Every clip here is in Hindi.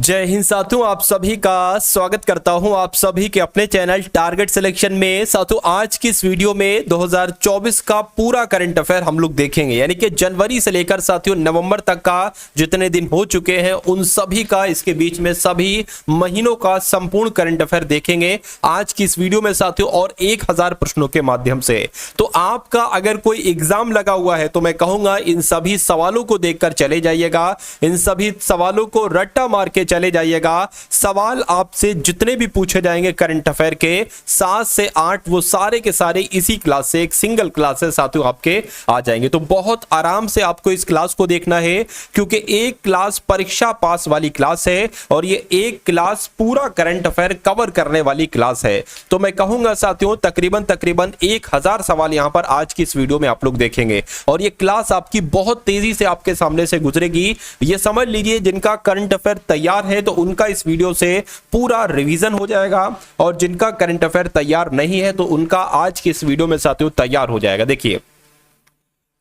जय हिंद साथियों, आप सभी का स्वागत करता हूं आप सभी के अपने चैनल टारगेट सिलेक्शन में। साथियों, आज की इस वीडियो में 2024 का पूरा करंट अफेयर हम लोग देखेंगे, यानी कि जनवरी से लेकर साथियों नवंबर तक का जितने दिन हो चुके हैं उन सभी का, इसके बीच में सभी महीनों का संपूर्ण करंट अफेयर देखेंगे आज की इस वीडियो में साथियों, और 1000 प्रश्नों के माध्यम से। तो आपका अगर कोई एग्जाम लगा हुआ है तो मैं कहूंगा इन सभी सवालों को देखकर चले जाइएगा, इन सभी सवालों को रट्टा मार के चले जाइएगा। सवाल आपसे जितने भी पूछे जाएंगे करंट अफेयर के 7 से 8 वो सारे के सारे इसी क्लास से, एक सिंगल क्लास से साथियों आपके आ जाएंगे। तो बहुत आराम से आपको इस क्लास को देखना है, क्योंकि एक क्लास परीक्षा पास वाली क्लास है और ये एक क्लास पूरा करंट अफेयर कवर करने वाली क्लास है। तो मैं कहूंगा साथियों तकरीबन 1000 सवाल यहां पर आज की इस वीडियो में आप लोग देखेंगे, और ये क्लास आपकी बहुत तेजी से आपके सामने से गुजरेगी। ये समझ लीजिए जिनका करंट अफेयर तैयार है तो उनका इस वीडियो से पूरा रिवीजन हो जाएगा, और जिनका करंट अफेयर तैयार नहीं है तो उनका आज की इस वीडियो में साथियों तैयार हो जाएगा। देखिए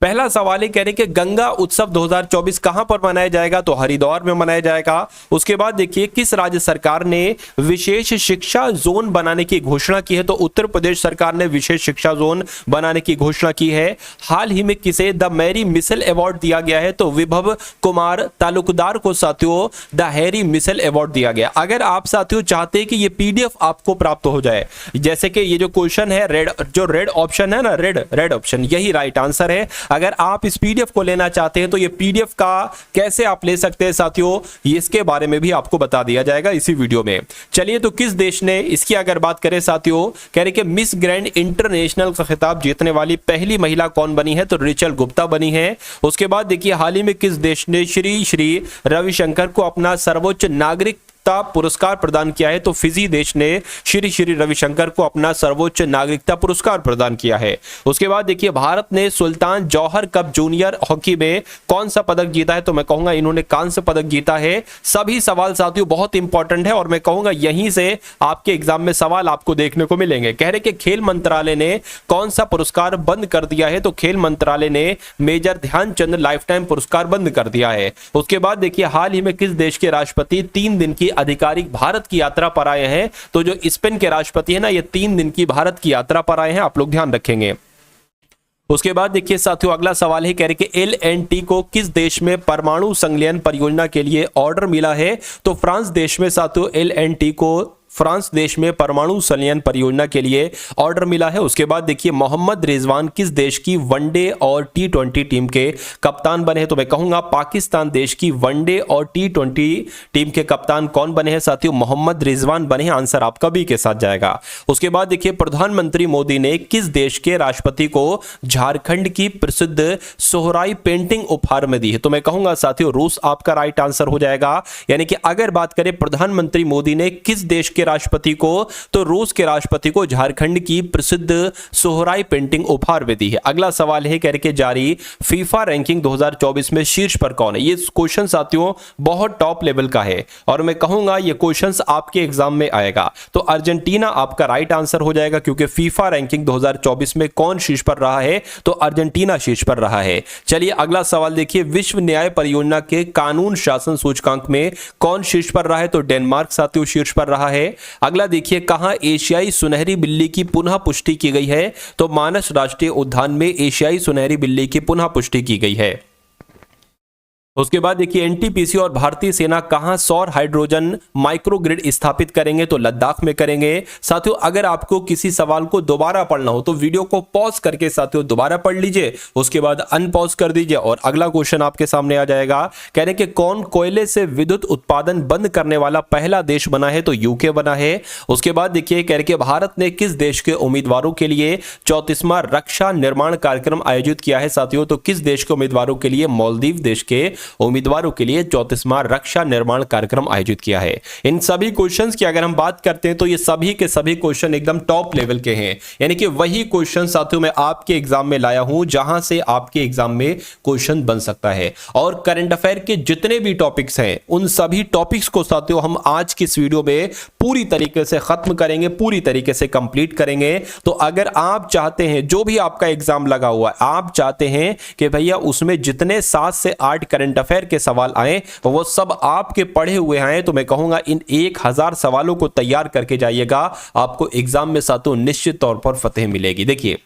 पहला सवाल है, कह रहे कि गंगा उत्सव 2024 कहां पर मनाया जाएगा, तो हरिद्वार में मनाया जाएगा। उसके बाद देखिए किस राज्य सरकार ने विशेष शिक्षा जोन बनाने की घोषणा की है, तो उत्तर प्रदेश सरकार ने विशेष शिक्षा जोन बनाने की घोषणा की है। हाल ही में किसे द मैरी मिशेल अवार्ड दिया गया है, तो विभव कुमार तालुकदार को साथियों द हैरी मिशेल अवार्ड दिया गया। अगर आप साथियों चाहते हैं कि ये पीडीएफ आपको प्राप्त हो जाए, जैसे कि ये जो क्वेश्चन है रेड ऑप्शन है ना, रेड ऑप्शन यही राइट आंसर है। अगर आप इस पीडीएफ को लेना चाहते हैं तो ये पीडीएफ का कैसे आप ले सकते हैं साथियों, इसके बारे में भी आपको बता दिया जाएगा इसी वीडियो में। चलिए तो किस देश ने, इसकी अगर बात करें साथियों, कह रहे कि मिस ग्रैंड इंटरनेशनल का खिताब जीतने वाली पहली महिला कौन बनी है, तो रेचल गुप्ता बनी है। उसके बाद देखिए हाल ही में किस देश ने श्री रविशंकर को अपना सर्वोच्च नागरिक पुरस्कार प्रदान किया है, तो फिजी देश ने श्री रविशंकर को अपना सर्वोच्च नागरिकता पुरस्कार प्रदान किया है। उसके बाद देखिए भारत ने सुल्तान जौहर कप जूनियर हॉकी में कौन सा पदक जीता है, तो मैं कहूंगा इन्होंने कांस्य पदक जीता है। सभी सवाल साथियों बहुत इंपॉर्टेंट है और मैं कहूंगा यहीं से आपके एग्जाम में सवाल आपको देखने को मिलेंगे। कह रहे कि खेल मंत्रालय ने कौन सा पुरस्कार बंद कर दिया है, तो खेल मंत्रालय ने मेजर ध्यानचंद लाइफ टाइम पुरस्कार बंद कर दिया है। उसके बाद देखिए हाल ही में किस देश के राष्ट्रपति 3 दिन की आधिकारिक भारत की यात्रा पर आए हैं, तो जो स्पेन के राष्ट्रपति है ना, ये 3 दिन की भारत की यात्रा पर आए हैं, आप लोग ध्यान रखेंगे। उसके बाद देखिए साथियों अगला सवाल है, कह रहे कि LNT को किस देश में परमाणु संलयन परियोजना के लिए ऑर्डर मिला है, तो फ्रांस देश में साथियों LNT को फ्रांस देश में परमाणु संलयन परियोजना के लिए ऑर्डर मिला है। उसके बाद देखिए मोहम्मद रिजवान किस देश की वनडे और T20 टीम के कप्तान बने हैं, तो मैं कहूंगा पाकिस्तान देश की वनडे और T20 टीम के कप्तान कौन बने हैं साथियों, मोहम्मद रिजवान बने हैं। आंसर आपका बी के साथ जाएगा। उसके बाद देखिए प्रधानमंत्री मोदी ने किस देश के राष्ट्रपति को झारखंड की प्रसिद्ध सोहराई पेंटिंग उपहार में दी है, तो मैं कहूंगा साथियों रूस आपका राइट आंसर हो जाएगा। यानी कि अगर बात करें प्रधानमंत्री मोदी ने किस देश के राष्ट्रपति को, तो रूस के राष्ट्रपति को झारखंड की प्रसिद्ध सोहराई पेंटिंग उपहार में दी है। अगला सवाल है, कह रहे कि जारी फीफा रैंकिंग 2024 में शीर्ष पर कौन है। ये क्वेश्चन साथियों बहुत टॉप लेवल का है और मैं कहूंगा ये क्वेश्चन आपके एग्जाम में आएगा, तो अर्जेंटीना आपका राइट आंसर हो जाएगा, क्योंकि फीफा रैंकिंग 2024 में कौन शीर्ष पर रहा है, तो अर्जेंटीना शीर्ष पर रहा है। चलिए अगला सवाल देखिए, विश्व न्याय परियोजना के कानून शासन सूचकांक में कौन शीर्ष पर रहा है, तो डेनमार्क साथियों शीर्ष पर रहा है। अगला देखिए कहां एशियाई सुनहरी बिल्ली की पुनः पुष्टि की गई है, तो मानस राष्ट्रीय उद्यान में एशियाई सुनहरी बिल्ली की पुनः पुष्टि की गई है। उसके बाद देखिए एनटीपीसी और भारतीय सेना कहां सौर हाइड्रोजन माइक्रोग्रिड स्थापित करेंगे, तो लद्दाख में करेंगे। साथियों अगर आपको किसी सवाल को दोबारा पढ़ना हो तो वीडियो को पॉज करके साथियों दोबारा पढ़ लीजिए, उसके बाद अनपॉज कर दीजिए और अगला क्वेश्चन आपके सामने आ जाएगा। कह रहे कि कौन कोयले से विद्युत उत्पादन बंद करने वाला पहला देश बना है, तो यूके बना है। उसके बाद देखिए कह रहे कि भारत ने किस देश के उम्मीदवारों के लिए 34वां रक्षा निर्माण कार्यक्रम आयोजित किया है साथियों, तो किस देश के उम्मीदवारों के लिए, मालदीव देश के उम्मीदवारों के लिए 34वां रक्षा निर्माण कार्यक्रम आयोजित किया है। इन सभी क्वेश्चंस की अगर हम बात करते हैं तो ये सभी के सभी क्वेश्चन एकदम टॉप लेवल के हैं, यानी कि वही क्वेश्चन साथियों मैं आपके एग्जाम में लाया हूं जहां से आपके एग्जाम में क्वेश्चन बन सकता है। और करंट अफेयर के जितने भी टॉपिक्स हैं उन सभी टॉपिक्स को साथियों हम आज की इस वीडियो में पूरी तरीके से खत्म करेंगे, पूरी तरीके से कंप्लीट करेंगे। तो अगर आप चाहते हैं, जो भी आपका एग्जाम लगा हुआ है, आप चाहते हैं कि भैया उसमें जितने 7 से 8 करंट करंट अफेयर के सवाल आए वो सब आपके पढ़े हुए आए, तो मैं कहूंगा इन 1000 सवालों को तैयार करके जाइएगा, आपको एग्जाम में साथों निश्चित तौर पर फतेह मिलेगी। देखिए,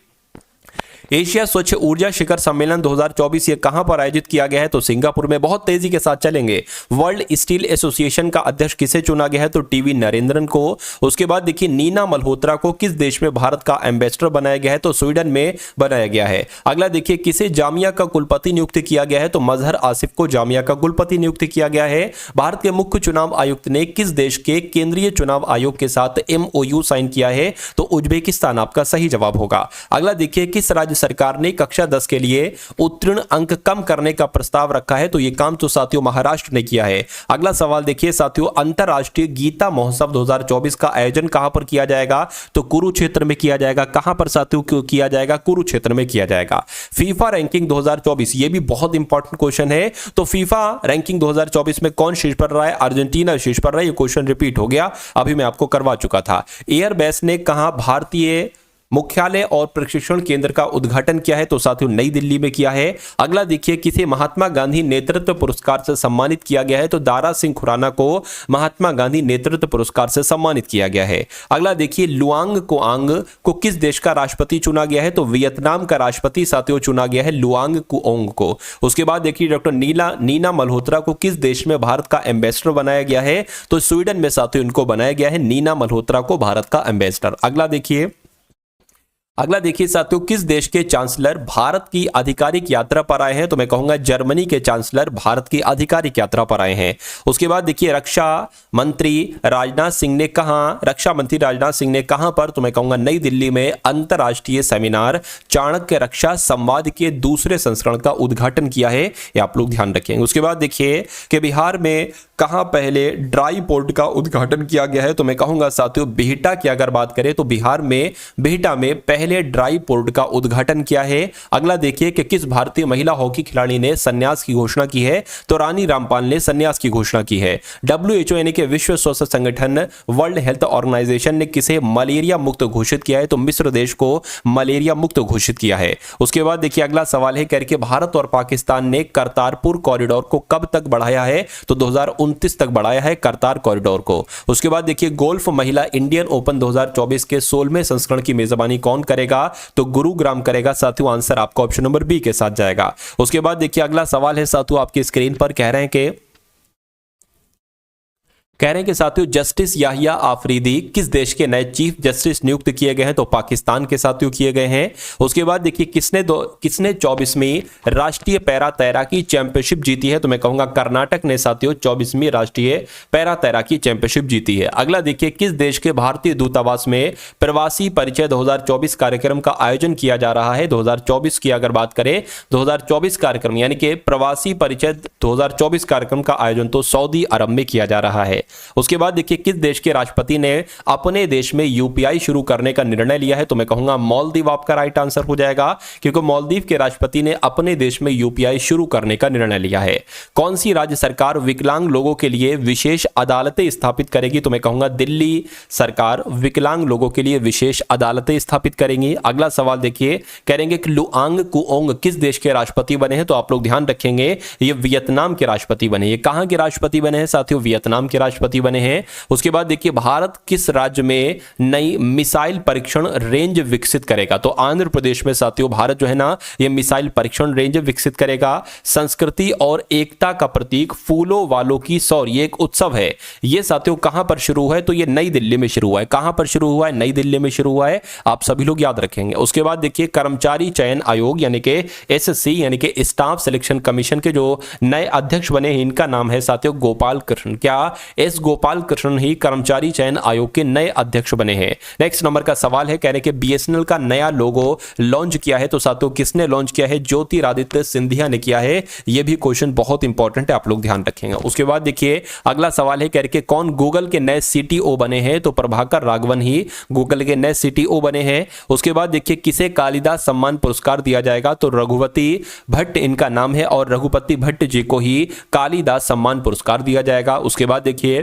एशिया स्वच्छ ऊर्जा शिखर सम्मेलन 2024 ये कहां पर आयोजित किया गया है? तो सिंगापुर में। बहुत तेजी के साथ चलेंगे। वर्ल्ड स्टील एसोसिएशन का अध्यक्ष किसे चुना गया है? तो टीवी नरेंद्रन को। उसके बाद देखिए, नीना मल्होत्रा को किस देश में भारत का एम्बेसडर बनाया गया है? तो स्वीडन में बनाया गया है। अगला देखिए, किसे जामिया का कुलपति नियुक्त किया गया है? तो मजहर आसिफ को जामिया का कुलपति नियुक्त किया गया है। भारत के मुख्य चुनाव आयुक्त ने किस देश के केंद्रीय चुनाव आयोग के साथ MOU साइन किया है? तो उज्बेकिस्तान आपका सही जवाब होगा। अगला देखिए, किस राज्य सरकार ने कक्षा 10 के लिए उत्तीर्ण अंक कम करने का प्रस्ताव रखा है? तो यह काम तो साथियों महाराष्ट्र ने किया है। अगला सवाल देखिए साथियों, अंतरराष्ट्रीय गीता महोत्सव 2024 का आयोजन कहां पर किया जाएगा? तो कुरुक्षेत्र में किया जाएगा। कहां पर साथियों किया जाएगा? कुरुक्षेत्र में किया जाएगा। फीफा रैंकिंग 2024, यह भी बहुत इंपॉर्टेंट क्वेश्चन है। तो फीफा रैंकिंग 2024 में कौन शीर्ष पर रहा है? अर्जेंटीना शीर्ष पर रहा है। यह क्वेश्चन रिपीट हो गया, अभी मैं आपको करवा चुका था। एयरबेस ने कहां भारतीय मुख्यालय और प्रशिक्षण केंद्र का उद्घाटन किया है? तो साथियों नई दिल्ली में किया है। अगला देखिए, किसे महात्मा गांधी नेतृत्व पुरस्कार से सम्मानित किया गया है? तो दारा सिंह खुराना को महात्मा गांधी नेतृत्व पुरस्कार से सम्मानित किया गया है। अगला देखिए, लुआंग कुआंग को किस देश का राष्ट्रपति चुना गया है? तो वियतनाम का राष्ट्रपति साथियों चुना गया है लुआंग कुओंग को। उसके बाद देखिए, डॉक्टर नीना मल्होत्रा को किस देश में भारत का एम्बेसडर बनाया गया है? तो स्वीडन में साथियों इनको बनाया गया है, नीना मल्होत्रा को भारत का एम्बेसडर। अगला देखिए साथियों, किस देश के चांसलर भारत की आधिकारिक यात्रा पर आए हैं? तो मैं कहूंगा जर्मनी के चांसलर भारत की आधिकारिक यात्रा पर आए हैं। उसके बाद देखिए, रक्षा मंत्री राजनाथ सिंह ने कहां पर? तो मैं कहूंगा नई दिल्ली में अंतरराष्ट्रीय सेमिनार चाणक्य रक्षा संवाद के दूसरे संस्करण का उद्घाटन किया है। ये आप लोग ध्यान रखेंगे। उसके बाद देखिए कि बिहार में कहां पहले ड्राई पोर्ट का उद्घाटन किया गया है? तो मैं कहूंगा साथियों बिहटा की अगर बात करें तो बिहार में बिहटा में पहले ड्राई पोर्ट का उद्घाटन किया है। अगला देखिए कि किस भारतीय महिला हॉकी खिलाड़ी ने संन्यास की घोषणा की है? तो रानी रामपाल ने संन्यास की घोषणा की है। WHO यानी कि विश्व स्वास्थ्य संगठन वर्ल्ड हेल्थ ऑर्गेनाइजेशन ने किसे मलेरिया मुक्त घोषित किया है? तो मिस्र देश को मलेरिया मुक्त घोषित किया है। उसके बाद देखिए, अगला सवाल है करके भारत और पाकिस्तान ने करतारपुर कॉरिडोर को कब तक बढ़ाया है? तो 2029 तक बढ़ाया है करतार कॉरिडोर को। उसके बाद देखिए, गोल्फ महिला इंडियन ओपन 2024 के 16वें संस्करण की मेजबानी कौन करेगा? तो गुरुग्राम करेगा। साथियों आंसर आपका ऑप्शन नंबर बी के साथ जाएगा। उसके बाद देखिए, अगला सवाल है साथियों आपकी स्क्रीन पर, कह रहे हैं कि साथियों जस्टिस याहिया आफरीदी किस देश के नए चीफ जस्टिस नियुक्त किए गए हैं? तो पाकिस्तान के साथियों किए गए हैं। उसके बाद देखिए, किसने 24वीं राष्ट्रीय पैरा तैराकी चैंपियनशिप जीती है? तो मैं कहूंगा कर्नाटक ने साथियों 24वीं राष्ट्रीय पैरा तैराकी चैंपियनशिप जीती है। अगला देखिए, किस देश के भारतीय दूतावास में प्रवासी परिचय 2024 कार्यक्रम का आयोजन किया जा रहा है? 2024 की अगर बात करें, 2024 कार्यक्रम यानी कि प्रवासी परिचय 2024 कार्यक्रम का आयोजन तो सऊदी अरब में किया जा रहा है। उसके बाद देखिए, किस देश के राष्ट्रपति ने अपने देश में UPI शुरू करने का निर्णय लिया है? तो मैं कहूंगा मालदीव आपका राइट आंसर हो जाएगा, क्योंकि मालदीव के राष्ट्रपति ने अपने देश में UPI शुरू करने का निर्णय लिया है। कौन सी राज्य सरकार विकलांग लोगों के लिए विशेष अदालतें स्थापित करेगी? तो मैं कहूंगा दिल्ली सरकार विकलांग लोगों के लिए विशेष अदालतें स्थापित करेंगी। अगला सवाल देखिए, करेंगे कि लुआंग कुओंग किस देश के राष्ट्रपति बने हैं? तो आप लोग ध्यान रखेंगे ये वियतनाम के राष्ट्रपति बने। ये कहां के राष्ट्रपति बने हैं साथियों? वियतनाम के राष्ट्रपति बने हैं। उसके बाद देखिए, भारत किस राज्य में नई मिसाइल परीक्षण रेंज विकसित करेगा? तो आंध्र प्रदेश में साथियों भारत जो है ना ये मिसाइल परीक्षण रेंज विकसित करेगा। संस्कृति और एकता का प्रतीक फूलों वालों की सौर, ये एक उत्सव है। ये साथियों कहां पर शुरू हुआ है? तो ये नई दिल्ली में शुरू हुआ है। कहां पर शुरू हुआ है? नई दिल्ली में शुरू हुआ है। आप सभी लोग याद रखेंगे। उसके बाद देखिए, कर्मचारी चयन आयोग यानी कि SSC यानी कि स्टाफ सिलेक्शन कमीशन के जो नए अध्यक्ष बने हैं इनका नाम है साथियों गोपाल कृष्ण। क्या एस गोपाल कृष्णन ही कर्मचारी चयन आयोग के नए अध्यक्ष बने हैं। नेक्स्ट नंबर का सवाल है, कह रहे हैं कि BSNL का नया लोगो लॉन्च किया है। तो साथियों किसने लॉन्च किया है? ज्योतिरादित्य सिंधिया ने किया है। यह भी क्वेश्चन बहुत इंपॉर्टेंट है, आप लोग ध्यान रखेंगे। उसके बाद देखिए, अगला सवाल है, कह रहे हैं कि कौन गूगल के नए CTO बने हैं? तो प्रभाकर राघवन ही गूगल के नए CTO बने हैं। उसके बाद देखिए, किसे कालिदास सम्मान पुरस्कार दिया जाएगा? तो रघुपति भट्ट इनका नाम है और रघुपति भट्ट जी को ही कालिदास सम्मान पुरस्कार दिया जाएगा। उसके बाद देखिए,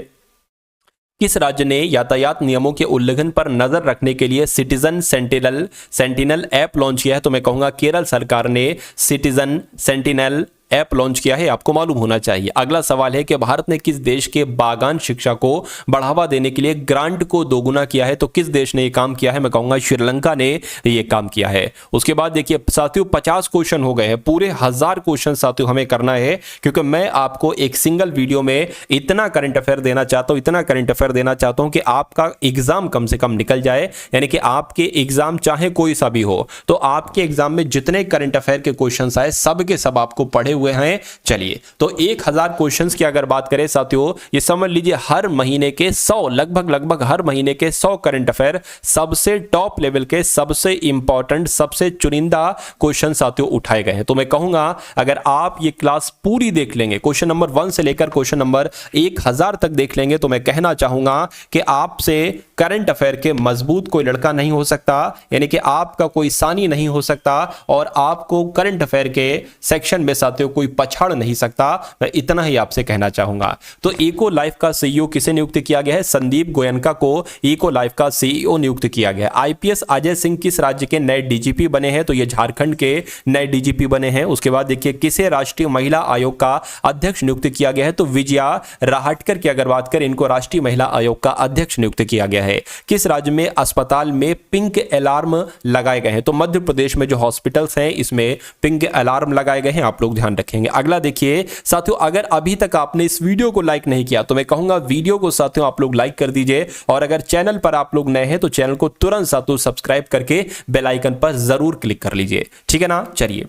किस राज्य ने यातायात नियमों के उल्लंघन पर नजर रखने के लिए सिटीजन सेंटिनल ऐप लॉन्च किया है? तो मैं कहूंगा केरल सरकार ने सिटीजन सेंटिनल ऐप लॉन्च किया है, आपको मालूम होना चाहिए। अगला सवाल है कि भारत ने किस देश के बागान शिक्षा को बढ़ावा देने के लिए ग्रांट को दोगुना किया है? तो किस देश ने यह काम किया है? मैं कहूंगा श्रीलंका ने यह काम किया है। उसके बाद देखिए साथियों 50 क्वेश्चन हो गए हैं, पूरे 1000 क्वेश्चन साथियों हमें करना है, क्योंकि मैं आपको एक सिंगल वीडियो में इतना करंट अफेयर देना चाहता हूं, इतना करंट अफेयर देना चाहता हूं कि आपका एग्जाम कम से कम निकल जाए। यानी कि आपके एग्जाम चाहे कोई सा भी हो, तो आपके एग्जाम में जितने करंट अफेयर के क्वेश्चंस आए सब के सब आपको पढ़े हुए हैं। चलिए तो 1000 क्वेश्चंस की अगर बात करें साथियों, ये समझ लीजिए हर महीने के 100 लगभग हर महीने के 100 करंट अफेयर सबसे टॉप लेवल के, सबसे इंपॉर्टेंट, सबसे चुनिंदा क्वेश्चन साथियों उठाए गए हैं। तो मैं कहूंगा अगर आप ये क्लास पूरी देख लेंगे, क्वेश्चन नंबर 1 से लेकर क्वेश्चन नंबर 1000 तक देख लेंगे, तो मैं कहना चाहूंगा कि आपसे करंट अफेयर के मजबूत कोई लड़का नहीं हो सकता, यानी कि आपका कोई सानी नहीं हो सकता और आपको करंट अफेयर के सेक्शन में साथियों कोई पछाड़ नहीं सकता। मैं इतना ही आपसे कहना चाहूंगा। तो इको लाइफ का सीईओ किसे नियुक्त किया गया है? संदीप गोयनका को इको लाइफ का सीईओ नियुक्त किया गया है। आईपीएस अजय सिंह किस राज्य के नए डीजीपी बने हैं? तो ये झारखंड के नए डीजीपी बने हैं। उसके बाद देखिए किसे राष्ट्रीय महिला आयोग का अध्यक्ष नियुक्त किया गया है? तो विजया राहटकर की अगर बात करें, इनको राष्ट्रीय महिला आयोग का अध्यक्ष नियुक्त किया गया है। किस राज्य में अस्पताल में पिंक अलार्म लगाए गए हैं? तो मध्य प्रदेश में जो हॉस्पिटल्स हैं इसमें पिंक अलार्म लगाए गए हैं, आप लोग ध्यान रखेंगे। अगला देखिए साथियों, अगर अभी तक आपने इस वीडियो को लाइक नहीं किया तो मैं कहूंगा वीडियो को साथियों आप लोग लाइक कर दीजिए, और अगर चैनल पर आप लोग नए हैं तो चैनल को तुरंत साथियों सब्सक्राइब करके बेल आइकन पर जरूर क्लिक कर लीजिए, ठीक है ना। चलिए,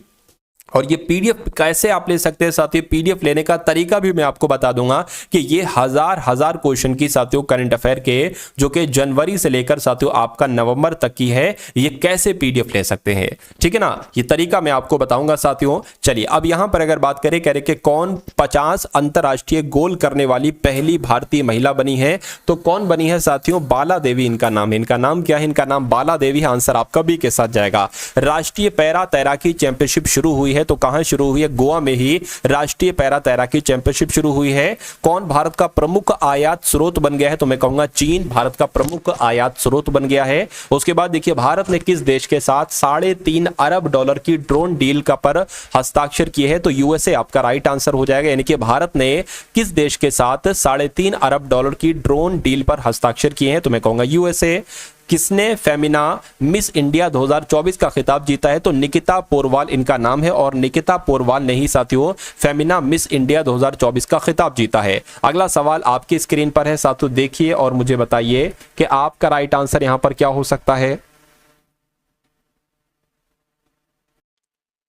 और ये पीडीएफ कैसे आप ले सकते हैं साथियों, पीडीएफ लेने का तरीका भी मैं आपको बता दूंगा कि ये हजार क्वेश्चन की साथियों करंट अफेयर के, जो कि जनवरी से लेकर साथियों आपका नवंबर तक की है, ये कैसे पीडीएफ ले सकते हैं, ठीक है ना। ये तरीका मैं आपको बताऊंगा साथियों। चलिए अब यहां पर अगर बात करें, कह रहे कि कौन 50 अंतरराष्ट्रीय गोल करने वाली पहली भारतीय महिला बनी है? तो कौन बनी है साथियों? बाला देवी इनका नाम है। इनका नाम क्या है? इनका नाम बाला देवी। आंसर आपका बी के साथ जाएगा। राष्ट्रीय पैरा तैराकी चैंपियनशिप शुरू हुई है, तो कहां शुरू हुई है? गोवा में ही राष्ट्रीय पैरा तैराकी चैंपियनशिप शुरू हुई है। कौन भारत का प्रमुख आयात स्रोत बन गया है? तो मैं कहूंगा चीन भारत का प्रमुख आयात स्रोत बन गया है। उसके बाद देखिए भारत ने किस देश के साथ $3.5 अरब की ड्रोन डील का पर हस्ताक्षर किए हैं? तो यूएसए आपका राइट आंसर हो जाएगा। यानी कि भारत ने किस देश के साथ $3.5 अरब की ड्रोन डील पर हस्ताक्षर किए हैं? तो मैं कहूंगा यूएसए। किसने फेमिना मिस इंडिया 2024 का खिताब जीता है? तो निकिता पोरवाल इनका नाम है, और निकिता पोरवाल ने ही साथियों फेमिना मिस इंडिया 2024 का खिताब जीता है। अगला सवाल आपकी स्क्रीन पर है साथियों, देखिए और मुझे बताइए कि आपका राइट आंसर यहां पर क्या हो सकता है।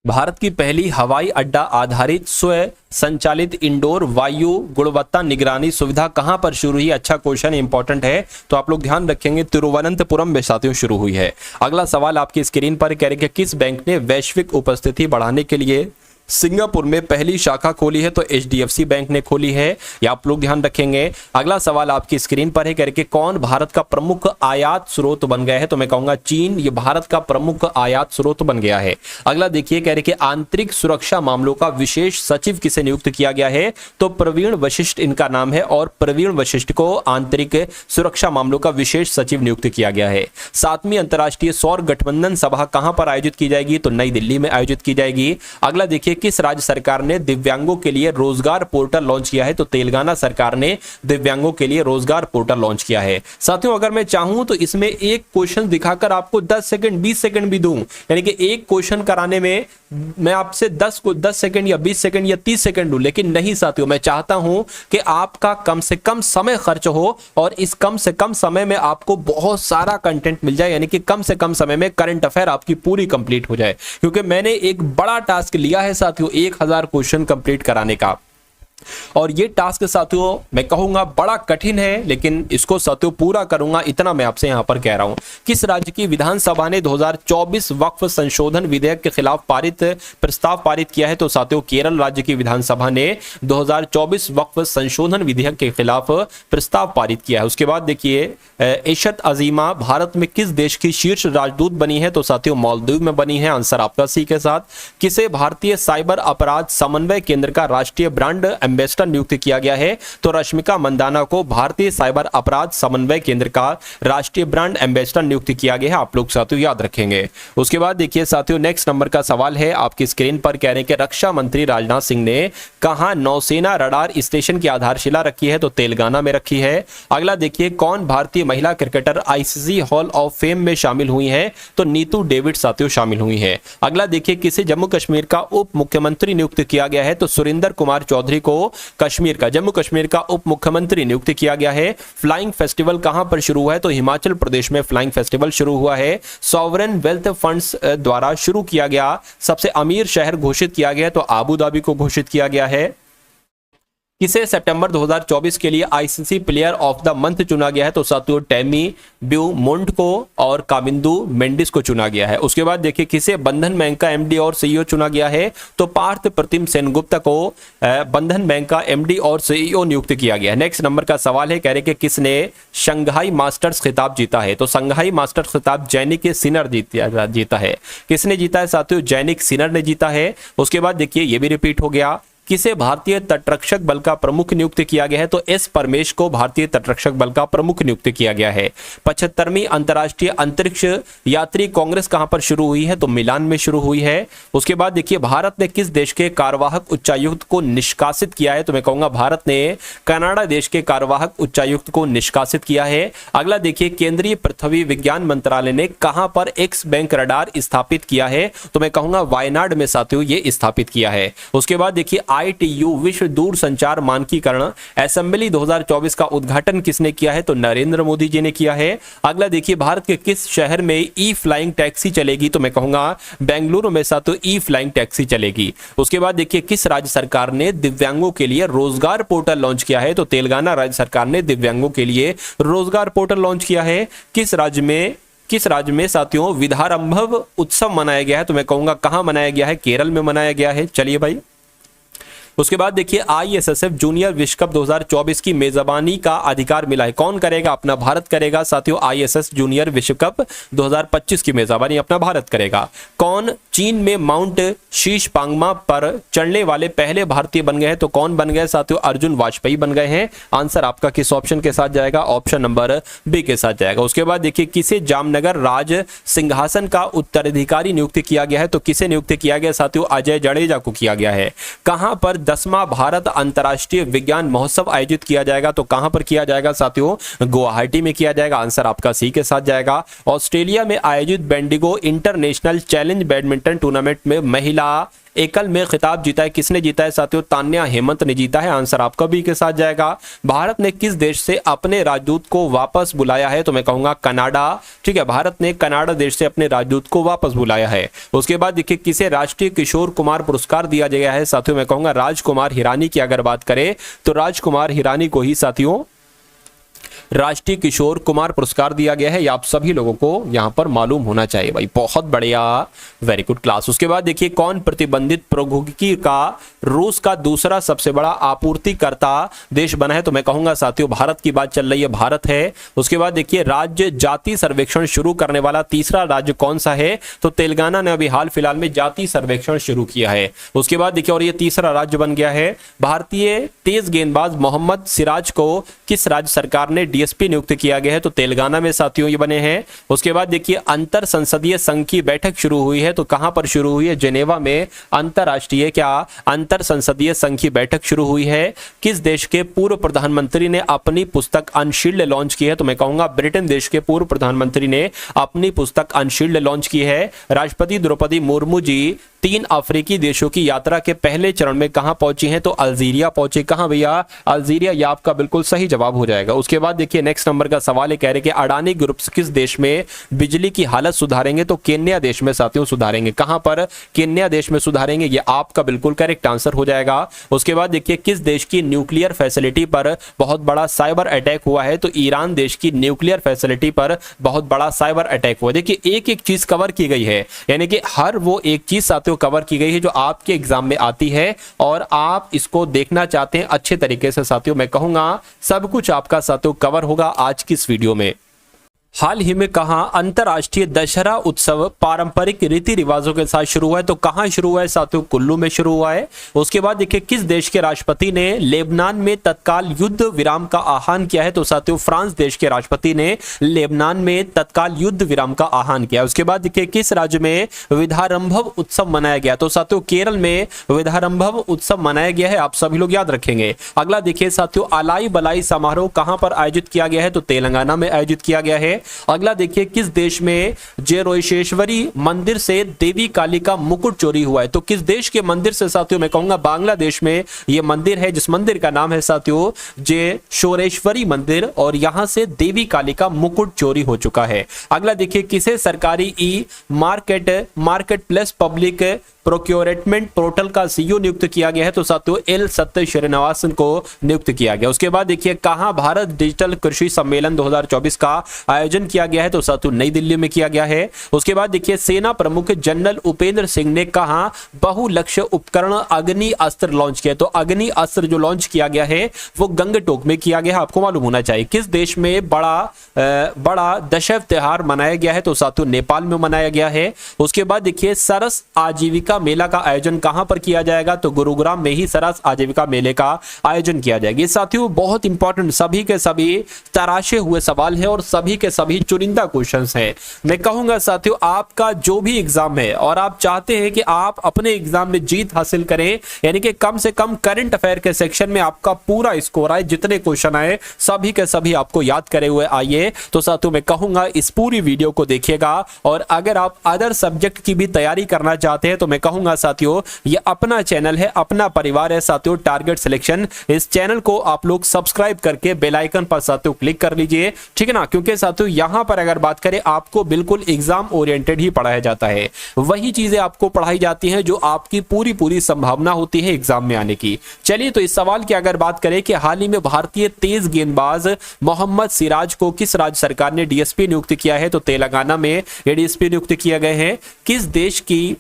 भारत की पहली हवाई अड्डा आधारित स्वयं संचालित इंडोर वायु गुणवत्ता निगरानी सुविधा कहां पर शुरू हुई? अच्छा क्वेश्चन, इंपॉर्टेंट है, तो आप लोग ध्यान रखेंगे। तिरुवनंतपुरम में साथियों शुरू हुई है। अगला सवाल आपकी स्क्रीन पर कह रहे हैं कि किस बैंक ने वैश्विक उपस्थिति बढ़ाने के लिए सिंगापुर में पहली शाखा खोली है? तो एचडीएफसी बैंक ने खोली है, या आप लोग ध्यान रखेंगे। अगला सवाल आपकी स्क्रीन पर है, करके कौन भारत का प्रमुख आयात स्रोत बन गया है? तो मैं कहूंगा चीन, ये भारत का प्रमुख आयात स्रोत बन गया है। अगला देखिए, कह रहे कि आंतरिक सुरक्षा मामलों का विशेष सचिव किसे नियुक्त किया गया है? तो प्रवीण वशिष्ठ इनका नाम है, और प्रवीण वशिष्ठ को आंतरिक सुरक्षा मामलों का विशेष सचिव नियुक्त किया गया है। 7वीं अंतरराष्ट्रीय सौर गठबंधन सभा कहां पर आयोजित की जाएगी? तो नई दिल्ली में आयोजित की जाएगी। अगला देखिए, किस राज्य सरकार ने दिव्यांगों के लिए रोजगार पोर्टल लॉन्च किया है? तो तेलंगाना सरकार ने दिव्यांगों के लिए रोजगार पोर्टल लॉन्च किया है। साथियों अगर मैं चाहूं तो इसमें एक क्वेश्चन दिखाकर आपको 10 सेकंड 20 सेकंड भी दूं, यानी कि एक क्वेश्चन कराने में मैं आपसे 10 सेकंड या 20 सेकंड या 30 सेकंड लूं, लेकिन नहीं साथियों, मैं चाहता हूं कि आपका कम से कम समय खर्च हो और इस कम से कम समय में आपको बहुत सारा कंटेंट मिल जाए, यानी कि कम से कम समय में करंट अफेयर आपकी पूरी कंप्लीट हो जाए। क्योंकि मैंने एक बड़ा टास्क लिया है साथियों 1000 क्वेश्चन कंप्लीट कराने का, और ये टास्क साथियों मैं कहूंगा बड़ा कठिन है, लेकिन इसको साथियों पूरा करूंगा, इतना मैं आपसे यहां पर कह रहा हूं। किस राज्य की विधानसभा ने 2024 वक्फ संशोधन विधेयक के खिलाफ प्रस्ताव पारित किया है? तो साथियों केरल राज्य की विधानसभा ने 2024 वक्फ संशोधन विधेयक के खिलाफ प्रस्ताव पारित किया है। उसके बाद देखिए, इशत अजीमा भारत में किस देश की शीर्ष राजदूत बनी है? तो साथियों मालदीव में बनी है, आंसर आपका सी के साथ। किसे भारतीय साइबर अपराध समन्वय केंद्र का राष्ट्रीय ब्रांड एम्बेसडर नियुक्त किया गया है? तो रश्मिका मंदाना को भारतीय साइबर अपराध समन्वय केंद्र का राष्ट्रीय ब्रांड एम्बेसडर नियुक्त किया गया है। आप लोग साथियों याद रखेंगे। उसके बाद देखिए साथियों, नेक्स्ट नंबर का सवाल है आपकी स्क्रीन पर, कह रहे हैं कि रक्षा मंत्री राजनाथ सिंह ने कहां नौसेना रडार स्टेशन की आधारशिला रखी है? तो तेलंगाना में रखी है। अगला देखिए, कौन भारतीय महिला cricketer ICC hall of fame में शामिल हुई है? तो नीतू डेविड साथियों शामिल हुई है। अगला देखिए, किसे जम्मू कश्मीर का उप मुख्यमंत्री नियुक्त किया गया है? तो सुरेंद्र कुमार चौधरी को जम्मू कश्मीर का उप मुख्यमंत्री नियुक्त किया गया है। फ्लाइंग फेस्टिवल कहां पर शुरू हुआ है? तो हिमाचल प्रदेश में फ्लाइंग फेस्टिवल शुरू हुआ है। सॉवरेन वेल्थ फंड्स द्वारा शुरू किया गया सबसे अमीर शहर घोषित किया गया, तो आबू धाबी को घोषित किया गया है। किसे सितंबर 2024 के लिए ICC player of the month चुना गया है? तो साथियों टेमी ब्यूमोंट को और कामिंदू मेंडिस को चुना गया है। उसके बाद देखिए, किसे बंधन बैंक का एमडी और सीईओ चुना गया है? तो पार्थ प्रतिम सेनगुप्ता को बंधन बैंक का एमडी और सीईओ नियुक्त किया गया है। नेक्स्ट नंबर का सवाल है, कह रहे कि किसने शंघाई मास्टर्स खिताब जीता है? तो शंघाई मास्टर्स खिताब जैनिक सिनर जीता है। किसने जीता है साथियों? जैनिक सिनर ने जीता है। उसके बाद देखिए, ये भी रिपीट हो गया, किसे भारतीय तटरक्षक बल का प्रमुख नियुक्त किया गया है? तो एस परमेश को भारतीय तटरक्षक बल का प्रमुख नियुक्त किया गया है। 75वीं अंतर्राष्ट्रीय अंतरिक्ष यात्री कांग्रेस कहां पर शुरू हुई है? तो मिलान में शुरू हुई है। उसके बाद देखिए, भारत ने किस देश के कार्यवाहक उच्चायुक्त को निष्कासित किया है? तो मैं कहूंगा भारत ने कनाडा देश के कार्यवाहक उच्चायुक्त को निष्कासित किया है। अगला देखिए, केंद्रीय पृथ्वी विज्ञान मंत्रालय ने कहां पर एक्स बैंक रडार स्थापित किया है? तो मैं कहूंगा वायनाड में साथियों ये स्थापित किया है। उसके बाद देखिए, ITU विश्व दूर संचार मानकीकरण असेंबली 2024 का उद्घाटन किसने किया है? तो नरेंद्र मोदी जी ने किया है। अगला देखिए, भारत के किस शहर में ई फ्लाइंग टैक्सी चलेगी? तो मैं कहूंगा बेंगलुरु में साथियों ई फ्लाइंग टैक्सी चलेगी। उसके बाद देखिए, किस राज्य सरकार ने दिव्यांगों के लिए रोजगार पोर्टल लॉन्च किया है? तो तेलंगाना राज्य सरकार ने दिव्यांगों के लिए रोजगार पोर्टल लॉन्च किया है। किस राज्य में साथियों विधारंभ उत्सव मनाया गया है? तो मैं कहूंगा कहां मनाया गया है? केरल में मनाया गया है। चलिए भाई, उसके बाद देखिए, आईएसएसएफ जूनियर विश्व कप 2024 की मेजबानी का अधिकार मिला है। कौन करेगा? अपना भारत करेगा साथियों। आईएसएस जूनियर विश्व कप 2025 की मेजबानी अपना भारत करेगा। कौन चीन में माउंट शीश पांगमा पर चढ़ने वाले पहले भारतीय बन गए हैं? तो कौन बन गए साथियों? अर्जुन वाजपेयी बन गए हैं। आंसर आपका किस ऑप्शन के साथ जाएगा? ऑप्शन नंबर बी के साथ जाएगा। उसके बाद देखिए, किसे जामनगर राज सिंहासन का उत्तराधिकारी नियुक्त किया गया है? तो किसे नियुक्त किया गया साथियों? अजय जडेजा को किया गया है। कहां पर 10वां भारत अंतर्राष्ट्रीय विज्ञान महोत्सव आयोजित किया जाएगा? तो कहां पर किया जाएगा साथियों? गुवाहाटी में किया जाएगा। आंसर आपका सी के साथ जाएगा। ऑस्ट्रेलिया में आयोजित Bendigo international challenge badminton tournament में महिला एकल में खिताब जीता है। किसने जीता है साथियों? तान्या हेमंत ने जीता है। आंसर आपका बी के साथ जाएगा। भारत ने किस देश से अपने राजदूत को वापस बुलाया है? तो मैं कहूंगा कनाडा। ठीक है, भारत ने कनाडा देश से अपने राजदूत को वापस बुलाया है। उसके बाद देखिए, किसे राष्ट्रीय किशोर कुमार पुरस्कार दिया गया है साथियों? मैं कहूंगा राजकुमार हिरानी की अगर बात करें तो राजकुमार हिरानी को ही साथियों राष्ट्रीय किशोर कुमार पुरस्कार दिया गया है। ये आप सभी लोगों को यहां पर मालूम होना चाहिए भाई। बहुत बढ़िया, वेरी गुड क्लास। उसके बाद देखिए, कौन प्रतिबंधित प्रौद्योगिकी का रूस का दूसरा सबसे बड़ा आपूर्तिकर्ता देश बना है? तो मैं कहूंगा साथियों भारत की बात चल रही है, भारत है। उसके बाद देखिए, राज्य जाति सर्वेक्षण शुरू करने वाला तीसरा राज्य कौन सा है? तो तेलंगाना ने अभी हाल फिलहाल में जाति सर्वेक्षण शुरू किया है। उसके बाद देखिए, और ये तीसरा राज्य बन गया है। भारतीय तेज गेंदबाज मोहम्मद सिराज को किस राज्य सरकार ने डीएसपी नियुक्त किया गया है? तो तेलंगाना में साथियों ये बने हैं। उसके बाद देखिए, अंतर संसदीय संघ की बैठक शुरू हुई है। तो कहां पर शुरू हुई है? जेनेवा में अंतरराष्ट्रीय अंतर संसदीय संघ की बैठक शुरू हुई है। किस देश के पूर्व प्रधानमंत्री ने अपनी पुस्तक अनशील्ड लॉन्च की है? तो मैं कहूंगा ब्रिटेन देश के पूर्व प्रधानमंत्री ने अपनी पुस्तक अनशील्ड लॉन्च की है। राष्ट्रपति द्रौपदी मुर्मू जी 3 अफ्रीकी देशों की यात्रा के पहले चरण में कहां पहुंची हैं? तो अल्जीरिया पहुंचे। कहां भैया? अल्जीरिया। ये आपका बिल्कुल सही जवाब हो जाएगा। उसके बाद देखिए, नेक्स्ट नंबर का सवाल है, कह रहे कि अडानी ग्रुप्स किस देश में बिजली की हालत सुधारेंगे? तो केन्या देश में साथियों सुधारेंगे। कहां पर? केन्या देश में सुधारेंगे। ये आपका बिल्कुल करेक्ट आंसर हो जाएगा। उसके बाद देखिए, किस देश की न्यूक्लियर फैसिलिटी पर बहुत बड़ा साइबर अटैक हुआ है? तो ईरान देश की न्यूक्लियर फैसिलिटी पर बहुत बड़ा साइबर अटैक हुआ। देखिए, एक एक चीज कवर की गई है, यानी कि हर वो एक चीज साथियों कवर की गई है जो आपके एग्जाम में आती है और आप इसको देखना चाहते हैं अच्छे तरीके से। साथियों मैं कहूंगा सब कुछ आपका साथियों कवर होगा आज की इस वीडियो में। हाल ही में कहा अंतर्राष्ट्रीय दशहरा उत्सव पारंपरिक रीति रिवाजों के साथ शुरू हुआ है? तो कहां शुरू हुआ है साथियों? कुल्लू में शुरू हुआ है। उसके बाद देखिए किस देश के राष्ट्रपति ने लेबनान में तत्काल युद्ध विराम का आह्वान किया है? तो साथियों फ्रांस देश के राष्ट्रपति ने लेबनान में तत्काल युद्ध विराम का आह्वान किया। उसके बाद देखिए किस राज्य में विधारंभव उत्सव मनाया गया? तो साथियों केरल में विधारंभव उत्सव मनाया गया है, आप सभी लोग याद रखेंगे। अगला देखिए साथियों अलाई बलाई समारोह कहां पर आयोजित किया गया है? तो तेलंगाना में आयोजित किया गया है। अगला देखिए किस देश में जेरोशेश्वरी मंदिर से देवी काली का मुकुट चोरी हुआ है? तो किस देश के मंदिर से साथियों? मैं कहूंगा बांग्लादेश में यह मंदिर है, जिस मंदिर का नाम है साथियों जेरोशेश्वरी मंदिर, और यहां से देवी काली का मुकुट चोरी हो चुका है। अगला देखिए किसे सरकारी e market place public procurement portal का सीईओ नियुक्त किया गया है? तो साथियों एल सत्य श्रीनिवासन को नियुक्त किया गया। उसके बाद देखिए कहां भारत डिजिटल कृषि सम्मेलन 2024 का आयोजन किया गया है? तो साथियों नई दिल्ली में किया गया है। उसके बाद देखिए सेना प्रमुख जनरल उपेंद्र सिंह ने कहा बहुलक्ष्य उपकरण अग्नि अस्त्र लॉन्च किया। तो अग्नि अस्त्र जो लॉन्च किया गया है वो गंगटोक में किया गया है, आपको मालूम होना चाहिए। किस देश में बड़ा दशहरा त्योहार मनाया गया है? तो साथियों नेपाल में मनाया गया है। उसके बाद देखिए सरस आजीविका मेला का आयोजन कहां पर किया जाएगा? तो गुरुग्राम में ही सरस आजीविका मेले का आयोजन किया जाएगा। ये साथियों बहुत इंपॉर्टेंट सभी के सभी तराशे हुए सवाल है और सभी के सभी चुनिंदा क्वेश्चंस हैं। मैं कहूंगा साथियों आपका जो भी एग्जाम है और आप चाहते हैं कि आप अपने एग्जाम में जीत हासिल करें, यानी कि कम से कम करंट अफेयर के सेक्शन में आपका पूरा स्कोर आए, जितने क्वेश्चन आए सभी के सभी आपको याद करे हुए आइए। तो साथियों मैं कहूंगा इस पूरी वीडियो को देखिएगा, और अगर आप अदर सब्जेक्ट की भी तैयारी करना चाहते हैं तो मैं कहूंगा साथियों ये अपना चैनल है, अपना परिवार है साथियों टारगेट सिलेक्शन। इस चैनल को आप लोग सब्सक्राइब करके बेल आइकन पर साथियों क्लिक कर लीजिए, ठीक है ना, क्योंकि साथियों यहां पर अगर बात करें आपको बिल्कुल एग्जाम ओरिएंटेड ही पढ़ाया जाता है, वही चीजें आपको पढ़ाई जाती हैं जो आपकी पूरी संभावना होती है एग्जाम में आने की। चलिए तो इस सवाल की अगर बात करें कि हाल ही में भारतीय तेज गेंदबाज मोहम्मद सिराज को किस राज्य सरकार ने डीएसपी नियुक्त किया है? तो तेलंगाना में ये डीएसपी नियुक्त किए गए हैं। किस देश की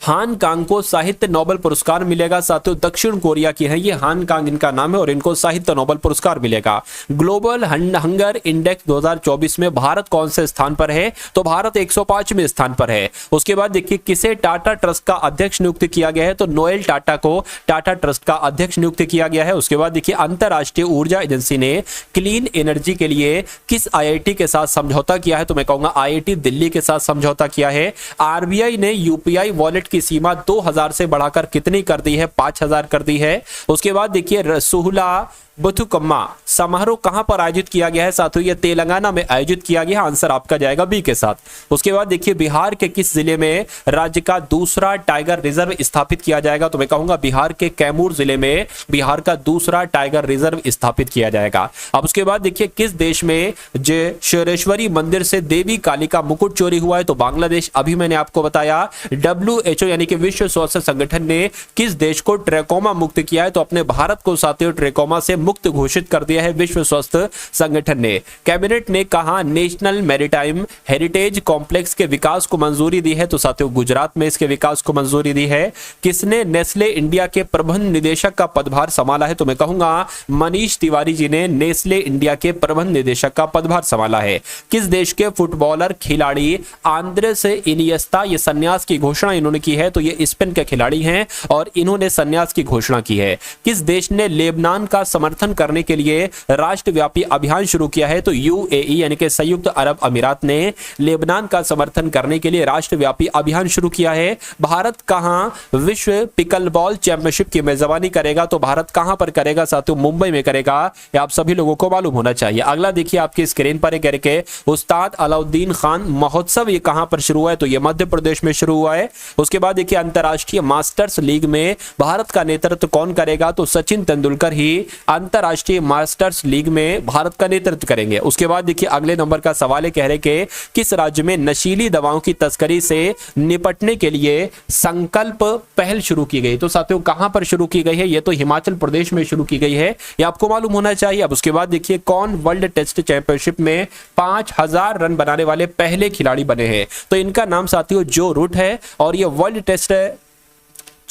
हान कांग को साहित्य नोबेल पुरस्कार मिलेगा? साथियों दक्षिण कोरिया की है ये, हान कांग इनका नाम है और इनको साहित्य नोबेल पुरस्कार मिलेगा। ग्लोबल हंगर इंडेक्स 2024 में भारत कौन से स्थान पर है? तो भारत 105वें स्थान पर है। उसके बाद देखिए किसे टाटा ट्रस्ट का अध्यक्ष नियुक्त किया गया है? तो नोएल टाटा को टाटा ट्रस्ट का अध्यक्ष नियुक्त किया गया है। उसके बाद देखिए अंतरराष्ट्रीय ऊर्जा एजेंसी ने क्लीन एनर्जी के लिए किस आईआईटी के साथ समझौता किया है? तो मैं कहूंगा आईआईटी दिल्ली के साथ समझौता किया है। आरबीआई ने यूपीआई वॉलेट की सीमा 2000 से बढ़ाकर कितनी कर दी है? 5000 कर दी है। उसके बाद देखिए सुहला बथुकम्मा समारोह कहां पर आयोजित किया गया है? साथियों ये तेलंगाना में आयोजित किया गया। आंसर आपका जाएगा बी के साथ। उसके बाद देखिए बिहार के किस जिले में राज्य का दूसरा टाइगर रिजर्व स्थापित किया जाएगा? तो मैं कहूंगा बिहार के कैमूर जिले में बिहार का दूसरा टाइगर रिजर्व स्थापित किया जाएगा। अब उसके बाद देखिए किस देश में जेरोशेश्वरी मंदिर से देवी काली का मुकुट चोरी हुआ है? तो बांग्लादेश। अभी मैंने आपको बताया WHO यानी कि विश्व स्वास्थ्य संगठन ने किस देश को ट्रैकोमा मुक्त किया है? तो अपने भारत को साथियों ट्रैकोमा से मुक्त घोषित कर दिया है विश्व स्वास्थ्य संगठन ने। कैबिनेट ने कहा नेशनल मैरीटाइम हेरिटेज कॉम्प्लेक्स के विकास को मंजूरी दी है? तो साथियों गुजरात में इसके विकास को मंजूरी दी है। किसने नेस्ले इंडिया के प्रबंध निदेशक का पदभार संभाला है? तो मैं कहूंगा मनीष तिवारी जी ने नेस्ले इंडिया के प्रबंध निदेशक का पदभार संभाला है। किस देश के फुटबॉलर खिलाड़ी आंद्रेस इनियस्ता ये संन्यास की घोषणा इन्होंने की है? तो ये स्पेन के खिलाड़ी हैं और इन्होंने संन्यास की घोषणा की है। किस देश ने लेबनान का समर्थन करने के लिए राष्ट्रव्यापी अभियान शुरू किया है? तो यूएई यानी कि संयुक्त अरब अमीरात ने लेबनान का समर्थन करने के लिए राष्ट्रव्यापी अभियान शुरू किया है। भारत कहां विश्व पिकलबॉल चैंपियनशिप की मेजबानी करेगा? तो भारत कहां पर करेगा साथियों? मुंबई में करेगा, ये आप सभी लोगों को मालूम होना चाहिए। अगला देखिए आपकी स्क्रीन पर करके उस्ताद अलाउद्दीन खान महोत्सव ये कहां पर शुरू हुआ है? तो ये मध्य प्रदेश में शुरू हुआ है। उसके बाद देखिए अंतरराष्ट्रीय मास्टर्स लीग में भारत का नेतृत्व कौन करेगा? तो सचिन तेंदुलकर ही अंतरराष्ट्रीय मास्टर्स लीग में भारत का नेतृत्व करेंगे। उसके बाद देखिए अगले नंबर का सवाल है, कह रहे कि किस राज्य में नशीली दवाओं की तस्करी से निपटने के लिए संकल्प पहल शुरू की गई? तो साथियों कहां पर शुरू की गई है? ये तो हिमाचल प्रदेश में शुरू की गई है, ये आपको मालूम होना चाहिए। अब उसके बाद देखिए कौन वर्ल्ड टेस्ट चैंपियनशिप में 5000 रन बनाने वाले पहले खिलाड़ी बने हैं? तो इनका नाम साथियों जो रूट है और ये वर्ल्ड टेस्ट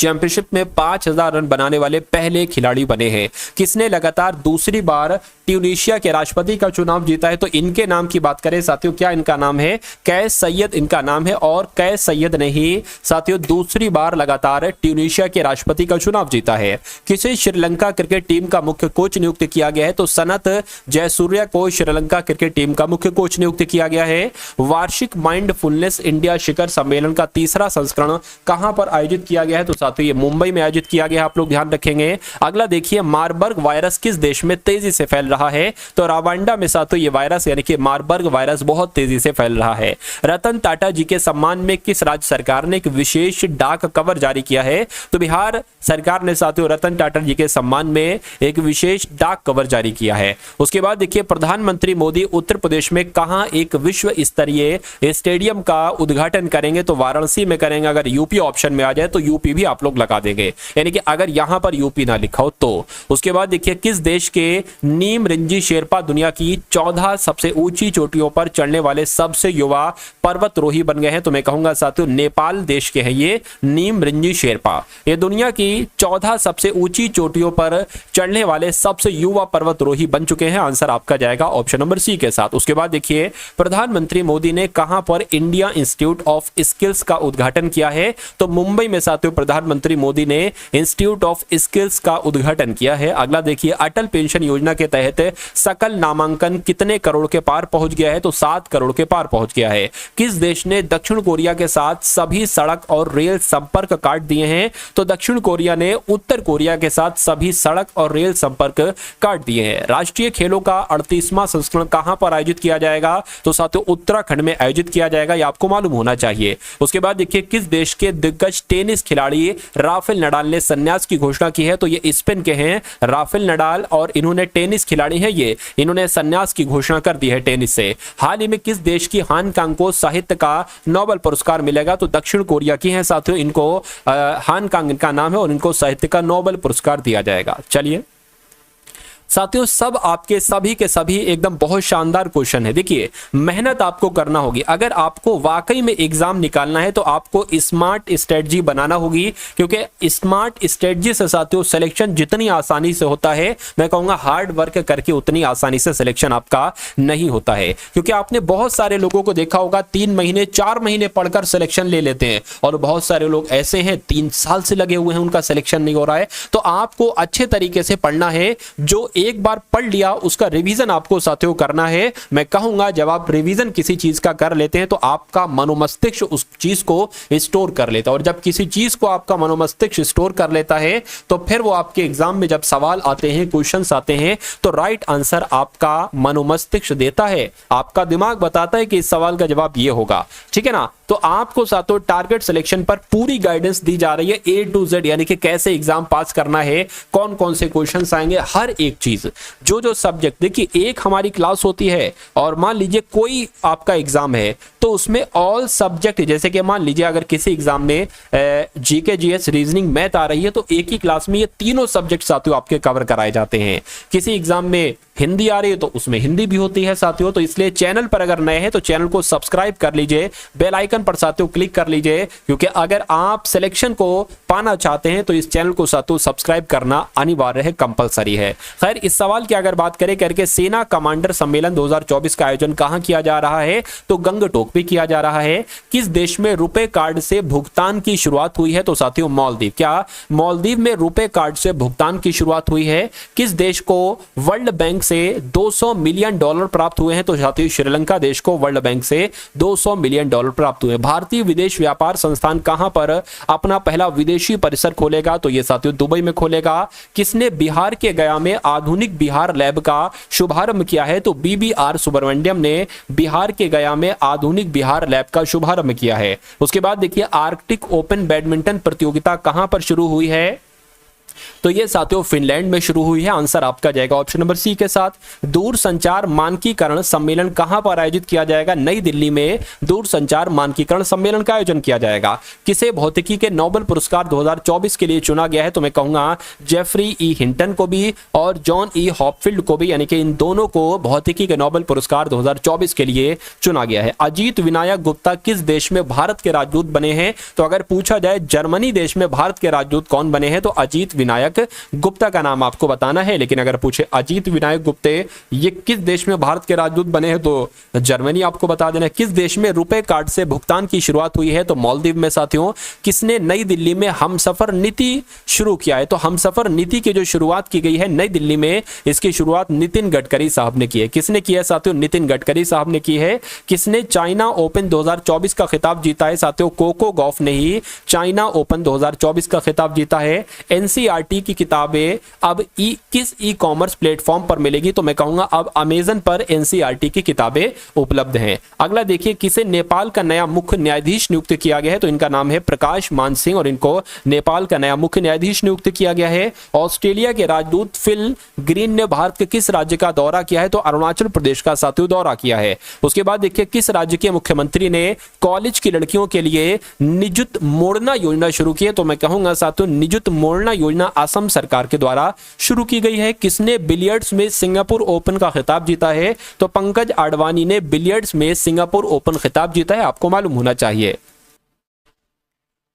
चैंपियनशिप में 5000 रन बनाने वाले पहले खिलाड़ी बने हैं। किसने लगातार दूसरी बार ट्यूनीशिया के राष्ट्रपति का चुनाव जीता है? तो इनके नाम की बात करें साथियों, क्या इनका नाम है? कैस सैयद इनका नाम है। और कैस सैयद ने ही साथियों दूसरी बार लगातार ट्यूनीशिया के राष्ट्रपति का चुनाव जीता है। किसे श्रीलंका क्रिकेट टीम का मुख्य कोच नियुक्त किया गया है? तो सनत जयसूर्या को श्रीलंका क्रिकेट टीम का मुख्य कोच नियुक्त किया गया है। वार्षिक माइंडफुलनेस इंडिया शिखर सम्मेलन का तीसरा संस्करण कहां पर आयोजित किया गया है? तो साथियों ये मुंबई में आयोजित किया गया है, आप लोग ध्यान रखेंगे। अगला देखिए, मारबर्ग वायरस किस देश में तेजी से फैल रहा है? तो रवांडा में साथियों ये वायरस यानी कि मारबर्ग वायरस बहुत तेजी से फैल रहा है। रतन टाटा जी के सम्मान में किस राज्य सरकार ने एक विशेष डाक कवर जारी किया है? तो बिहार सरकार ने साथियों रतन टाटा जी के सम्मान में एक विशेष डाक कवर जारी किया है। उसके बाद देखिए, प्रधानमंत्री मोदी उत्तर प्रदेश में कहां एक विश्व स्तरीय स्टेडियम का उद्घाटन करेंगे? तो वाराणसी में करेंगे। अगर यूपी ऑप्शन में आ जाए तो यूपी भी आप लोग लगा देंगे, यानी कि अगर यहां पर यूपी ना लिखा हो तो। उसके बाद देखिए, किस देश के नीम रिंजी शेरपा दुनिया की 14 सबसे ऊंची चोटियों पर चढ़ने वाले सबसे युवा पर्वतरोही बन गए हैं? तो मैं कहूंगा साथियों नेपाल देश के हैं ये नीम रिंजी शेरपा। ये दुनिया की 14 सबसे ऊंची चोटियों पर चढ़ने वाले सबसे युवा पर्वतरोही बन चुके हैं। आंसर आपका जाएगा ऑप्शन नंबर सी के साथ। उसके बाद देखिए, प्रधानमंत्री मोदी ने कहां पर इंडिया इंस्टीट्यूट ऑफ स्किल्स का उद्घाटन किया है? तो मुंबई में साथियों प्रधानमंत्री मोदी ने इंस्टीट्यूट ऑफ स्किल्स का उद्घाटन किया है। अगला देखिए, अटल पेंशन योजना के तहत सकल नामांकन कितने करोड़ के पार पहुंच गया है? तो 7 करोड़ के पार पहुंच गया है। किस देश ने दक्षिण कोरिया के साथ सभी सड़क और रेल संपर्क काट दिए हैं? तो दक्षिण कोरिया ने उत्तर कोरिया के साथ सभी सड़क और रेल संपर्क काट दिए हैं। राष्ट्रीय खेलों का 38वां संस्करण कहां पर आयोजित किया जाएगा? तो साथियों उत्तराखंड में आयोजित किया जाएगा, यह आपको मालूम होना चाहिए। उसके बाद देखिए, किस देश के दिग्गज टेनिस खिलाड़ी राफेल नडाल ने संन्यास की घोषणा की है? तो ये स्पेन के हैं राफेल नडाल, और इन्होंने टेनिस खिलाड़ी हैं ये, इन्होंने संन्यास की घोषणा कर दी है टेनिस से। हाल ही में किस देश की हानकांग को साहित्य का नोबेल पुरस्कार मिलेगा? तो दक्षिण कोरिया की हैं साथियों, इनको हानकांग इनका नाम है और इनको साहित्य का नोबेल पुरस्कार दिया जाएगा। चलिए साथियों, सब आपके सभी के सभी एकदम बहुत शानदार क्वेश्चन है। देखिए, मेहनत आपको करना होगी। अगर आपको वाकई में एग्जाम निकालना है तो आपको स्मार्ट स्ट्रेटजी बनाना होगी, क्योंकि स्मार्ट स्ट्रेटजी से साथियों सिलेक्शन जितनी आसानी से होता है, मैं कहूंगा हार्ड वर्क करके उतनी आसानी से सिलेक्शन आपका नहीं होता है। क्योंकि आपने बहुत सारे लोगों को देखा होगा 3 महीने 4 महीने पढ़कर सिलेक्शन ले लेते हैं, और बहुत सारे लोग ऐसे हैं 3 साल से लगे हुए हैं, उनका सिलेक्शन नहीं हो रहा है। तो आपको अच्छे तरीके से पढ़ना है। जो एक बार पढ़ लिया उसका रिवीजन आपको साथियों करना है। मैं कहूंगा जब आप रिवीजन किसी चीज का कर लेते हैं तो आपका मनोमस्तिष्क उस चीज को स्टोर कर लेता है, और जब किसी चीज को आपका मनोमस्तिष्क स्टोर कर लेता है तो फिर वो आपके एग्जाम में जब सवाल आते हैं, क्वेश्चंस आते हैं, तो राइट आंसर आपका मनोमस्तिष्क देता है। आपका दिमाग बताता है कि इस सवाल का जवाब ये होगा, ठीक है ना। तो आपको साथियों टारगेट सिलेक्शन पर पूरी गाइडेंस दी जा रही है A to Z, यानी कि कैसे एग्जाम पास करना है, कौन कौन से क्वेश्चंस आएंगे, हर एक चीज, जो सब्जेक्ट। देखिए, एक हमारी क्लास होती है और मान लीजिए कोई आपका एग्जाम है तो उसमें ऑल सब्जेक्ट, जैसे कि मान लीजिए अगर किसी एग्जाम में जीके जीएस रीजनिंग मैथ आ रही है तो एक ही क्लास में ये तीनों सब्जेक्ट साथियों आपके कवर कराए जाते हैं। किसी एग्जाम में हिंदी आ रही है तो उसमें हिंदी भी होती है साथियों। तो इसलिए चैनल पर अगर नए हैं तो चैनल को सब्सक्राइब कर लीजिए, बेल आइकन पर साथियों क्लिक कर लीजिए, क्योंकि अगर आप सिलेक्शन को पाना चाहते हैं तो इस चैनल को साथियों सब्सक्राइब करना अनिवार्य है, कंपलसरी है। खैर, इस सवाल की अगर बात करें करके, सेना कमांडर सम्मेलन 2024 का आयोजन कहां किया जा रहा है? तो गंगटोक पे किया जा रहा है। किस देश में रुपए कार्ड से भुगतान की शुरुआत हुई है? तो साथियों मालदीव। क्या मालदीव में रुपए कार्ड से भुगतान की शुरुआत हुई है? किस देश को वर्ल्ड बैंक से $200 मिलियन प्राप्त हुए हैं? तो साथियों श्रीलंका देश को वर्ल्ड बैंक से $200 मिलियन प्राप्त हुए। भारतीय विदेश व्यापार संस्थान कहां पर अपना पहला विदेशी परिसर खोलेगा? तो यह साथियों दुबई में खोलेगा। किसने बिहार के गया में आधुनिक बिहार लैब का शुभारंभ किया है? तो BBR सुब्रमण्यम ने बिहार के गया में आधुनिक बिहार लैब का शुभारंभ किया है। उसके बाद देखिए, आर्कटिक ओपन बैडमिंटन प्रतियोगिता कहां पर शुरू हुई है? तो ये साथियों फिनलैंड में शुरू हुई है। आंसर आपका जाएगा ऑप्शन नंबर सी के साथ। दूरसंचार मानकीकरण सम्मेलन कहां पर आयोजित किया जाएगा? नई दिल्ली में दूरसंचार मानकीकरण सम्मेलन का आयोजन किया जाएगा। किसे भौतिकी के नोबेल पुरस्कार 2024 के लिए चुना गया है? तो मैं कहूंगा जेफरी ई हिंटन को भी और जॉन ई हॉपफील्ड को भी, यानी कि इन दोनों को भौतिकी के नोबेल पुरस्कार 2024 के लिए चुना गया है। अजीत विनायक गुप्ता किस देश में भारत के राजदूत बने हैं? तो अगर पूछा जाए जर्मनी देश में भारत के राजदूत कौन बने हैं, तो अजीत विनायक गुप्ता का नाम आपको बताना है। लेकिन अगर पूछे अजीत विनायक गुप्ते ये किस देश में भारत के राजदूत बने हैं, तो जर्मनी आपको बता देना है। किस देश में रुपए कार्ड से भुगतान की शुरुआत हुई है? तो मालदीव में साथियों। किसने नई दिल्ली में हमसफर नीति शुरू किया है? तो हमसफर नीति की जो शुरुआत की गई है नई दिल्ली में, इसकी शुरुआत नितिन गडकरी साहब ने की है। किसने किया है साथियों? नितिन गडकरी साहब ने की है। किसने चाइना ओपन 2024 का खिताब जीता है? साथियों कोको गॉफ ने ही चाइना ओपन 2024 का खिताब जीता है। एनसीईआरटी की किताबें अब किस ई कॉमर्स प्लेटफॉर्म पर मिलेगी? तो मैं कहूंगा अब अमेजन पर एनसीईआरटी की किताबें उपलब्ध हैं। अगला देखिए, किसे नेपाल का नया मुख्य न्यायाधीश नियुक्त किया गया है? तो इनका नाम है प्रकाश मान सिंह और इनको नेपाल का नया मुख्य न्यायाधीश नियुक्त किया गया है। ऑस्ट्रेलिया के राजदूत फिल ग्रीन ने भारत के किस राज्य का दौरा किया है? तो अरुणाचल प्रदेश का साथियों दौरा किया है। उसके बाद देखिए, किस राज्य के मुख्यमंत्री ने कॉलेज की लड़कियों के लिए निजुत मोड़ना योजना शुरू की है? तो मैं कहूंगा साथियों निजुत मोड़ना योजना असम सरकार के द्वारा शुरू की गई है। किसने बिलियर्ड्स में सिंगापुर ओपन का खिताब जीता है? तो पंकज आडवाणी ने बिलियर्ड्स में सिंगापुर ओपन खिताब जीता है, आपको मालूम होना चाहिए।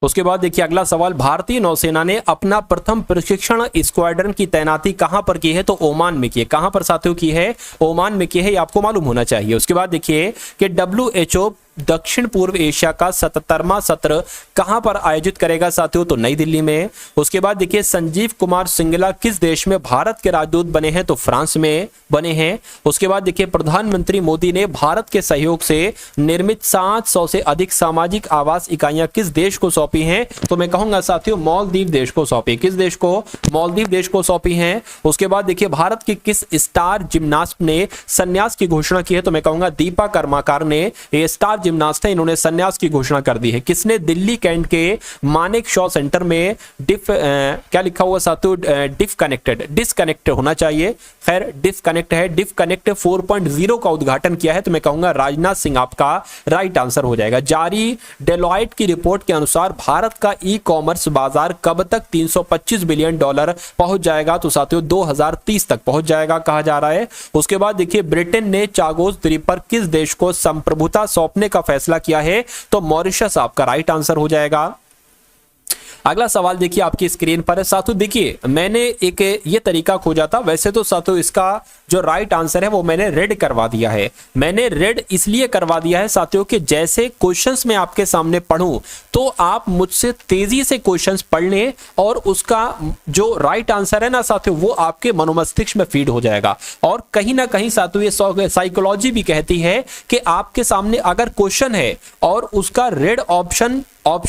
उसके बाद देखिए अगला सवाल, भारतीय नौसेना ने अपना प्रथम प्रशिक्षण स्क्वाड्रन की तैनाती कहां पर की है? तो ओमान में की है। कहां पर साथियों की है? ओमान में की है, ये आपको मालूम होना चाहिए। उसके बाद देखिए कि WHO दक्षिण पूर्व एशिया का 77वां सत्र कहां पर आयोजित करेगा साथियों? तो नई दिल्ली में। उसके बाद देखिए संजीव कुमार सिंगला किस देश में भारत के राजदूत बने हैं? तो फ्रांस में बने हैं। उसके बाद देखिए प्रधानमंत्री मोदी ने भारत के सहयोग से निर्मित 700 से अधिक सामाजिक आवास इकाइयां किस देश को सौंपी हैं? तो मैं कहूंगा साथियों मालदीव देश को सौंपी। किस देश को? मालदीव देश को सौंपी हैं। उसके बाद देखिए भारत के किस स्टार जिम्नास्ट ने संन्यास की घोषणा की है? तो मैं कहूंगा दीपा कर्माकर ने, ये स्टार जिम्नास्ट है, इन्होंने संन्यास की घोषणा कर दी है। किसने दिल्ली कैंट के मानेक शॉ सेंटर में क्या लिखा हुआ साथियों? डिस्कनेक्टेड होना चाहिए, खैर डिस्कनेक्ट है, डिस्कनेक्ट 4.0 का उद्घाटन किया है। तो मैं कहूंगा राजनाथ सिंह आपका राइट आंसर हो जाएगा। जारी डेलॉयट की रिपोर्ट के अनुसार भारत का ई कॉमर्स बाजार कब तक $325 बिलियन पहुंच जाएगा? तो साथियों 2030 तक पहुंच जाएगा कहा जा रहा है। उसके बाद देखिए ब्रिटेन ने चागोस द्वीप पर किस देश को संप्रभुता सौंपने का फैसला किया है? तो मॉरिशस आपका राइट आंसर हो जाएगा। अगला सवाल देखिए आपकी स्क्रीन पर है साथियों। देखिए मैंने एक ये तरीका खोजा था, वैसे तो साथियों इसका जो राइट आंसर है वो मैंने रेड करवा दिया है। मैंने रेड इसलिए करवा दिया है साथियों कि जैसे क्वेश्चंस मैं आपके सामने पढ़ूं तो आप मुझसे तेजी से क्वेश्चंस पढ़ लें और उसका जो राइट आंसर है ना साथियों वो आपके मनोमस्तिष्क में फीड हो जाएगा। और कहीं ना कहीं साथियों ये साइकोलॉजी भी कहती है कि आपके सामने अगर क्वेश्चन है और उसका रेड ऑप्शन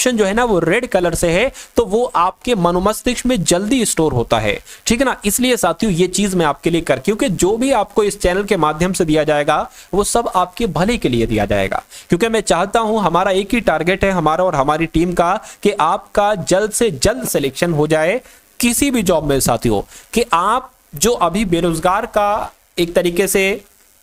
जो है ना वो रेड कलर से है तो वो आपके मनोमस्तिष्क में जल्दी स्टोर होता है, ठीक है ना। इसलिए साथियों ये चीज मैं आपके लिए कर, क्योंकि जो भी आपको इस चैनल के माध्यम से दिया जाएगा वो सब आपके भले के लिए दिया जाएगा, क्योंकि मैं चाहता हूं, हमारा एक ही टारगेट है हमारा और हमारी टीम का कि आपका जल्द से जल्द सिलेक्शन हो जाए किसी भी जॉब में साथियों। कि आप जो अभी बेरोजगार का एक तरीके से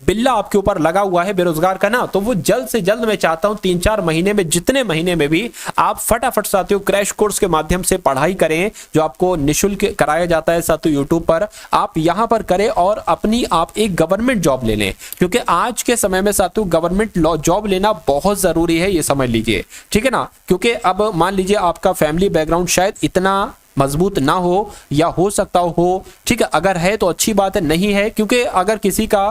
बिल्ला आपके ऊपर लगा हुआ है बेरोजगार का ना, तो वो जल्द से जल्द मैं चाहता हूं 3-4 महीने में, जितने महीने में भी आप फटाफट साथियों क्रैश कोर्स के माध्यम से पढ़ाई करें जो आपको निःशुल्क कराया जाता है साथियों यूट्यूब पर, आप यहां पर करें और अपनी आप एक गवर्नमेंट जॉब ले लें, क्योंकि आज के समय में साथियों गवर्नमेंट जॉब लेना बहुत जरूरी है, ये समझ लीजिए, ठीक है ना। क्योंकि अब मान लीजिए आपका फैमिली बैकग्राउंड शायद इतना मजबूत ना हो या हो सकता हो, ठीक है, अगर है तो अच्छी बात है, नहीं है क्योंकि अगर किसी का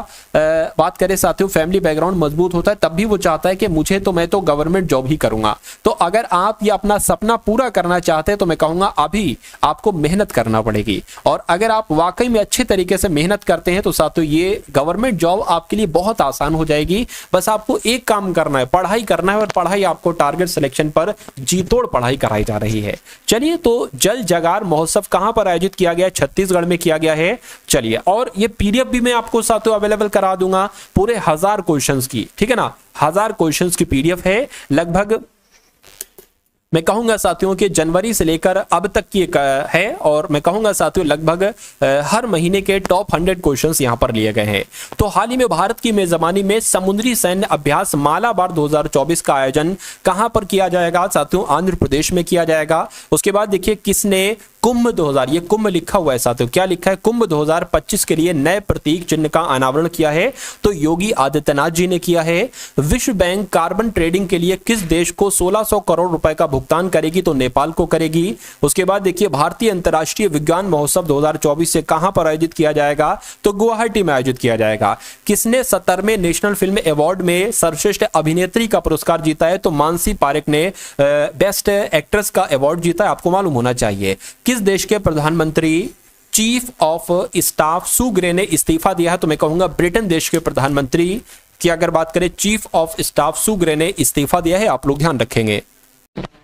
बात करें साथियों फैमिली बैकग्राउंड मजबूत होता है तब भी वो चाहता है कि मैं तो गवर्नमेंट जॉब ही करूंगा। तो अगर आप ये अपना सपना पूरा करना चाहते हैं तो मैं कहूंगा अभी आपको मेहनत करना पड़ेगी, और अगर आप वाकई में अच्छे तरीके से मेहनत करते हैं तो साथियों ये गवर्नमेंट जॉब आपके लिए बहुत आसान हो जाएगी। बस आपको एक काम करना है, पढ़ाई करना है, और पढ़ाई आपको टारगेट सिलेक्शन पर जीतोड़ पढ़ाई कराई जा रही है। चलिए, तो जल जगार महोत्सव कहां पर आयोजित किया गया? छत्तीसगढ़ में किया गया है। चलिए, और ये पीडीएफ भी मैं आपको साथियों अवेलेबल करा दूंगा पूरे 1000 क्वेश्चंस की, ठीक है ना, 1000 क्वेश्चंस की पीडीएफ है, लगभग मैं कहूंगा साथियों कि जनवरी से लेकर अब तक की है, और मैं कहूंगा साथियों लगभग हर महीने के टॉप 100 क्वेश्चंस यहां पर लिए गए हैं। तो हाल ही में भारत की मेजबानी में समुद्री सैन्य अभ्यास मालाबार 2024 का आयोजन कहां पर किया जाएगा साथियों? आंध्र प्रदेश में किया जाएगा। उसके बाद देखिए किसने कुंभ 2000, ये कुंभ लिखा हुआ है साथियों, क्या लिखा है? कुंभ 2025 के लिए नए प्रतीक चिन्ह का अनावरण किया है, तो योगी आदित्यनाथ जी ने किया है। विश्व बैंक कार्बन ट्रेडिंग के लिए किस देश को 1600 करोड़ रुपए का भुगतान करेगी? तो नेपाल को करेगी। उसके बाद देखिए भारतीय अंतर्राष्ट्रीय विज्ञान महोत्सव 2024 से कहां पर आयोजित किया जाएगा? तो गुवाहाटी में आयोजित किया जाएगा। किसने 17वें नेशनल फिल्म अवार्ड में सर्वश्रेष्ठ अभिनेत्री का पुरस्कार जीता है? तो मानसी पारेख ने बेस्ट एक्ट्रेस का अवार्ड जीता है, आपको मालूम होना चाहिए। किस देश के प्रधानमंत्री चीफ ऑफ स्टाफ सु ग्रे ने इस्तीफा दिया है? तो मैं कहूंगा ब्रिटेन देश के प्रधानमंत्री की अगर बात करें, चीफ ऑफ स्टाफ सु ग्रे ने इस्तीफा दिया है, आप लोग ध्यान रखेंगे।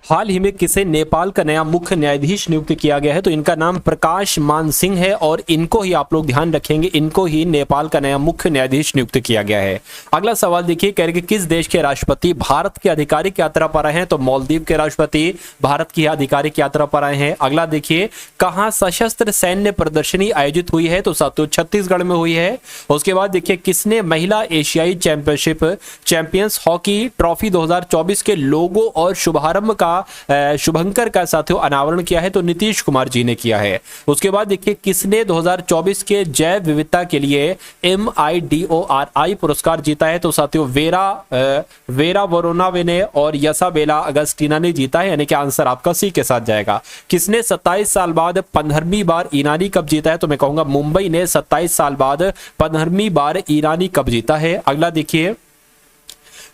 हाल ही में किसे नेपाल का नया मुख्य न्यायाधीश नियुक्त किया गया है? तो इनका नाम प्रकाश मान सिंह है, और इनको ही आप लोग ध्यान रखेंगे, इनको ही नेपाल का नया मुख्य न्यायाधीश नियुक्त किया गया है। अगला सवाल देखिए, कह रहे कि किस देश के राष्ट्रपति भारत की आधिकारिक यात्रा पर आए हैं? तो मालदीव के राष्ट्रपति भारत की आधिकारिक यात्रा पर आए हैं। अगला देखिए, कहां सशस्त्र सैन्य प्रदर्शनी आयोजित हुई है? तो साथियों छत्तीसगढ़ में हुई है। उसके बाद देखिए किसने महिला एशियाई चैंपियनशिप चैंपियंस हॉकी ट्रॉफी 2024 के लोगो और शुभारंभ का शुभंकर का साथियों अनावरण किया है? तो नीतीश कुमार जी ने किया है। उसके बाद देखिए किसने 2024 के जैव विविधता के लिए MIDORI पुरस्कार जीता है? तो साथियों वेरा वरोनावे ने और यसाबेला अगस्टीना ने जीता है, यानी कि आंसर आपका सी के साथ जाएगा। किसने 27 साल बाद 15वीं बार ईरानी कप जीता है? तो मैं कहूंगा मुंबई ने 27 साल बाद 15वीं बार ईरानी कप जीता है। अगला देखिए,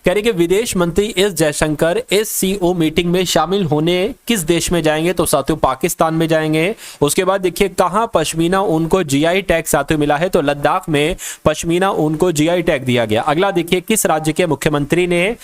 कह रहे कि विदेश मंत्री एस जयशंकर SCO मीटिंग में शामिल होने किस देश में जाएंगे? तो साथियों पाकिस्तान में जाएंगे। उसके बाद देखिए कहां पश्मीना ऊन को GI टैग साथियों मिला है? तो लद्दाख में पश्मीना ऊन को GI टैग दिया गया। अगला देखिए, किस राज्य के मुख्यमंत्री ने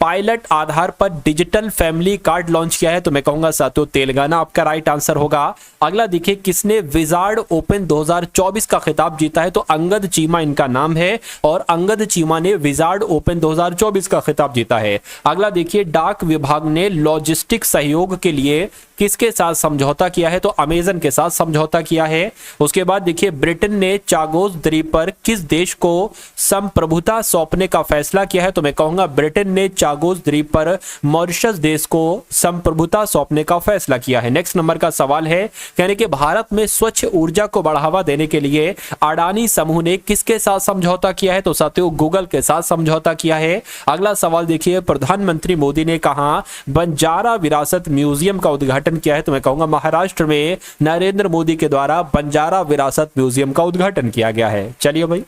पायलट आधार पर डिजिटल फैमिली कार्ड लॉन्च किया है? तो मैं कहूंगा साथियों तेलंगाना आपका राइट आंसर होगा। अगला देखिए, किसने विजार्ड ओपन 2024 का खिताब जीता है? तो अंगद चीमा इनका नाम है, और अंगद चीमा ने विजार्ड ओपन 2024 का खिताब जीता है। अगला देखिए, डाक विभाग ने लॉजिस्टिक सहयोग के लिए किसके साथ समझौता किया है? तो अमेजन के साथ समझौता किया है। उसके बाद देखिए, ब्रिटेन ने चागोस द्वीप पर किस देश को संप्रभुता सौंपने का फैसला किया है? तो मैं कहूंगा ब्रिटेन ने चागोस द्वीप पर मॉरिशस देश को संप्रभुता सौंपने का फैसला किया है। नेक्स्ट नंबर का सवाल है, कहने के भारत में स्वच्छ ऊर्जा को बढ़ावा देने के लिए अडानी समूह ने किसके साथ समझौता किया है? तो साथियों गूगल के साथ समझौता किया है। अगला सवाल देखिए, प्रधानमंत्री मोदी ने कहा बंजारा विरासत म्यूजियम का उद्घाटन किया है? तो मैं कहूंगा महाराष्ट्र में नरेंद्र मोदी के द्वारा बंजारा विरासत म्यूजियम का उद्घाटन किया गया है। चलिए भाई,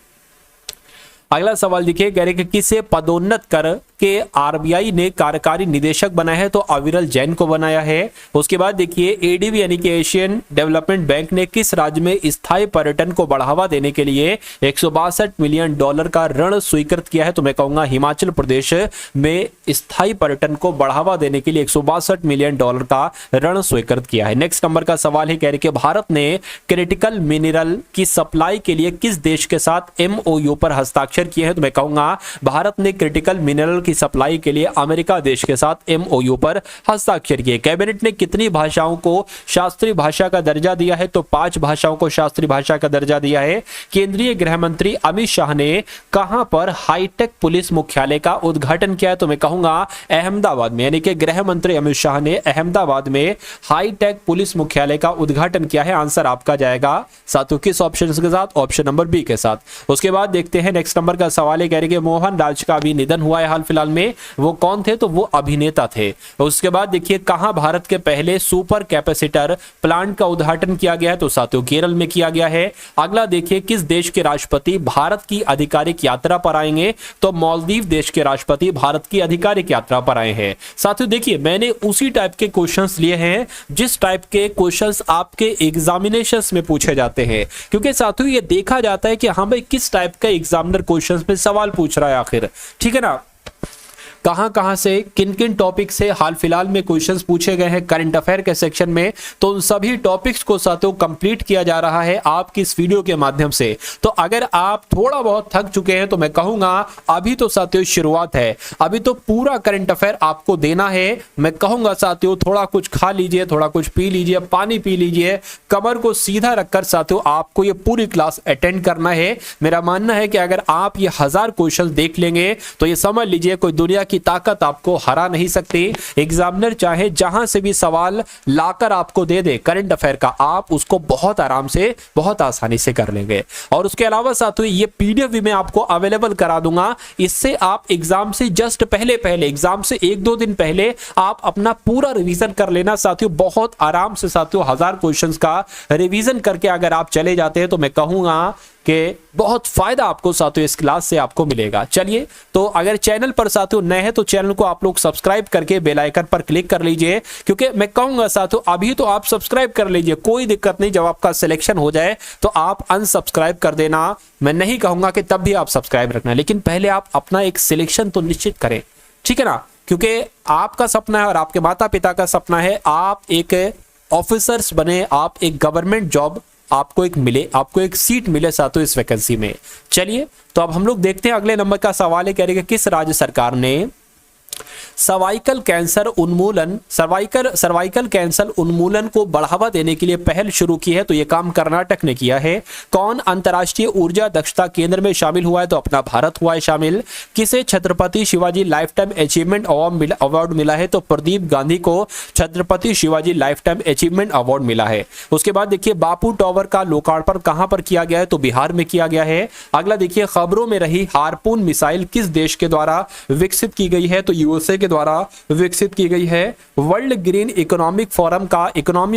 अगला सवाल देखिए, कह रहे कि किसे पदोन्नत कर के RBI ने कार्यकारी निदेशक बनाया है? तो अविरल जैन को बनाया है। उसके बाद देखिए, ADB यानी कि एशियन डेवलपमेंट बैंक ने किस राज्य में स्थायी पर्यटन को बढ़ावा देने के लिए $162 मिलियन का ऋण स्वीकृत किया है? तो मैं कहूंगा हिमाचल प्रदेश में स्थायी पर्यटन को बढ़ावा देने के लिए $162 मिलियन का ऋण स्वीकृत किया है। नेक्स्ट नंबर का सवाल है, कह रहे कि भारत ने क्रिटिकल मिनरल की सप्लाई के लिए किस देश के साथ MOU पर हस्ताक्षर किए हैं? तो मैं कहूंगा भारत ने क्रिटिकल मिनरल की सप्लाई के लिए अमेरिका देश के साथ MOU पर हस्ताक्षर किए। कैबिनेट ने कितनी भाषाओं को शास्त्रीय भाषा का दर्जा दिया है? तो 5 भाषाओं को शास्त्रीय भाषा का दर्जा दिया है। केंद्रीय गृह मंत्री अमित शाह ने कहां पर हाईटेक पुलिस मुख्यालय का उद्घाटन किया है? तो मैं कहूंगा अहमदाबाद में, यानी कि गृह मंत्री अमित शाह ने अहमदाबाद में हाईटेक पुलिस मुख्यालय का उद्घाटन किया है। आंसर आपका जाएगा साथियों किस ऑप्शन के साथ? ऑप्शन नंबर बी के साथ। उसके बाद देखते हैं नेक्स्ट नंबर का सवाल है, कह रहे कि मोहन राज का अभी निधन हुआ है हाल फिलहाल में, वो कौन थे? तो वो अभिनेता थे। उसके बाद देखिए, कहां भारत के पहले सुपर कैपेसिटर प्लांट का उद्घाटन किया गया है? तो साथियों केरल में किया गया है। अगला देखिए, किस देश के राष्ट्रपति भारत की आधिकारिक यात्रा पर आएंगे? तो मालदीव देश के राष्ट्रपति भारत की आधिकारिक यात्रा पर आए हैं। साथियों देखिए, मैंने उसी टाइप के क्वेश्चंस लिए हैं जिस टाइप के क्वेश्चंस आपके एग्जामिनेशंस में पूछे जाते हैं, क्योंकि साथियों ये देखा जाता है कि हाँ भाई किस टाइप का एग्जामिनर क्वेश्चंस में सवाल पूछ रहा है आखिर, ठीक है ना। कहां से किन किन टॉपिक से हाल फिलहाल में क्वेश्चंस पूछे गए हैं करंट अफेयर के सेक्शन में, तो उन सभी टॉपिक्स को साथियों कंप्लीट किया जा रहा है आपकी इस वीडियो के माध्यम से। तो अगर आप थोड़ा बहुत थक चुके हैं तो मैं कहूंगा अभी तो साथियों शुरुआत है, अभी तो पूरा करंट अफेयर आपको देना है। मैं कहूंगा साथियों थोड़ा कुछ खा लीजिए, थोड़ा कुछ पी लीजिए, पानी पी लीजिए, कमर को सीधा रखकर साथियों आपको ये पूरी क्लास अटेंड करना है। मेरा मानना है कि अगर आप ये 1000 क्वेश्चन देख लेंगे तो ये समझ लीजिए कोई दुनिया की ताकत आपको हरा नहीं सकती। एग्जामिनर चाहे जहां से भी सवाल लाकर आपको दे दे करंट अफेयर का, आप उसको बहुत आराम से बहुत आसानी से कर लेंगे। और उसके अलावा साथियों ये पीडीएफ भी मैं आपको अवेलेबल करा दूंगा, इससे आप एग्जाम से जस्ट पहले एग्जाम से 1-2 दिन पहले आप अपना पूरा रिवीजन कर लेना साथियों। बहुत आराम से साथियों 1000 क्वेश्चंस का रिवीजन करके अगर आप चले जाते हैं तो मैं कहूंगा कि बहुत फायदा आपको साथियों इस क्लास से आपको मिलेगा। चलिए, तो अगर चैनल पर साथियों नए हैं तो चैनल को आप लोग सब्सक्राइब करके बेल आइकन पर क्लिक कर लीजिए, क्योंकि मैं कहूंगा साथियों अभी तो आप सब्सक्राइब कर लीजिए, कोई दिक्कत नहीं, जब आपका सिलेक्शन हो जाए तो आप अनसब्सक्राइब कर देना। मैं नहीं कहूंगा कि तब भी आप सब्सक्राइब रखना, लेकिन पहले आप अपना एक सिलेक्शन तो निश्चित करें, ठीक है ना, क्योंकि आपका सपना है और आपके माता पिता का सपना है आप एक ऑफिसर्स बने, आप एक गवर्नमेंट जॉब आपको एक मिले, आपको एक सीट मिले साथियों इस वैकेंसी में। चलिए, तो अब हम लोग देखते हैं अगले नंबर का सवाल है, कह रहे कि किस राज्य सरकार ने सर्वाइकल कैंसर उन्मूलन को बढ़ावा देने के लिए पहल शुरू की है? तो यह काम कर्नाटक ने किया है। कौन अंतर्राष्ट्रीय ऊर्जा दक्षता केंद्र में शामिल हुआ है? तो अपना भारत हुआ है शामिल। किसे Chhatrapati Shivaji life time achievement award मिला है? तो प्रदीप गांधी को Chhatrapati Shivaji life time achievement award मिला है। उसके बाद देखिए बापू टावर का लोकार्पण कहां पर किया गया है? तो बिहार में किया गया है। अगला देखिए खबरों में रही हार्पून मिसाइल किस देश के द्वारा विकसित की गई है? तो यूएसए के द्वारा विकसित की गई है। वर्ल्ड ग्रीन इकोनॉमी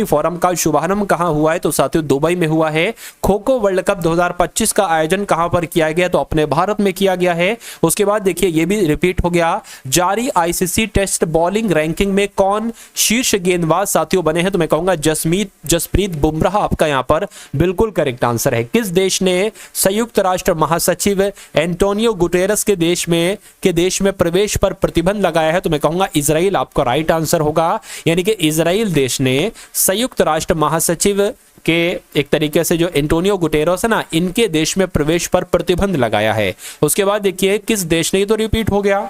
फोरम का शुभारंभ कहां हुआ है? तो साथियों दुबई में हुआ है। खो खो वर्ल्ड कप 2025 का आयोजन कहां पर किया गया? तो अपने भारत में किया गया है। उसके बाद देखिए ये भी रिपीट हो गया, जारी आईसीसी टेस्ट बॉलिंग रैंकिंग में कौन शीर्ष गेंदबाज साथियों बने हैं? तो मैं कहूंगा जसप्रीत बुमराह आपका यहां पर बिल्कुल करेक्ट आंसर है। किस देश ने संयुक्त राष्ट्र महासचिव एंटोनियो गुटेरस के देश में प्रवेश पर प्रतिबंध लगाया है? तो मैं कहूंगा इजराइल आपका राइट आंसर होगा। यानी कि इजराइल देश ने संयुक्त राष्ट्र महासचिव के एक तरीके से जो एंटोनियो गुटेरस है ना, इनके देश में प्रवेश पर प्रतिबंध लगाया है। उसके बाद देखिए किस देश ने, तो रिपीट हो गया,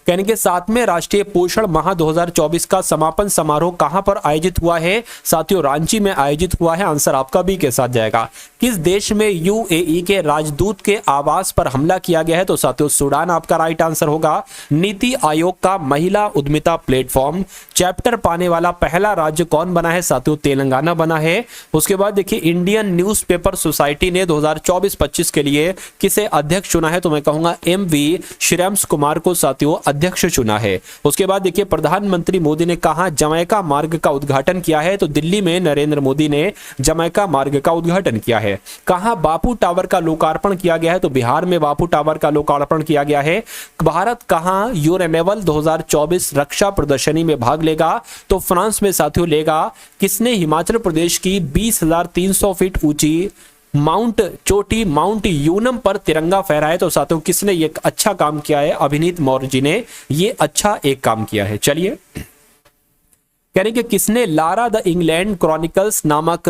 कहने के 7वें राष्ट्रीय पोषण माह 2024 का समापन समारोह कहां पर आयोजित हुआ है? साथियों रांची में आयोजित हुआ है। आंसर आपका बी के साथ जाएगा। किस देश में यूएई के राजदूत के आवास पर हमला किया गया है? तो साथियों सूडान आपका राइट आंसर होगा। नीति आयोग का महिला उद्यमिता प्लेटफॉर्म चैप्टर पाने वाला पहला राज्य कौन बना है? साथियों तेलंगाना बना है। उसके बाद देखिए इंडियन न्यूज़पेपर सोसाइटी ने 2024-25 के लिए किसे अध्यक्ष चुना है? तो मैं कहूंगा एमवी श्रेयम्स कुमार को साथियों अध्यक्ष चुना है। उसके बाद देखिए प्रधानमंत्री मोदी ने कहां जमैका मार्ग का उद्घाटन किया है? तो दिल्ली में नरेंद्र मोदी ने जमैका मार्ग का उद्घाटन किया है। कहां बापू टावर का लोकार्पण किया गया है? तो बिहार में बापू टावर का लोकार्पण किया गया है। भारत कहां यूरेनेवल 2024 रक्षा प्रदर्शनी में भाग लेगा? तो फ्रांस में साथियों लेगा। किसने हिमाचल प्रदेश की 20,300 फीट ऊंची माउंट यूनम पर तिरंगा फहराया? तो साथियों किसने ये अच्छा काम किया है? अभिनीत मौर्य जी ने ये अच्छा एक काम किया है। चलिए, कह रहे कि किसने लारा द इंग्लैंड क्रॉनिकल्स नामक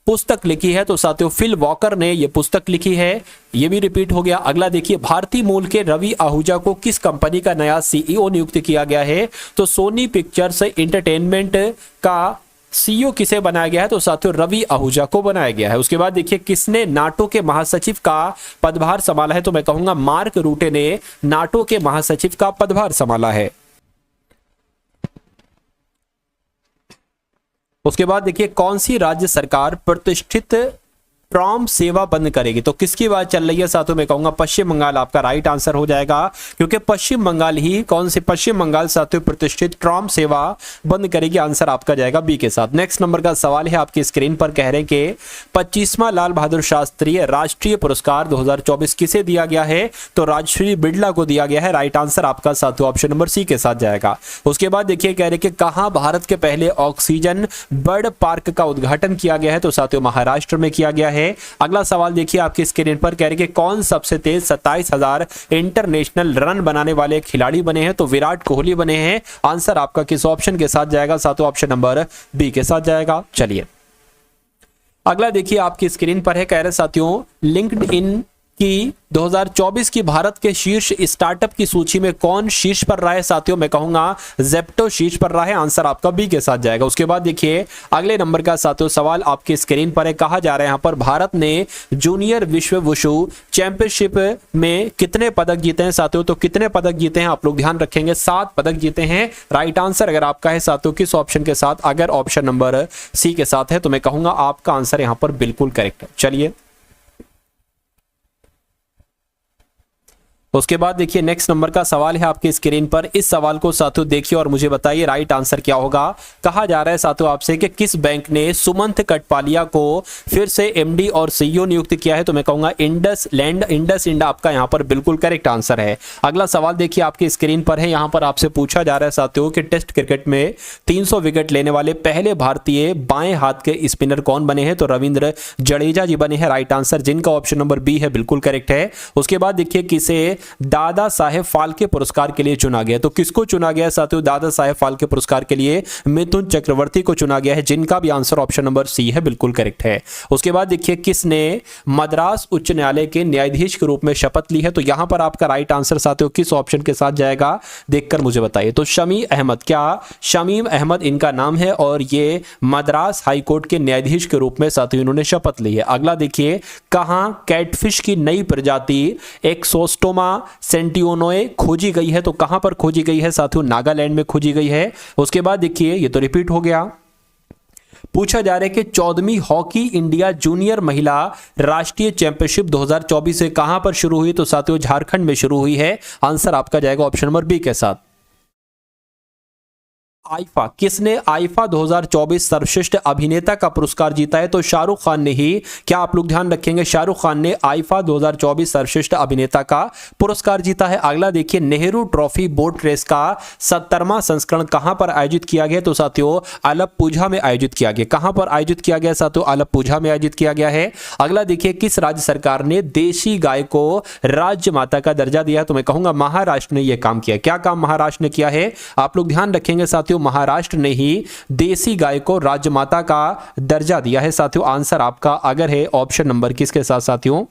पुस्तक लिखी है? तो साथियों फिल वॉकर ने यह पुस्तक लिखी है। यह भी रिपीट हो गया। अगला देखिए भारतीय मूल के रवि आहूजा को किस कंपनी का नया सीईओ नियुक्त किया गया है? तो सोनी पिक्चर्स एंटरटेनमेंट का सीईओ किसे बनाया गया है? तो साथियों रवि आहूजा को बनाया गया है। उसके बाद देखिए किसने नाटो के महासचिव का पदभार संभाला है? तो मैं कहूंगा मार्क रूटे ने नाटो के महासचिव का पदभार संभाला है। उसके बाद देखिए कौन सी राज्य सरकार प्रतिष्ठित ट्राम सेवा बंद करेगी? तो किसकी बात चल रही है साथियों? मैं कहूंगा पश्चिम बंगाल आपका राइट आंसर हो जाएगा, क्योंकि पश्चिम बंगाल साथियों प्रतिष्ठित ट्राम सेवा बंद करेगी। आंसर आपका जाएगा बी के साथ। नेक्स्ट नंबर का सवाल है आपकी स्क्रीन पर, कह रहे हैं कि 25वां लाल बहादुर शास्त्री राष्ट्रीय पुरस्कार 2024 किसे दिया गया है? तो राजश्री बिड़ला को दिया गया है। राइट आंसर आपका साथियों ऑप्शन नंबर सी के साथ जाएगा। उसके बाद देखिए कह रहे कि कहां भारत के पहले ऑक्सीजन बर्ड पार्क का उद्घाटन किया गया है? तो साथियों महाराष्ट्र में किया गया है। है। अगला सवाल देखिए आपकी स्क्रीन पर, कह रहे कि कौन सबसे तेज 27,000 इंटरनेशनल रन बनाने वाले खिलाड़ी बने हैं? तो विराट कोहली बने हैं। आंसर आपका किस ऑप्शन के साथ जाएगा? सातों ऑप्शन नंबर बी के साथ जाएगा। चलिए अगला देखिए आपकी स्क्रीन पर है, कह रहे साथियों लिंक्डइन की 2024 की भारत के शीर्ष स्टार्टअप की सूची में कौन शीर्ष पर रहा है? साथियों मैं कहूंगा जेप्टो शीर्ष पर रहा है। आंसर आपका बी के साथ जाएगा। उसके बाद देखिए अगले नंबर का साथियों सवाल आपकी स्क्रीन पर है, कहा जा रहा है यहां पर भारत ने जूनियर विश्व वुशु चैंपियनशिप में कितने पदक जीते हैं? साथियों तो कितने पदक जीते हैं आप लोग ध्यान रखेंगे, 7 पदक जीते हैं। राइट आंसर अगर आपका है साथियों किस ऑप्शन के साथ? अगर ऑप्शन नंबर सी के साथ है तो मैं कहूंगा आपका आंसर यहां पर बिल्कुल करेक्ट है। चलिए उसके बाद देखिए नेक्स्ट नंबर का सवाल है आपकी स्क्रीन पर। इस सवाल को साथियों देखिए और मुझे बताइए राइट आंसर क्या होगा। कहा जा रहा है साथियों आपसे कि किस बैंक ने सुमंत कटपालिया को फिर से एमडी और सीईओ नियुक्त किया है? तो मैं कहूंगा इंडस इंड आपका यहां पर बिल्कुल करेक्ट आंसर है। अगला सवाल देखिए आपकी स्क्रीन पर है, यहां पर आपसे पूछा जा रहा है साथियों कि टेस्ट क्रिकेट में 300 विकेट लेने वाले पहले भारतीय बाएं हाथ के स्पिनर कौन बने हैं? तो रविंद्र जडेजा जी बने हैं। राइट आंसर जिनका ऑप्शन नंबर बी है बिल्कुल करेक्ट है। उसके बाद देखिए किसे दादा साहेब फाल्के पुरस्कार के लिए चुना गया? तो किसको चुना गया साथियों दादा साहेब फाल्के पुरस्कार के लिए? मिथुन चक्रवर्ती को चुना गया है, जिनका भी आंसर ऑप्शन नंबर सी है बिल्कुल करेक्ट है। उसके बाद देखिए किसने मद्रास उच्च न्यायालय के न्यायाधीश के रूप में शपथ ली है? तो यहां पर आपका राइट आंसर साथियों किस ऑप्शन के साथ जाएगा देखकर मुझे बताइए। तो शमी अहमद, क्या शमीम अहमद इनका नाम है और ये मद्रास हाईकोर्ट के न्यायाधीश के रूप में साथियों इन्होंने शपथ ली है। अगला देखिए कहां कैटफिश की नई प्रजाति एक्सोस्टोमा सेंटियोनोए खोजी गई है? तो कहां पर खोजी गई है साथियों? नागालैंड में खोजी गई है। उसके बाद देखिए ये तो रिपीट हो गया, पूछा जा रहा है कि 14वीं हॉकी इंडिया जूनियर महिला राष्ट्रीय चैंपियनशिप 2024 से कहां पर शुरू हुई? तो साथियों झारखंड में शुरू हुई है। आंसर आपका जाएगा ऑप्शन नंबर बी के साथ। आईफा, किसने आईफा 2024 सर्वश्रेष्ठ अभिनेता का पुरस्कार जीता है? तो शाहरुख खान ने ही। क्या आप लोग ध्यान रखेंगे, शाहरुख खान ने आईफा 2024 सर्वश्रेष्ठ अभिनेता का पुरस्कार जीता है। अगला देखिए नेहरू ट्रॉफी बोट रेस का 70वां संस्करण कहां पर आयोजित किया गया? तो साथियों अलप्पुझा में आयोजित किया गया। कहां पर आयोजित किया गया साथियों? अलप्पुझा में आयोजित किया गया है। अगला देखिए किस राज्य सरकार ने देशी गाय को राज्य माता का दर्जा दिया? तो मैं कहूंगा महाराष्ट्र ने यह काम किया। क्या काम महाराष्ट्र ने किया है? आप लोग ध्यान रखेंगे साथियों महाराष्ट्र ने ही देसी गाय को राजमाता का दर्जा दिया है। साथियों आंसर आपका अगर है ऑप्शन नंबर किसके साथ साथियों?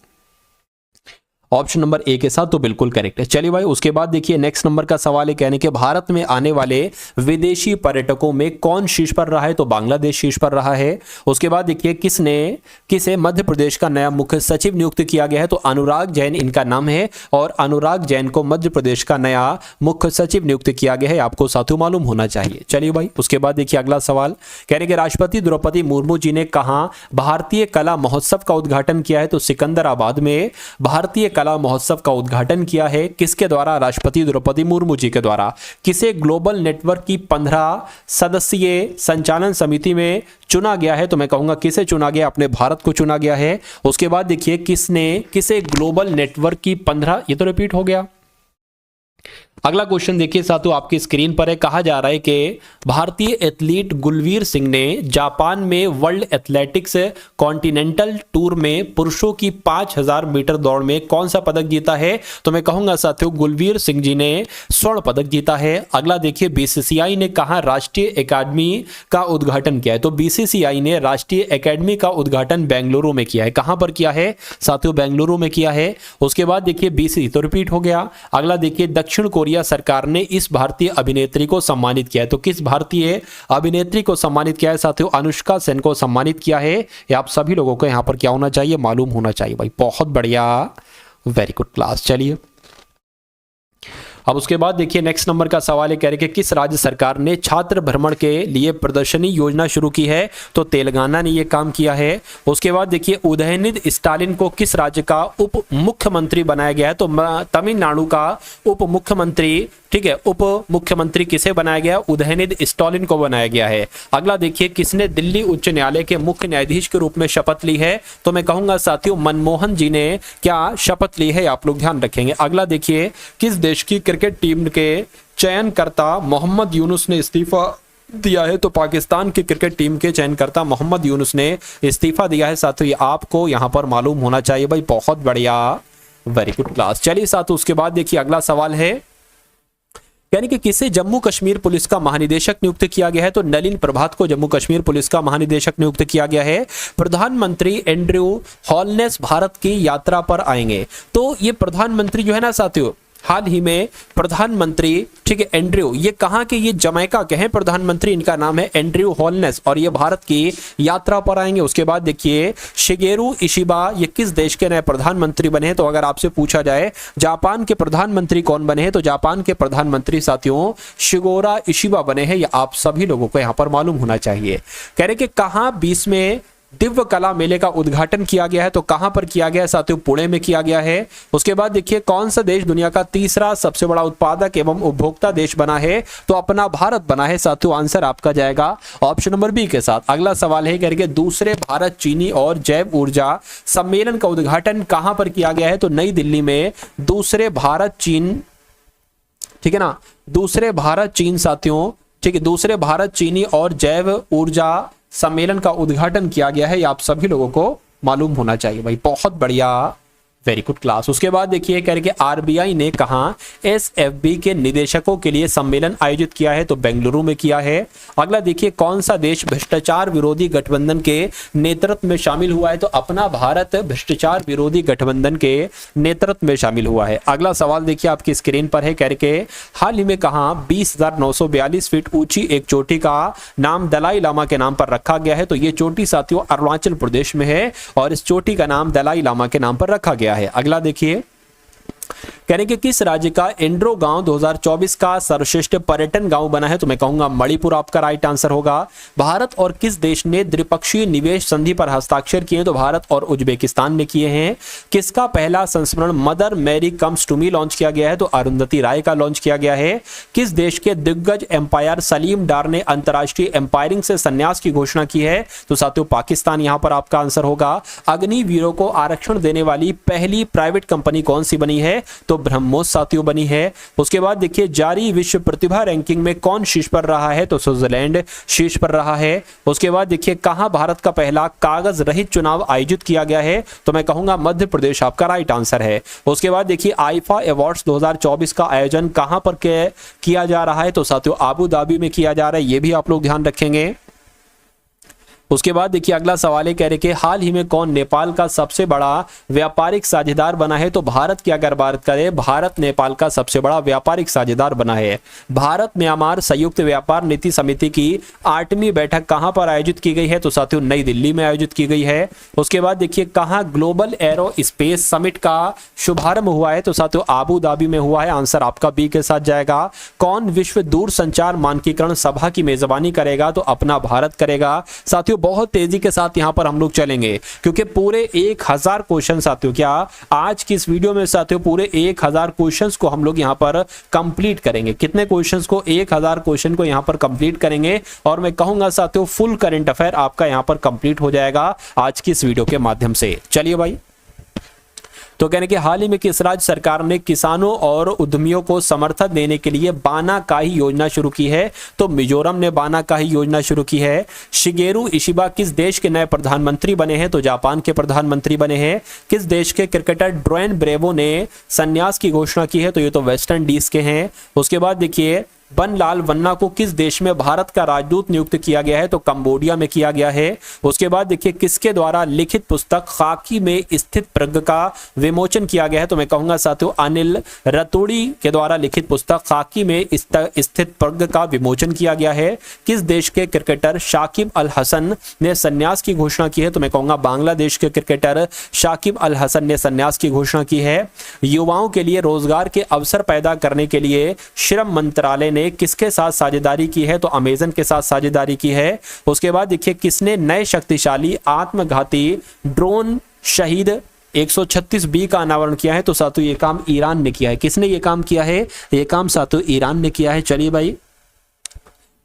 ऑप्शन नंबर ए के साथ, तो बिल्कुल करेक्ट है। चलिए भाई उसके बाद देखिए नेक्स्ट नंबर का सवाल है, कहने के भारत में आने वाले विदेशी पर्यटकों में कौन शीर्ष पर रहा है? तो बांग्लादेश शीर्ष पर रहा है। उसके बाद देखिए किसे मध्य प्रदेश का नया मुख्य सचिव नियुक्त किया गया है? तो अनुराग जैन इनका नाम है और अनुराग जैन को मध्य प्रदेश का नया मुख्य सचिव नियुक्त किया गया है। आपको साथियों मालूम होना चाहिए। चलिए भाई उसके बाद देखिए अगला सवाल, कहने के राष्ट्रपति द्रौपदी मुर्मू जी ने कहां भारतीय कला महोत्सव का उद्घाटन किया है? तो सिकंदराबाद में भारतीय कला महोत्सव का उद्घाटन किया है। किसके द्वारा? राष्ट्रपति द्रौपदी मुर्मू जी के द्वारा। किसे ग्लोबल नेटवर्क की 15 सदस्यीय संचालन समिति में चुना गया है? तो मैं कहूंगा किसे चुना गया? अपने भारत को चुना गया है। उसके बाद देखिए किसे ग्लोबल नेटवर्क की 15, ये तो रिपीट हो गया। अगला क्वेश्चन देखिए साथियों आपकी स्क्रीन पर है, कहा जा रहा है कि भारतीय एथलीट गुलवीर सिंह ने जापान में वर्ल्ड एथलेटिक्स कॉन्टिनेंटल टूर में पुरुषों की 5000 मीटर दौड़ में कौन सा पदक जीता है? तो मैं कहूंगा साथियों गुलवीर सिंह जी ने स्वर्ण पदक जीता है। अगला देखिए बीसीसीआई ने कहा राष्ट्रीय एकेडमी का उद्घाटन किया है? तो बीसीसीआई ने राष्ट्रीय एकेडमी का उद्घाटन बेंगलुरु में किया है। कहां पर किया है साथियों? बेंगलुरु में किया है। उसके बाद देखिए बीसी तो रिपीट हो गया। अगला देखिए दक्षिण कोरिया सरकार ने इस भारतीय अभिनेत्री को सम्मानित किया है। तो किस भारतीय अभिनेत्री को सम्मानित किया है साथियों? अनुष्का सेन को सम्मानित किया है। ये आप सभी लोगों को यहां पर क्या होना चाहिए? मालूम होना चाहिए भाई। बहुत बढ़िया, वेरी गुड क्लास। चलिए अब उसके बाद देखिए नेक्स्ट नंबर का सवाल है, कह रहे कि किस राज्य सरकार ने छात्र भ्रमण के लिए प्रदर्शनी योजना शुरू की है? तो तेलंगाना ने यह काम किया है। उसके बाद देखिए उदयनिधि स्टालिन को किस राज्य का उप मुख्यमंत्री बनाया गया है? तो तमिलनाडु का उप मुख्यमंत्री, ठीक है, उप मुख्यमंत्री किसे बनाया गया? उदयनिधि स्टालिन को बनाया गया है। अगला देखिए किसने दिल्ली उच्च न्यायालय के मुख्य न्यायाधीश के रूप में शपथ ली है? तो मैं कहूंगा साथियों मनमोहन जी ने क्या शपथ ली है? आप लोग ध्यान रखेंगे। अगला देखिए किस देश की क्रिकेट टीम के चयनकर्ता मोहम्मद यूनुस ने इस्तीफा दिया है तो पाकिस्तान की क्रिकेट टीम के चयनकर्ता मोहम्मद यूनुस ने इस्तीफा दिया है साथियों, ये आपको यहां पर मालूम होना चाहिए भाई। बहुत बढ़िया, वेरी गुड क्लास। चलिए साथियों, उसके बाद देखिए अगला सवाल है, यानी कि किसे जम्मू कश्मीर पुलिस का महानिदेशक नियुक्त किया गया है? तो नलिन प्रभात को जम्मू कश्मीर पुलिस का महानिदेशक नियुक्त किया गया है। प्रधानमंत्री एंड्रयू हॉलनेस भारत की यात्रा पर आएंगे। तो ये प्रधानमंत्री जो है ना साथियों, हाल ही में प्रधानमंत्री, ठीक है, एंड्रयू, ये कहां के? ये जमैका के हैं प्रधानमंत्री, इनका नाम है एंड्रयू हॉलनेस और ये भारत की यात्रा पर आएंगे। उसके बाद देखिए शिगेरू इशिबा, ये किस देश के नए प्रधानमंत्री बने हैं? तो अगर आपसे पूछा जाए जापान के प्रधानमंत्री कौन बने हैं, तो जापान के प्रधानमंत्री साथियों शिगोरा इशिबा बने हैं। ये आप सभी लोगों को यहां पर मालूम होना चाहिए। कह रहे कि कहां 20वें दिव्य कला मेले का उद्घाटन किया गया है? तो कहां पर किया गया है साथियों? पुणे में किया गया है। उसके बाद देखिए कौन सा देश दुनिया का तीसरा सबसे बड़ा उत्पादक एवं उपभोक्ता देश बना है? तो अपना भारत बना है साथियों। आंसर आपका जाएगा ऑप्शन नंबर बी के साथ। अगला सवाल है करके दूसरे भारत चीनी और जैव ऊर्जा सम्मेलन का उद्घाटन कहां पर किया गया है? तो नई दिल्ली में दूसरे भारत चीन, ठीक है ना, दूसरे भारत चीन साथियों, ठीक है, दूसरे भारत चीनी और जैव ऊर्जा सम्मेलन का उद्घाटन किया गया है। ये आप सभी लोगों को मालूम होना चाहिए भाई। बहुत बढ़िया, वेरी गुड क्लास। उसके बाद देखिए करके आरबीआई ने कहा एसएफबी के निदेशकों के लिए सम्मेलन आयोजित किया है? तो बेंगलुरु में किया है। अगला देखिए कौन सा देश भ्रष्टाचार विरोधी गठबंधन के नेतृत्व में शामिल हुआ है? तो अपना भारत भ्रष्टाचार विरोधी गठबंधन के नेतृत्व में शामिल हुआ है। अगला सवाल देखिए आपकी स्क्रीन पर है करके हाल ही में कहा 20,942 फीट ऊंची एक चोटी का नाम दलाई लामा के नाम पर रखा गया है? तो ये चोटी साथियों अरुणाचल प्रदेश में है और इस चोटी का नाम दलाई लामा के नाम पर रखा गया है। अगला देखिए कह रहे कि किस राज्य का एंड्रो गांव 2024 का सर्वश्रेष्ठ पर्यटन गांव बना है? तो मैं कहूंगा मणिपुर आपका राइट आंसर होगा। भारत और किस देश ने द्विपक्षीय निवेश संधि पर हस्ताक्षर किए? तो भारत और उज्बेकिस्तान ने किए हैं। किसका पहला संस्मरण Mother Mary comes to me launch किया गया है? तो अरुंधति राय का लॉन्च किया गया है। किस देश के दिग्गज एम्पायर सलीम डार ने अंतरराष्ट्रीय एम्पायरिंग से संन्यास की घोषणा की है? तो साथियों पाकिस्तान यहां पर आपका आंसर होगा। अग्निवीरों को आरक्षण देने वाली पहली प्राइवेट कंपनी कौन सी बनी है? तो ब्रह्मोस साथियों बनी है। उसके बाद देखिए जारी विश्व प्रतिभा रैंकिंग में कौन शीर्ष पर रहा है? तो स्विट्जरलैंड शीर्ष पर रहा है। उसके बाद देखिए कहां भारत का पहला कागज रहित चुनाव आयोजित किया गया है? तो मैं कहूंगा मध्य प्रदेश आपका राइट आंसर है। उसके बाद देखिए आईफा अवार्ड्स 2024 का आयोजन कहां पर किया जा रहा है? तो साथियों आबू धाबी में किया जा रहा है, ये भी आप लोग ध्यान रखेंगे। उसके बाद देखिए अगला सवाल है कह रहे कि हाल ही में कौन नेपाल का सबसे बड़ा व्यापारिक साझेदार बना है? तो भारत की अगर बात करें, भारत नेपाल का सबसे बड़ा व्यापारिक साझेदार बना है। भारत म्यांमार संयुक्त व्यापार नीति समिति की 8वीं बैठक कहां पर आयोजित की गई है? तो साथियों नई दिल्ली में आयोजित की गई है। उसके बाद देखिए कहां ग्लोबल एरो स्पेस समिट का शुभारंभ हुआ है? तो साथियों आबू धाबी में हुआ है। आंसर आपका बी के साथ जाएगा। कौन विश्व दूर संचार मानकीकरण सभा की मेजबानी करेगा? तो अपना भारत करेगा। साथियों बहुत तेजी के साथ यहां पर हम लोग चलेंगे क्योंकि पूरे 1000 क्वेश्चन साथियों, क्या आज की इस वीडियो में साथियों पूरे 1000 क्वेश्चंस को हम लोग यहां पर कंप्लीट करेंगे। कितने क्वेश्चंस को? 1000 क्वेश्चन को यहां पर कंप्लीट करेंगे और मैं कहूंगा साथियों फुल करंट अफेयर आपका यहां पर कंप्लीट हो जाएगा आज की इस वीडियो के माध्यम से। चलिए भाई, तो कहने के हाल ही में किस राज्य सरकार ने किसानों और उद्यमियों को समर्थन देने के लिए बानाकाही योजना शुरू की है? तो मिजोरम ने बानाकाही योजना शुरू की है। शिगेरू इशिबा किस देश के नए प्रधानमंत्री बने हैं? तो जापान के प्रधानमंत्री बने हैं। किस देश के क्रिकेटर ड्वेन ब्रेवो ने संन्यास की घोषणा की है? तो ये तो वेस्ट इंडीज के हैं। उसके बाद देखिए बनलाल वन्ना को किस देश में भारत का राजदूत नियुक्त किया गया है? तो कंबोडिया में किया गया है। उसके बाद देखिए किसके द्वारा लिखित पुस्तक खाकी में स्थित प्रज्ञ का विमोचन किया गया है? तो मैं कहूंगा साथियों अनिल रतूड़ी के द्वारा लिखित पुस्तक खाकी में स्थित प्रज्ञ का विमोचन किया गया है। किस देश के क्रिकेटर शाकिब अल हसन ने संन्यास की घोषणा की है? तो मैं कहूंगा बांग्लादेश के क्रिकेटर शाकिब अल हसन ने संन्यास की घोषणा की है। युवाओं के लिए रोजगार के अवसर पैदा करने के लिए श्रम मंत्रालय किसके साथ साझेदारी की है? तो अमेजन के साथ साझेदारी की है। उसके बाद देखिए किसने नए शक्तिशाली आत्मघाती ड्रोन शहीद 136B का अनावरण किया है? तो साथियों ये काम ईरान ने किया है। किसने ये काम किया है? ये काम साथियों ईरान ने किया है। चलिए भाई,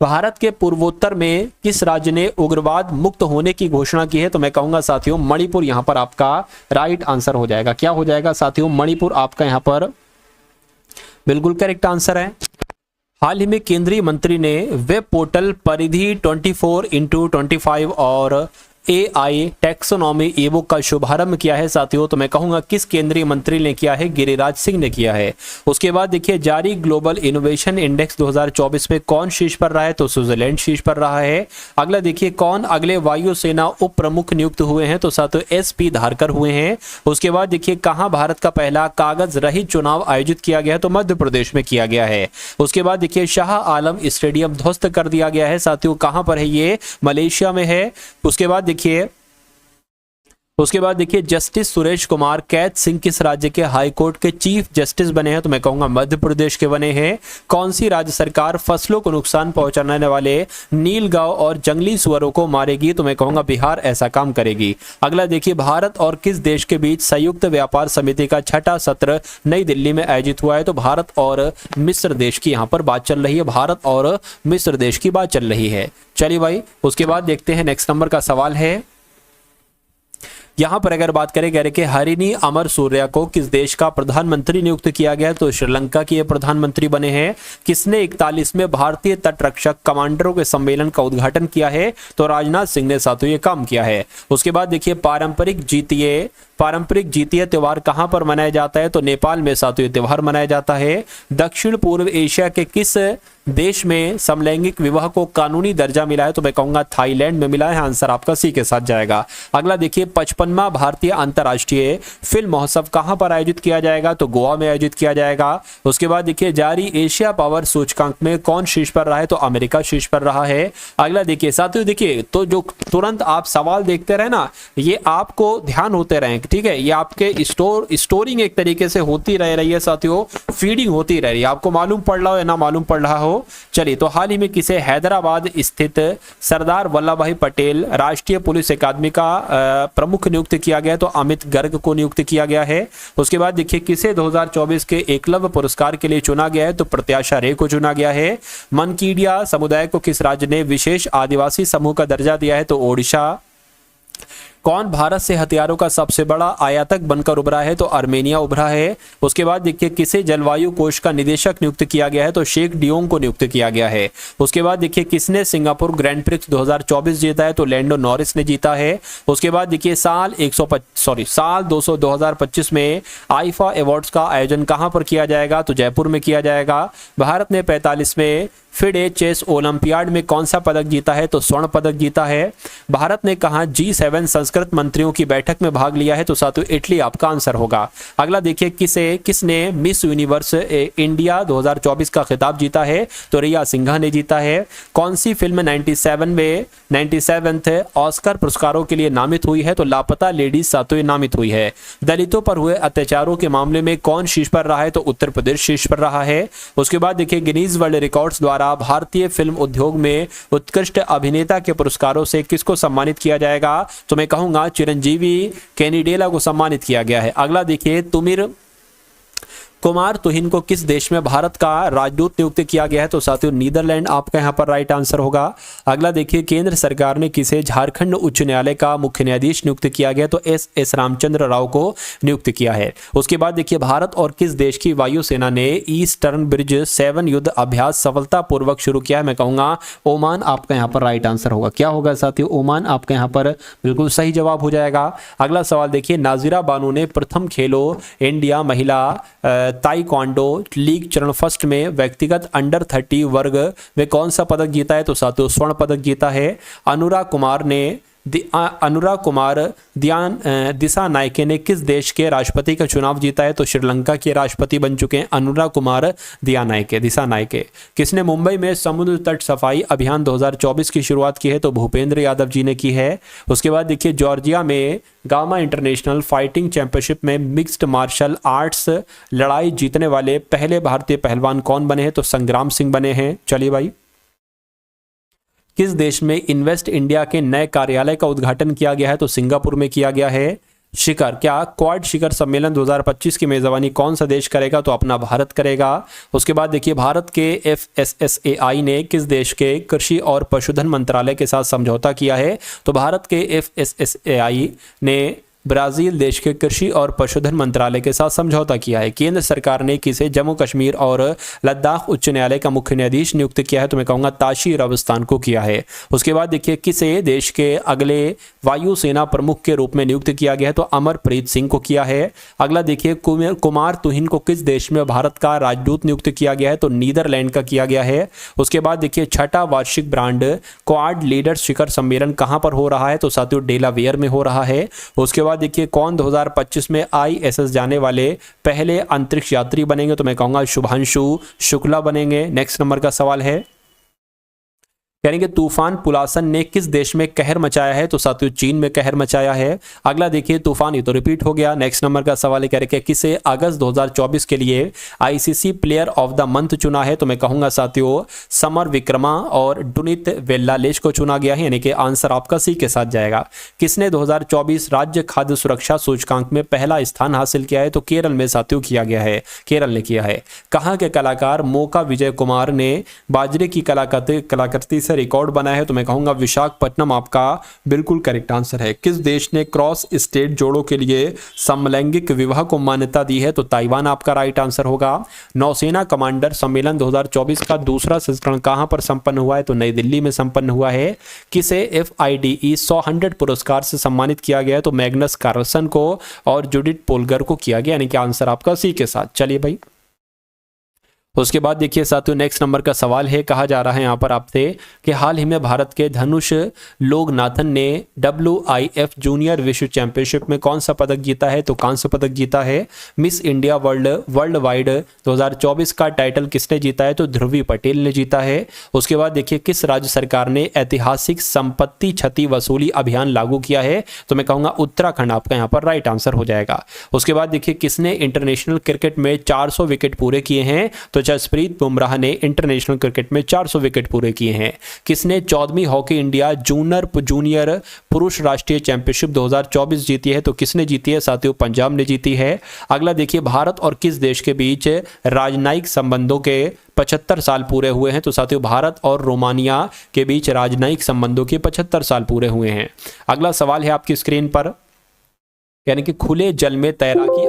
भारत के पूर्वोत्तर में किस राज्य ने उग्रवाद मुक्त होने की घोषणा की है? तो मैं कहूंगा साथियों मणिपुर यहां पर आपका राइट आंसर हो जाएगा। क्या हो जाएगा साथियों? मणिपुर आपका यहां पर बिल्कुल करेक्ट आंसर है। हाल ही में केंद्रीय मंत्री ने वेब पोर्टल परिधि 24x25 और AI टैक्सोनॉमी ईबुक का शुभारंभ किया है साथियों। तो मैं कहूंगा किस केंद्रीय मंत्री ने किया है? गिरिराज सिंह ने किया है। उसके बाद देखिए जारी ग्लोबल इनोवेशन इंडेक्स 2024 में कौन शीर्ष पर रहा है? तो स्विट्जरलैंड शीर्ष पर रहा है। अगला देखिए कौन अगले वायुसेना उप प्रमुख नियुक्त हुए हैं? तो साथियों SP धारकर हुए हैं। उसके बाद देखिए कहां भारत का पहला कागज रहित चुनाव आयोजित किया गया है? तो मध्य प्रदेश में किया गया है। उसके बाद देखिए शाह आलम स्टेडियम ध्वस्त कर दिया गया है साथियों। कहां पर है ये? मलेशिया में है। उसके बाद देखिए जस्टिस सुरेश कुमार कैद सिंह किस राज्य के हाई कोर्ट के चीफ जस्टिस बने हैं? तो मैं कहूंगा मध्य प्रदेश के बने हैं। कौन सी राज्य सरकार फसलों को नुकसान पहुंचाने वाले नीलगांव और जंगली सुअरों को मारेगी? तो मैं कहूंगा बिहार ऐसा काम करेगी। अगला देखिए भारत और किस देश के बीच संयुक्त व्यापार समिति का छठा सत्र नई दिल्ली में आयोजित हुआ है? तो भारत और मिस्र देश की यहाँ पर बात चल रही है। भारत और मिस्र देश की बात चल रही है। चलिए भाई उसके बाद देखते हैं नेक्स्ट नंबर का सवाल है। यहां पर अगर बात करें कह रहे कि हरिनी अमर सूर्या को किस देश का प्रधानमंत्री नियुक्त किया गया? तो श्रीलंका के ये प्रधानमंत्री बने हैं। किसने 41वें भारतीय तटरक्षक कमांडरों के सम्मेलन का उद्घाटन किया है? तो राजनाथ सिंह ने साथियों ये काम किया है। उसके बाद देखिए पारंपरिक जीतीय त्योहार कहां पर मनाया जाता है? तो नेपाल में साथियों त्योहार मनाया जाता है। दक्षिण पूर्व एशिया के किस देश में समलैंगिक विवाह को कानूनी दर्जा मिला है? तो मैं कहूंगा थाईलैंड में मिला है। आंसर आपका सी के साथ जाएगा। अगला देखिए 55वां भारतीय अंतर्राष्ट्रीय फिल्म महोत्सव कहां पर आयोजित किया जाएगा? तो गोवा में आयोजित किया जाएगा। उसके बाद देखिए जारी एशिया पावर सूचकांक में कौन शीर्ष पर रहा है? तो अमेरिका शीर्ष पर रहा है। अगला देखिए साथियों देखिए तो जो तुरंत आप सवाल देखते रहे ना, ये आपको ध्यान होते रहे, ठीक है, ये आपके स्टोरिंग एक तरीके से होती रह रही है साथियों, फीडिंग होती रह रही है, आपको मालूम पड़ रहा हो या ना मालूम पड़ रहा हो। चलिए तो हाल ही में किसे हैदराबाद स्थित सरदार वल्लभ भाई पटेल राष्ट्रीय पुलिस अकादमी का प्रमुख नियुक्त किया गया? तो अमित गर्ग को नियुक्त किया गया है। उसके बाद देखिए किसे 2024 के एकलव्य पुरस्कार के लिए चुना गया है? तो प्रत्याशा रे को चुना गया है। मनकीडिया समुदाय को किस राज्य ने विशेष आदिवासी समूह का दर्जा दिया है? तो ओडिशा। कौन भारत से हथियारों का सबसे बड़ा आयातक बनकर उभरा है? तो आर्मेनिया उभरा है। उसके बाद देखिए किसे जलवायु कोष का निदेशक नियुक्त किया गया है? तो शेख डियोंग को नियुक्त किया गया है। उसके बाद देखिए किसने सिंगापुर ग्रैंड प्रिक्स 2024 जीता है? तो लैंडो नॉरिस ने जीता है। उसके बाद देखिए साल 2025 में आईफा अवार्ड्स का आयोजन कहां पर किया जाएगा? तो जयपुर में किया जाएगा। भारत ने 45वें फिडे चेस ओलंपियाड में कौन सा पदक जीता है? तो स्वर्ण पदक जीता है। भारत ने कहा G7 संस्कृत मंत्रियों की बैठक में भाग लिया है? तो साथियों इटली आपका आंसर होगा। अगला देखिए किसने मिस यूनिवर्स इंडिया 2024 का खिताब जीता है? तो रिया सिंघा ने जीता है। कौन सी फिल्म 97वें ऑस्कर पुरस्कारों के लिए नामित हुई है? तो लापता लेडीज साथियों नामित हुई है। दलितों पर हुए अत्याचारों के मामले में कौन शीर्ष पर रहा है? तो उत्तर प्रदेश शीर्ष पर रहा है। उसके बाद देखिए गिनीज वर्ल्ड रिकॉर्ड्स द्वारा भारतीय फिल्म उद्योग में उत्कृष्ट अभिनेता के पुरस्कारों से किसको सम्मानित किया जाएगा? तो मैं कहूंगा चिरंजीवी कैनिडेला को सम्मानित किया गया है। अगला देखिए तुमिर कुमार तुहिन को किस देश में भारत का राजदूत नियुक्त किया गया है? तो साथियों नीदरलैंड आपका यहां पर राइट आंसर होगा। अगला देखिए केंद्र सरकार ने किसे झारखंड उच्च न्यायालय का मुख्य न्यायाधीश नियुक्त किया गया? तो एस रामचंद्र राव को नियुक्त किया है। उसके बाद देखिए भारत और किस देश की वायुसेना ने ईस्टर्न ब्रिज 7 युद्ध अभ्यास सफलतापूर्वक शुरू किया है? मैं कहूंगा ओमान आपका यहाँ पर राइट आंसर होगा। क्या होगा साथियों? ओमान आपका यहाँ पर बिल्कुल सही जवाब हो जाएगा। अगला सवाल देखिए नाजिरा बानो ने प्रथम खेलो इंडिया महिला ताइक्वांडो लीग चरण फर्स्ट में व्यक्तिगत अंडर 30 वर्ग में कौन सा पदक जीता है? तो साथियों स्वर्ण पदक जीता है। अनुराग कुमार दिसा नायके ने किस देश के राष्ट्रपति का चुनाव जीता है? तो श्रीलंका के राष्ट्रपति बन चुके हैं अनुराग कुमार दिसा नायके। किसने मुंबई में समुद्र तट सफाई अभियान 2024 की शुरुआत की है? तो भूपेंद्र यादव जी ने की है। उसके बाद देखिए जॉर्जिया में गामा इंटरनेशनल फाइटिंग चैंपियनशिप में मिक्स्ड मार्शल आर्ट्स लड़ाई जीतने वाले पहले भारतीय पहलवान कौन बने हैं? तो संग्राम सिंह बने हैं। चलिए भाई किस देश में इन्वेस्ट इंडिया के नए कार्यालय का उद्घाटन किया गया है? तो सिंगापुर में किया गया है। क्वाड शिखर सम्मेलन 2025 की मेजबानी कौन सा देश करेगा? तो अपना भारत करेगा। उसके बाद देखिए भारत के FSSAI ने किस देश के कृषि और पशुधन मंत्रालय के साथ समझौता किया है? तो भारत के FSSAI ने ब्राजील देश के कृषि और पशुधन मंत्रालय के साथ समझौता किया है। केंद्र सरकार ने किसे जम्मू कश्मीर और लद्दाख उच्च न्यायालय का मुख्य न्यायाधीश नियुक्त किया है, तो मैं कहूँगा ताशीर अवस्थान को किया है। उसके बाद देखिए किसे देश के अगले वायुसेना प्रमुख के रूप में नियुक्त किया गया है, तो अमरप्रीत सिंह को किया है। अगला देखिए कुमार तुहिन को किस देश में भारत का राजदूत नियुक्त किया गया है, तो नीदरलैंड का किया गया है। उसके बाद देखिए छठा वार्षिक ब्रांड क्वाड लीडर्स शिखर सम्मेलन कहां पर हो रहा है, तो साथियों डेलावेयर में हो रहा है। उसके बाद देखिए कौन 2025 में ISS जाने वाले पहले अंतरिक्ष यात्री बनेंगे, तो मैं कहूंगा शुभांशु शुक्ला बनेंगे। नेक्स्ट नंबर का सवाल है, यानी कि तूफान पुलासन ने किस देश में कहर मचाया है, तो साथियों चीन में कहर मचाया है। अगला देखिए तूफान, ये तो रिपीट हो गया। नेक्स्ट नंबर का सवाल है कह रहे कि किसे अगस्त 2024 के लिए ICC player of the month चुना है, तो मैं कहूंगा साथियों समर विक्रमा और डुनित वेल्लालेश को चुना गया है, यानी कि आंसर आपका सी के साथ जाएगा। किसने 2024 राज्य खाद्य सुरक्षा सूचकांक में पहला स्थान हासिल किया है, तो केरल में साथियों किया गया है, केरल ने किया है। कहाँ के कलाकार मोका विजय कुमार ने बाजरे की कलाकृति से रिकॉर्ड बनाया है, तो मैं कहूंगा विशाखापट्टनम आपका बिल्कुल करेक्ट आंसर है। किस देश ने क्रॉस स्टेट जोड़ों के लिए समलैंगिक विवाह को मान्यता दी है, तो ताइवान आपका राइट आंसर होगा। नौसेना कमांडर सम्मेलन 2024 का दूसरा संस्करण कहां पर संपन्न हुआ है, तो नई दिल्ली में संपन्न हुआ है। किसे FIDE 100 पुरस्कार से सम्मानित किया गया है, तो मैग्नस कार्लसन को और जूडिथ पोलगर को किया गया, यानी कि आंसर आपका सी के साथ। चलिए भाई, उसके बाद देखिए साथियों नेक्स्ट नंबर का सवाल है, कहा जा रहा है यहाँ पर आपसे कि हाल ही में भारत के धनुष लोकनाथन ने WIF जूनियर विश्व चैंपियनशिप में कौन सा पदक जीता है, तो कांस्य पदक जीता है। मिस इंडिया वर्ल्ड वाइड 2024 का टाइटल किसने जीता है, तो ध्रुवी पटेल ने जीता है। उसके बाद देखिए किस राज्य सरकार ने ऐतिहासिक संपत्ति क्षति वसूली अभियान लागू किया है, तो मैं कहूँगा उत्तराखंड आपका यहाँ पर राइट आंसर हो जाएगा। उसके बाद देखिए किसने इंटरनेशनल क्रिकेट में 400 विकेट पूरे किए हैं, तो जसप्रीत बुमराह ने इंटरनेशनल क्रिकेट में 400 विकेट पूरे किए हैं। किसने 14वीं हॉकी इंडिया जूनियर पुरुष राष्ट्रीय चैंपियनशिप 2024 जीती है, तो किसने जीती है साथियों, पंजाब ने जीती है। अगला देखिए भारत और किस देश के बीच राजनयिक संबंधों के 75 साल पूरे हुए हैं, तो साथियों भारत और रोमानिया के बीच राजनयिक संबंधों के 75 साल पूरे हुए हैं। अगला सवाल है आपकी स्क्रीन पर, यानी कि खुले जल में तैराकी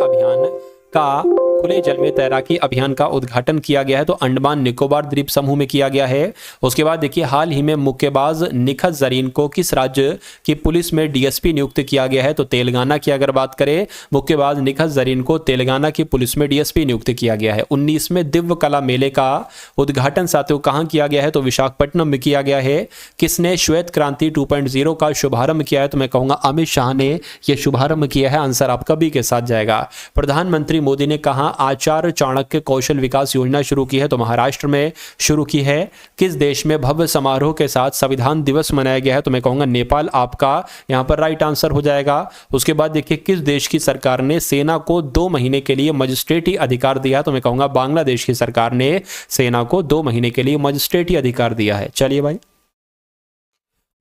अभियान का उद्घाटन किया गया है, तो अंडमान निकोबार द्वीप समूह में किया गया है। उसके बाद देखिए हाल ही में मुक्केबाज निखत जरीन को किस राज्य की पुलिस में DSP नियुक्त किया गया है, तो तेलंगाना की अगर बात करें मुक्केबाज निखत जरीन को तेलंगाना की पुलिस में DSP नियुक्त किया गया है। 19वें दिव्य कला मेले का उद्घाटन साथियों कहाँ किया गया है, तो विशाखापट्टनम में किया गया है। किसने श्वेत क्रांति 2.0 का शुभारंभ किया है, तो मैं कहूंगा अमित शाह ने यह शुभारंभ किया है, आंसर आपका बी के साथ जाएगा। प्रधानमंत्री मोदी ने कहा आचार्य चाणक्य कौशल विकास योजना शुरू की है, तो महाराष्ट्र में शुरू की है। किस देश में भव्य समारोह के साथ संविधान दिवस मनाया गया है, तो मैं कहूंगा नेपाल आपका यहां पर राइट आंसर हो जाएगा। उसके बाद देखिए किस देश की सरकार ने सेना को 2 महीने के लिए मजिस्ट्रेटी अधिकार दिया है, तो मैं कहूंगा बांग्लादेश की सरकार ने सेना को 2 महीने के लिए मजिस्ट्रेटी अधिकार दिया है। चलिए भाई,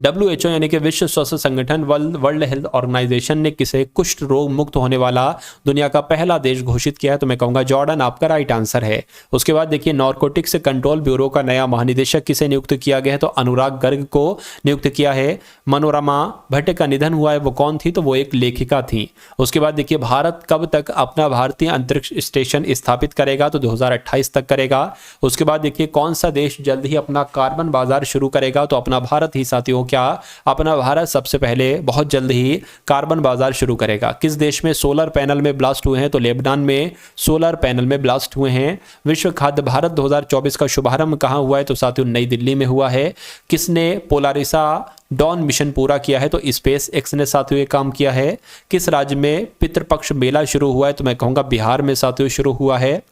WHO यानी कि विश्व स्वास्थ्य संगठन वर्ल्ड हेल्थ ऑर्गेनाइजेशन ने किसे कुष्ठ रोग मुक्त होने वाला दुनिया का पहला देश घोषित किया है, तो मैं कहूंगा जॉर्डन आपका राइट आंसर है। उसके बाद देखिए नारकोटिक्स कंट्रोल ब्यूरो का नया महानिदेशक किसे नियुक्त किया गया है, तो अनुराग गर्ग को नियुक्त किया है। मनोरमा भट्ट का निधन हुआ है, वो कौन थी, तो वो एक लेखिका थी। उसके बाद देखिए भारत कब तक अपना भारतीय अंतरिक्ष स्टेशन स्थापित करेगा, तो 2028 तक करेगा। उसके बाद देखिए कौन सा देश जल्द ही अपना कार्बन बाजार शुरू करेगा, तो अपना भारत ही साथियों, क्या अपना भारत सबसे पहले बहुत जल्द ही कार्बन बाजार शुरू करेगा। किस देश में सोलर पैनल में ब्लास्ट हुए हैं, तो लेबनान में सोलर पैनल में ब्लास्ट हुए हैं। विश्व खाद्य भारत 2024 का शुभारंभ कहां हुआ है, तो साथियों नई दिल्ली में हुआ है। किसने पोलारिसा डॉन मिशन पूरा किया है, तो स्पेस एक्स ने साथियों ये काम किया है। किस राज्य में पितृपक्ष मेला शुरू हुआ है, तो मैं कहूंगा बिहार में साथियों शुरू हुआ है।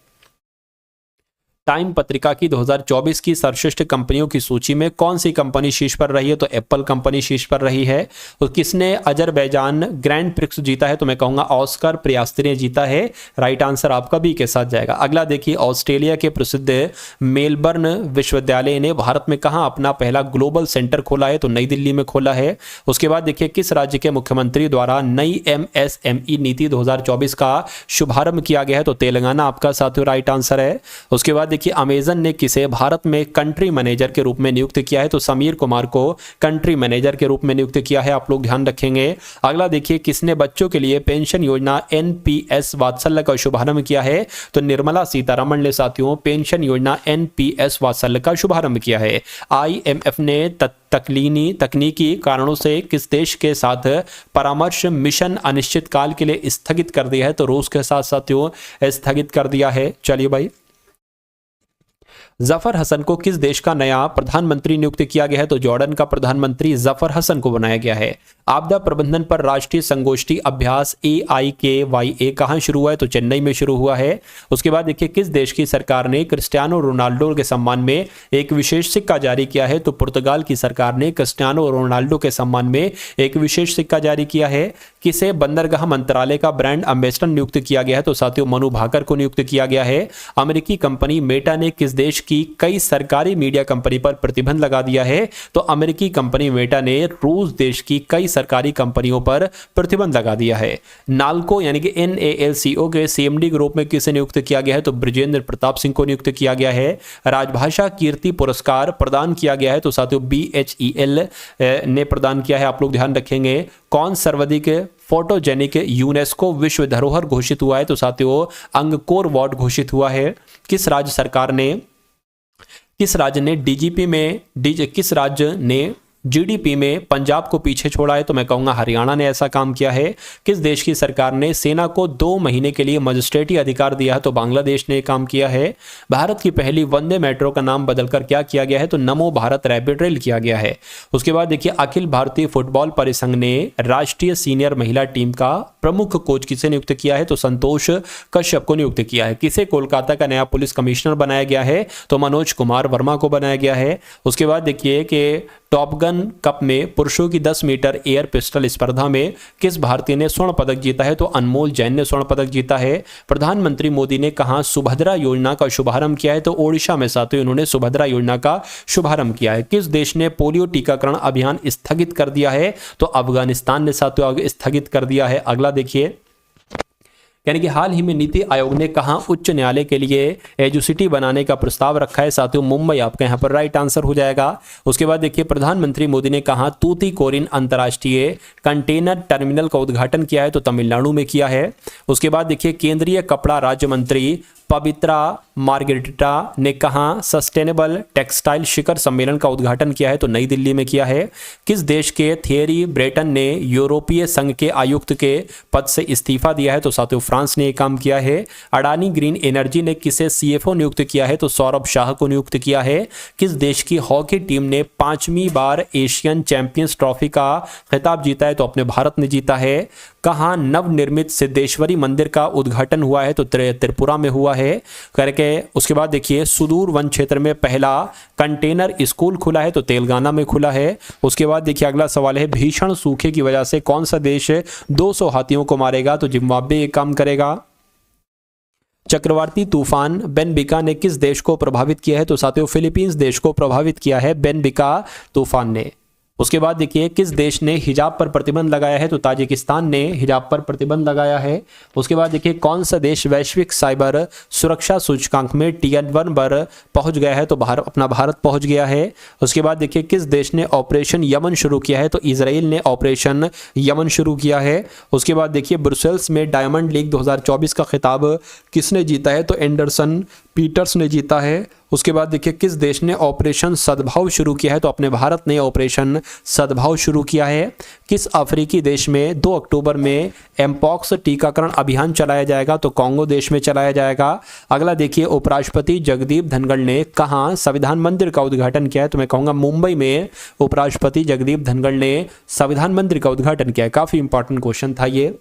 टाइम पत्रिका की 2024 की सर्वश्रेष्ठ कंपनियों की सूची में कौन सी कंपनी शीर्ष पर रही है, तो एप्पल कंपनी शीर्ष पर रही है। और किसने अजरबैजान ग्रैंड प्रिक्स जीता है, तो मैं कहूंगा ऑस्कर पियास्त्री ने जीता है, राइट आंसर आपका बी के साथ जाएगा। अगला देखिए ऑस्ट्रेलिया के प्रसिद्ध मेलबर्न विश्वविद्यालय ने भारत में कहां अपना पहला ग्लोबल सेंटर खोला है, तो नई दिल्ली में खोला है। उसके बाद देखिए किस राज्य के मुख्यमंत्री द्वारा नई MSME नीति 2024 का शुभारंभ किया गया है, तो तेलंगाना आपका साथियों राइट आंसर है। उसके बाद देखिए अमेजन ने किसे भारत में कंट्री मैनेजर के रूप में नियुक्त किया है, तो समीर कुमार को कंट्री मैनेजर के रूप में नियुक्त किया है, आप लोग ध्यान रखेंगे। अगला देखिए किसने बच्चों के लिए पेंशन योजना एनपीएस वात्सल्य का शुभारंभ किया है, तो निर्मला सीतारमण ने साथियों पेंशन योजना एनपीएस वात्सल्य का शुभारंभ किया है। आईएमएफ ने तकनीकी कारणों से किस देश के साथ परामर्श मिशन अनिश्चित काल के लिए स्थगित कर दिया है, तो रूस के साथ साथियों स्थगित कर दिया है। चलिए भाई, जफर हसन को किस देश का नया प्रधानमंत्री नियुक्त किया गया है, तो जॉर्डन का प्रधानमंत्री जफर हसन को बनाया गया है। आपदा प्रबंधन पर राष्ट्रीय संगोष्ठी अभ्यास AIKYA कहां शुरू हुआ है, तो चेन्नई में शुरू हुआ है। उसके बाद देखिए किस देश की सरकार ने क्रिस्टियानो रोनाल्डो के सम्मान में एक विशेष सिक्का जारी किया है, तो पुर्तगाल की सरकार ने क्रिस्टियानो रोनाल्डो के सम्मान में एक विशेष सिक्का जारी किया है। किसे बंदरगाह मंत्रालय का ब्रांड एम्बेसडर नियुक्त किया गया है, तो साथियों मनु भाकर को नियुक्त किया गया है। अमेरिकी कंपनी मेटा ने किस देश की कई सरकारी मीडिया कंपनी पर प्रतिबंध लगा दिया है, तो अमेरिकी कंपनी मेटा ने रूस देश की कई सरकारी कंपनियों पर प्रतिबंध लगा दिया है। नाल्को यानी कि NALCO के CMD के रूप में किसे नियुक्त किया गया है, तो ब्रजेंद्र प्रताप सिंह को नियुक्त किया गया है। राजभाषा कीर्ति पुरस्कार प्रदान किया गया है, तो साथियों BHEL ने प्रदान किया है, आप लोग ध्यान रखेंगे। कौन सर्वाधिक फोटोजेनिक यूनेस्को विश्व धरोहर घोषित हुआ है, तो साथियों अंगकोर वार्ड घोषित हुआ है। किस राज्य ने GDP में पंजाब को पीछे छोड़ा है, तो मैं कहूंगा हरियाणा ने ऐसा काम किया है। किस देश की सरकार ने सेना को 2 महीने के लिए मजिस्ट्रेटी अधिकार दिया है, तो बांग्लादेश ने काम किया है। भारत की पहली वंदे मेट्रो का नाम बदलकर क्या किया गया है, तो नमो भारत रैपिड रेल किया गया है। उसके बाद देखिए अखिल भारतीय फुटबॉल परिसंघ ने राष्ट्रीय सीनियर महिला टीम का प्रमुख कोच किसे नियुक्त किया है, तो संतोष कश्यप को नियुक्त किया है। किसे कोलकाता का नया पुलिस कमिश्नर बनाया गया है, तो मनोज कुमार वर्मा को बनाया गया है। उसके बाद देखिए कि टॉप गन कप में पुरुषों की 10 मीटर एयर पिस्टल स्पर्धा में किस भारतीय ने स्वर्ण पदक जीता है, तो अनमोल जैन ने स्वर्ण पदक जीता है। प्रधानमंत्री मोदी ने कहां सुभद्रा योजना का शुभारंभ किया है, तो ओडिशा में साथियों उन्होंने सुभद्रा योजना का शुभारंभ किया है। किस देश ने पोलियो टीकाकरण अभियान स्थगित कर दिया है, तो अफगानिस्तान ने साथियों स्थगित कर दिया है। अगला देखिए यानी कि हाल ही में नीति आयोग ने कहां उच्च न्यायालय के लिए एजुसिटी बनाने का प्रस्ताव रखा है, साथियों मुंबई आपका यहां पर राइट आंसर हो जाएगा। उसके बाद देखिए प्रधानमंत्री मोदी ने कहा तूतीकोरिन अंतर्राष्ट्रीय कंटेनर टर्मिनल का उद्घाटन किया है, तो तमिलनाडु में किया है। उसके बाद देखिए केंद्रीय कपड़ा राज्य मंत्री पवित्रा मार्गरेटा ने कहा सस्टेनेबल टेक्सटाइल शिखर सम्मेलन का उद्घाटन किया है, तो नई दिल्ली में किया है। किस देश के थियरी ब्रेटन ने यूरोपीय संघ के आयुक्त के पद से इस्तीफा दिया है, तो साथियों फ्रांस ने यह काम किया है। अडानी ग्रीन एनर्जी ने किसे CFO नियुक्त किया है, तो सौरभ शाह को नियुक्त किया है। किस देश की हॉकी टीम ने 5वीं बार एशियन चैंपियंस ट्रॉफी का खिताब जीता है, तो अपने भारत ने जीता है। कहां नवनिर्मित सिद्धेश्वरी मंदिर का उद्घाटन हुआ है, तो त्रिपुरा में हुआ है करके। उसके बाद देखिए सुदूर वन क्षेत्र में पहला कंटेनर स्कूल खुला है, तो तेलंगाना में खुला है। उसके बाद देखिए अगला सवाल है भीषण सूखे की वजह से कौन सा देश 200 हाथियों को मारेगा, तो जिम्बाब्वे ये काम करेगा। चक्रवाती तूफान बेनबिका ने किस देश को प्रभावित किया है, तो साथियों फिलीपींस देश को प्रभावित किया है बेनबिका तूफान ने। उसके बाद देखिए किस देश ने हिजाब पर प्रतिबंध लगाया है, तो ताजिकिस्तान ने हिजाब पर प्रतिबंध लगाया है। उसके बाद देखिए कौन सा देश वैश्विक साइबर सुरक्षा सूचकांक में Tier-1 पर पहुंच गया है, तो अपना भारत पहुंच गया है। उसके बाद देखिए किस देश ने ऑपरेशन यमन शुरू किया है, तो इजराइल ने ऑपरेशन यमन शुरू किया है। उसके बाद देखिए ब्रुसेल्स में डायमंड लीग 2024 का खिताब किसने जीता है, तो एंडरसन पीटर्स ने जीता है। उसके बाद देखिए किस देश ने ऑपरेशन सद्भाव शुरू किया है, तो अपने भारत ने ऑपरेशन सद्भाव शुरू किया है। किस अफ्रीकी देश में 2 अक्टूबर में एमपॉक्स टीकाकरण अभियान चलाया जाएगा, तो कांगो देश में चलाया जाएगा। अगला देखिए उपराष्ट्रपति जगदीप धनखड़ ने कहां संविधान मंदिर का उद्घाटन किया है, तो मैं कहूँगा मुंबई में उपराष्ट्रपति जगदीप धनखड़ ने संविधान मंदिर का उद्घाटन किया है। काफ़ी इंपॉर्टेंट क्वेश्चन था ये।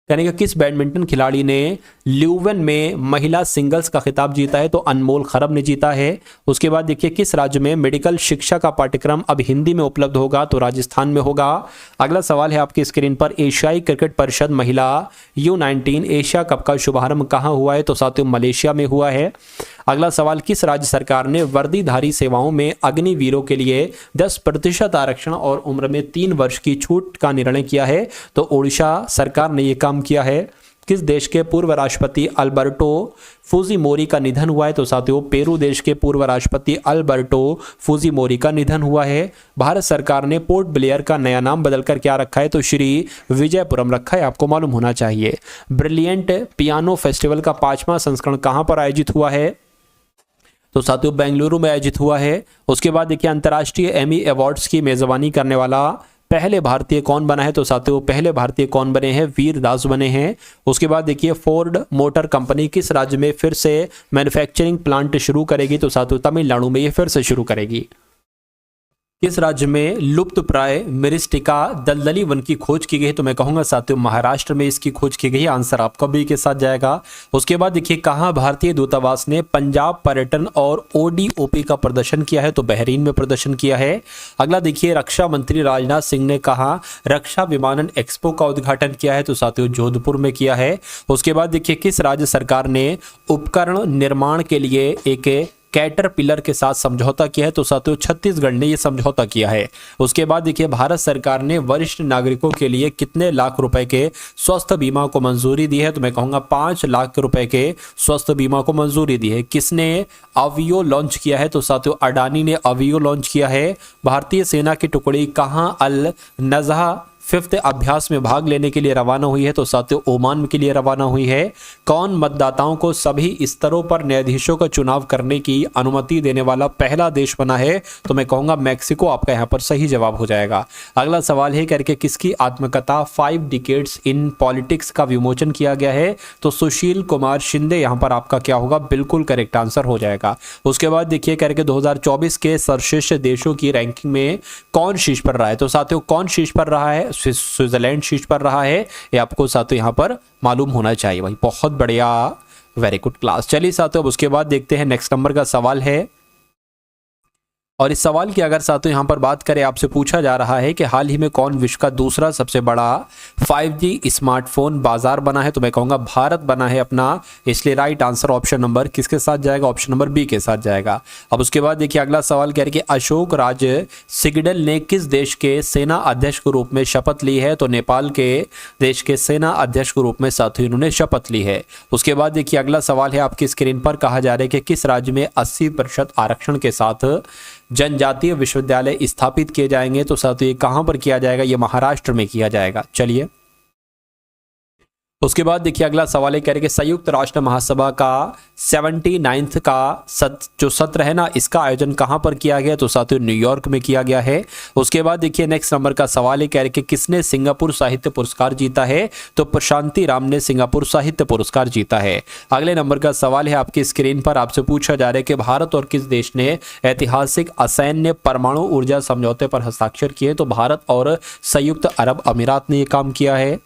यानी कि किस बैडमिंटन खिलाड़ी ने ल्यूवन में महिला सिंगल्स का खिताब जीता है, तो अनमोल खरब ने जीता है। उसके बाद देखिए किस राज्य में मेडिकल शिक्षा का पाठ्यक्रम अब हिंदी में उपलब्ध होगा, तो राजस्थान में होगा। अगला सवाल है आपकी स्क्रीन पर एशियाई क्रिकेट परिषद महिला U19 एशिया कप का शुभारंभ कहां हुआ है, तो साथियों मलेशिया में हुआ है। अगला सवाल किस राज्य सरकार ने वर्दीधारी सेवाओं में अग्निवीरों के लिए 10% आरक्षण और उम्र में 3 वर्ष की छूट का निर्णय किया है, तो ओडिशा सरकार ने यह काम किया है। किस देश के पूर्व राष्ट्रपति अल्बर्टो फुजीमोरी का निधन हुआ है? तो साथियों पेरू देश के पूर्व राष्ट्रपति अल्बर्टो फुजीमोरी का निधन हुआ है। भारत सरकार ने पोर्ट ब्लेयर का नया नाम बदलकर क्या रखा है? तो श्री विजयपुरम रखा है, आपको मालूम होना चाहिए। ब्रिलियंट पियानो फेस्टिवल का 5वां संस्करण कहां पर आयोजित हुआ है? तो साथियों बेंगलुरु में आयोजित हुआ है। उसके बाद देखिए अंतर्राष्ट्रीय एमी अवार्ड्स की मेजबानी करने वाला पहले भारतीय कौन बना है? तो साथियों पहले भारतीय कौन बने हैं? वीर दास बने हैं। उसके बाद देखिए फोर्ड मोटर कंपनी किस राज्य में फिर से मैन्युफैक्चरिंग प्लांट शुरू करेगी? तो साथियों तमिलनाडु में ये फिर से शुरू करेगी। किस राज्य में लुप्त प्राय मिरिस्टिका दलदली वन की खोज की गई? तो मैं कहूंगा साथियों महाराष्ट्र में इसकी खोज की गई। आंसर आपका बी के साथ जाएगा। उसके बाद देखिए कहां भारतीय दूतावास ने पंजाब पर्यटन और ओडीओपी का प्रदर्शन किया है? तो बहरीन में प्रदर्शन किया है। अगला देखिए रक्षा मंत्री राजनाथ सिंह ने कहा रक्षा विमानन एक्सपो का उद्घाटन किया है? तो साथियों जोधपुर में किया है। उसके बाद देखिए किस राज्य सरकार ने उपकरण निर्माण के लिए एक कैटरपिलर के साथ समझौता किया है? तो साथियों छत्तीसगढ़ ने यह समझौता किया है। उसके बाद देखिए भारत सरकार ने वरिष्ठ नागरिकों के लिए कितने लाख रुपए के स्वास्थ्य बीमा को मंजूरी दी है? तो मैं कहूंगा 5 लाख रुपए के स्वास्थ्य बीमा को मंजूरी दी है। किसने अवियो लॉन्च किया है? तो साथियों अडानी ने अवियो लॉन्च किया है। भारतीय सेना की टुकड़ी कहां अल नजहा 5th अभ्यास में भाग लेने के लिए रवाना हुई है? तो साथियों ओमान के लिए रवाना हुई है। कौन मतदाताओं को सभी स्तरों पर न्यायाधीशों का चुनाव करने की अनुमति देने वाला पहला देश बना है? तो मैं कहूंगा मैक्सिको आपका यहां पर सही जवाब हो जाएगा। अगला सवाल है करके किसकी आत्मकथा 5 डिकेड्स इन पॉलिटिक्स का विमोचन किया गया है? तो सुशील कुमार शिंदे यहां पर आपका क्या होगा? बिल्कुल करेक्ट आंसर हो जाएगा। उसके बाद देखिए करके 2024 के सर्वश्रेष्ठ देशों की रैंकिंग में कौन शीर्ष पर रहा है? तो साथियों कौन शीर्ष पर रहा है? स्विट्जरलैंड शीर्ष पर रहा है। ये आपको साथियों यहां पर मालूम होना चाहिए भाई। बहुत बढ़िया, वेरी गुड क्लास। चलिए साथियों अब उसके बाद देखते हैं नेक्स्ट नंबर का सवाल है। और इस सवाल की अगर साथियों यहां पर बात करें, आपसे पूछा जा रहा है कि हाल ही में कौन विश्व का दूसरा सबसे बड़ा 5G स्मार्टफोन बाजार बना है? तो मैं कहूंगा भारत बना है अपना, इसलिए राइट आंसर ऑप्शन नंबर किसके साथ जाएगा? ऑप्शन नंबर बी के साथ जाएगा। अब उसके बाद देखिए अगला सवाल कह रहे कि अशोक राज सिगडल ने किस देश के सेना अध्यक्ष के रूप में शपथ ली है? तो नेपाल के देश के सेना अध्यक्ष के रूप में साथियों इन्होंने शपथ ली है। उसके बाद देखिए अगला सवाल है आपकी स्क्रीन पर, कहा जा रहा है कि किस राज्य में 80% आरक्षण के साथ जनजातीय विश्वविद्यालय स्थापित किए जाएंगे? तो साथियों ये कहां पर किया जाएगा? ये महाराष्ट्र में किया जाएगा। चलिए उसके बाद देखिए अगला सवाल है कह रहे कि संयुक्त राष्ट्र महासभा का 79th का जो सत्र है ना, इसका आयोजन कहां पर किया गया? तो साथियों न्यूयॉर्क में किया गया है। उसके बाद देखिए नेक्स्ट नंबर का सवाल है कह रहे कि किसने सिंगापुर साहित्य पुरस्कार जीता है? तो प्रशांति राम ने सिंगापुर साहित्य पुरस्कार जीता है। अगले नंबर का सवाल है आपकी स्क्रीन पर, आपसे पूछा जा रहा है कि भारत और किस देश ने ऐतिहासिक असैन्य परमाणु ऊर्जा समझौते पर हस्ताक्षर किए? तो भारत और संयुक्त अरब अमीरात ने यह काम किया है।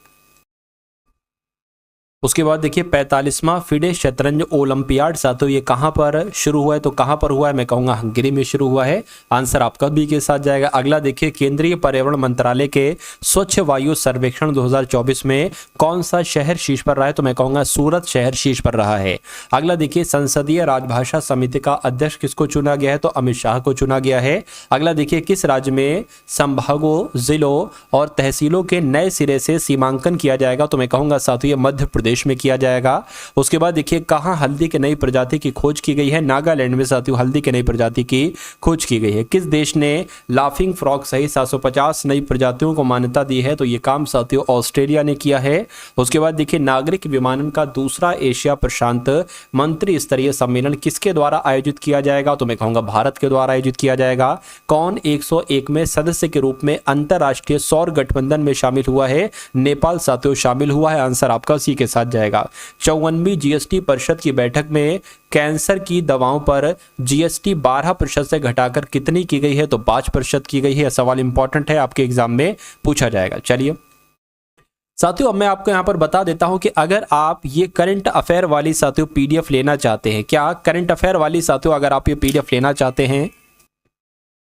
उसके बाद देखिए 45वां फिडे शतरंज ओलंपियाड साथियों ये कहां पर शुरू हुआ है? तो कहां पर हुआ है? मैं कहूंगा हंगरी में शुरू हुआ है। आंसर आपका बी के साथ जाएगा। अगला देखिए केंद्रीय पर्यावरण मंत्रालय के स्वच्छ वायु सर्वेक्षण 2024 में कौन सा शहर शीर्ष पर रहा है? तो मैं कहूंगा सूरत शहर शीर्ष पर रहा है। अगला देखिए संसदीय राजभाषा समिति का अध्यक्ष किसको चुना गया है? तो अमित शाह को चुना गया है। अगला देखिए किस राज्य में संभागों, जिलों और तहसीलों के नए सिरे से सीमांकन किया जाएगा? तो मैं कहूंगा साथियों मध्य प्रदेश में किया जाएगा। उसके बाद देखिए कहां हल्दी की नई प्रजाति की खोज की गई है? नागालैंड में साथियों हल्दी की नई प्रजाति की खोज की गई है। किस देश ने लाफिंग फ्रॉग सहित 750 नई प्रजातियों को मान्यता दी है? तो यह काम साथियों ऑस्ट्रेलिया ने किया है। उसके बाद देखिए नागरिक विमानन का दूसरा एशिया प्रशांत मंत्री स्तरीय सम्मेलन किसके द्वारा आयोजित किया जाएगा? तो मैं कहूंगा भारत के द्वारा आयोजित किया जाएगा। कौन 101 में सदस्य के रूप में अंतरराष्ट्रीय सौर गठबंधन में शामिल हुआ है? नेपाल साथियों शामिल हुआ है। आंसर आपका सी के साथ जाएगा। 54वीं जीएसटी परिषद की बैठक में कैंसर की दवाओं पर जीएसटी 12% से घटाकर कितनी की गई है? तो 5% की गई है। सवाल इंपॉर्टेंट है, आपके एग्जाम में पूछा जाएगा। चलिए साथियों अब मैं आपको यहां पर बता देता हूं कि अगर आप ये करंट अफेयर वाली साथियों पीडीएफ लेना चाहते हैं, क्या करंट अफेयर वाली साथियों अगर आप ये पीडीएफ लेना चाहते हैं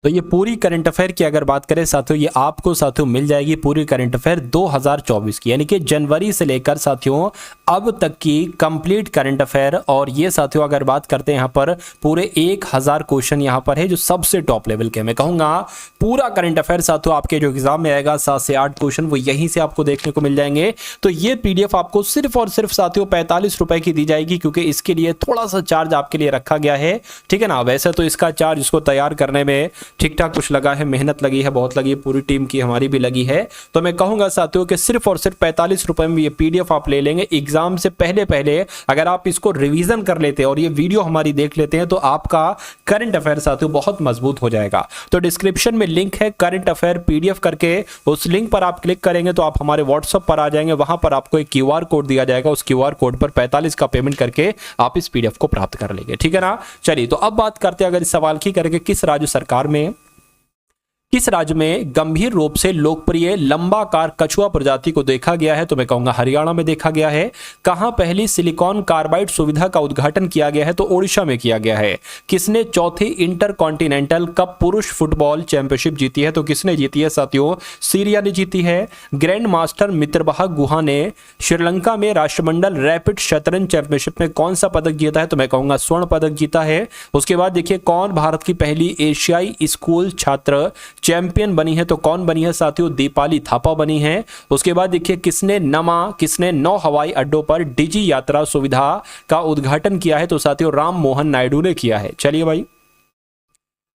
तो ये पूरी करंट अफेयर की अगर बात करें साथियों, ये आपको साथियों मिल जाएगी पूरी करंट अफेयर 2024 की, यानी कि जनवरी से लेकर साथियों अब तक की कंप्लीट करंट अफेयर। और ये साथियों अगर बात करते हैं यहाँ पर पूरे 1000 क्वेश्चन यहाँ पर है जो सबसे टॉप लेवल के। मैं कहूँगा पूरा करंट अफेयर साथियों आपके जो एग्जाम में आएगा 7 से 8 क्वेश्चन वो यहीं से आपको देखने को मिल जाएंगे। तो ये पीडीएफ आपको सिर्फ और सिर्फ साथियों 45 रुपए की दी जाएगी, क्योंकि इसके लिए थोड़ा सा चार्ज आपके लिए रखा गया है, ठीक है ना। वैसे तो इसका चार्ज इसको तैयार करने में ठीक ठाक कुछ लगा है, मेहनत लगी है, बहुत लगी है, पूरी टीम की हमारी भी लगी है। तो मैं कहूंगा साथियों कि सिर्फ और सिर्फ 45 रुपए में ये पीडीएफ आप ले लेंगे। एग्जाम से पहले पहले अगर आप इसको रिवीजन कर लेते हैं और ये वीडियो हमारी देख लेते हैं तो आपका करंट अफेयर साथियों बहुत मजबूत हो जाएगा। तो डिस्क्रिप्शन में लिंक है करंट अफेयर पीडीएफ करके, उस लिंक पर आप क्लिक करेंगे तो आप हमारे व्हाट्सएप पर आ जाएंगे। वहां पर आपको एक क्यूआर कोड दिया जाएगा, उस क्यूआर कोड पर 45 का पेमेंट करके आप इस पीडीएफ को प्राप्त कर लेंगे, ठीक है ना। चलिए तो अब बात करते हैं अगर इस सवाल की करके किस राज्य में गंभीर रूप से लोकप्रिय लंबाकार कछुआ प्रजाति को देखा गया है। तो मैं कहूंगा हरियाणा में देखा गया है। कहां पहली सिलिकॉन कार्बाइड सुविधा का उद्घाटन किया गया है। तो ओडिशा में किया गया है। किसने चौथी इंटरकॉन्टिनेंटल कप पुरुष फुटबॉल चैंपियनशिप जीती है। तो किसने जीती है साथियों, सीरिया ने जीती है। ग्रैंड मास्टर मित्रबाह गुहा ने श्रीलंका में राष्ट्रमंडल रैपिड शतरंज चैंपियनशिप में कौन सा पदक जीता है। तो मैं कहूंगा स्वर्ण पदक जीता है। उसके बाद देखिए कौन भारत की पहली एशियाई स्कूल छात्र चैंपियन बनी है। तो कौन बनी है साथियों, दीपाली थापा बनी है। उसके बाद देखिए किसने 9 हवाई अड्डों पर डिजी यात्रा सुविधा का उद्घाटन किया है। तो साथियों राम मोहन नायडू ने किया है। चलिए भाई,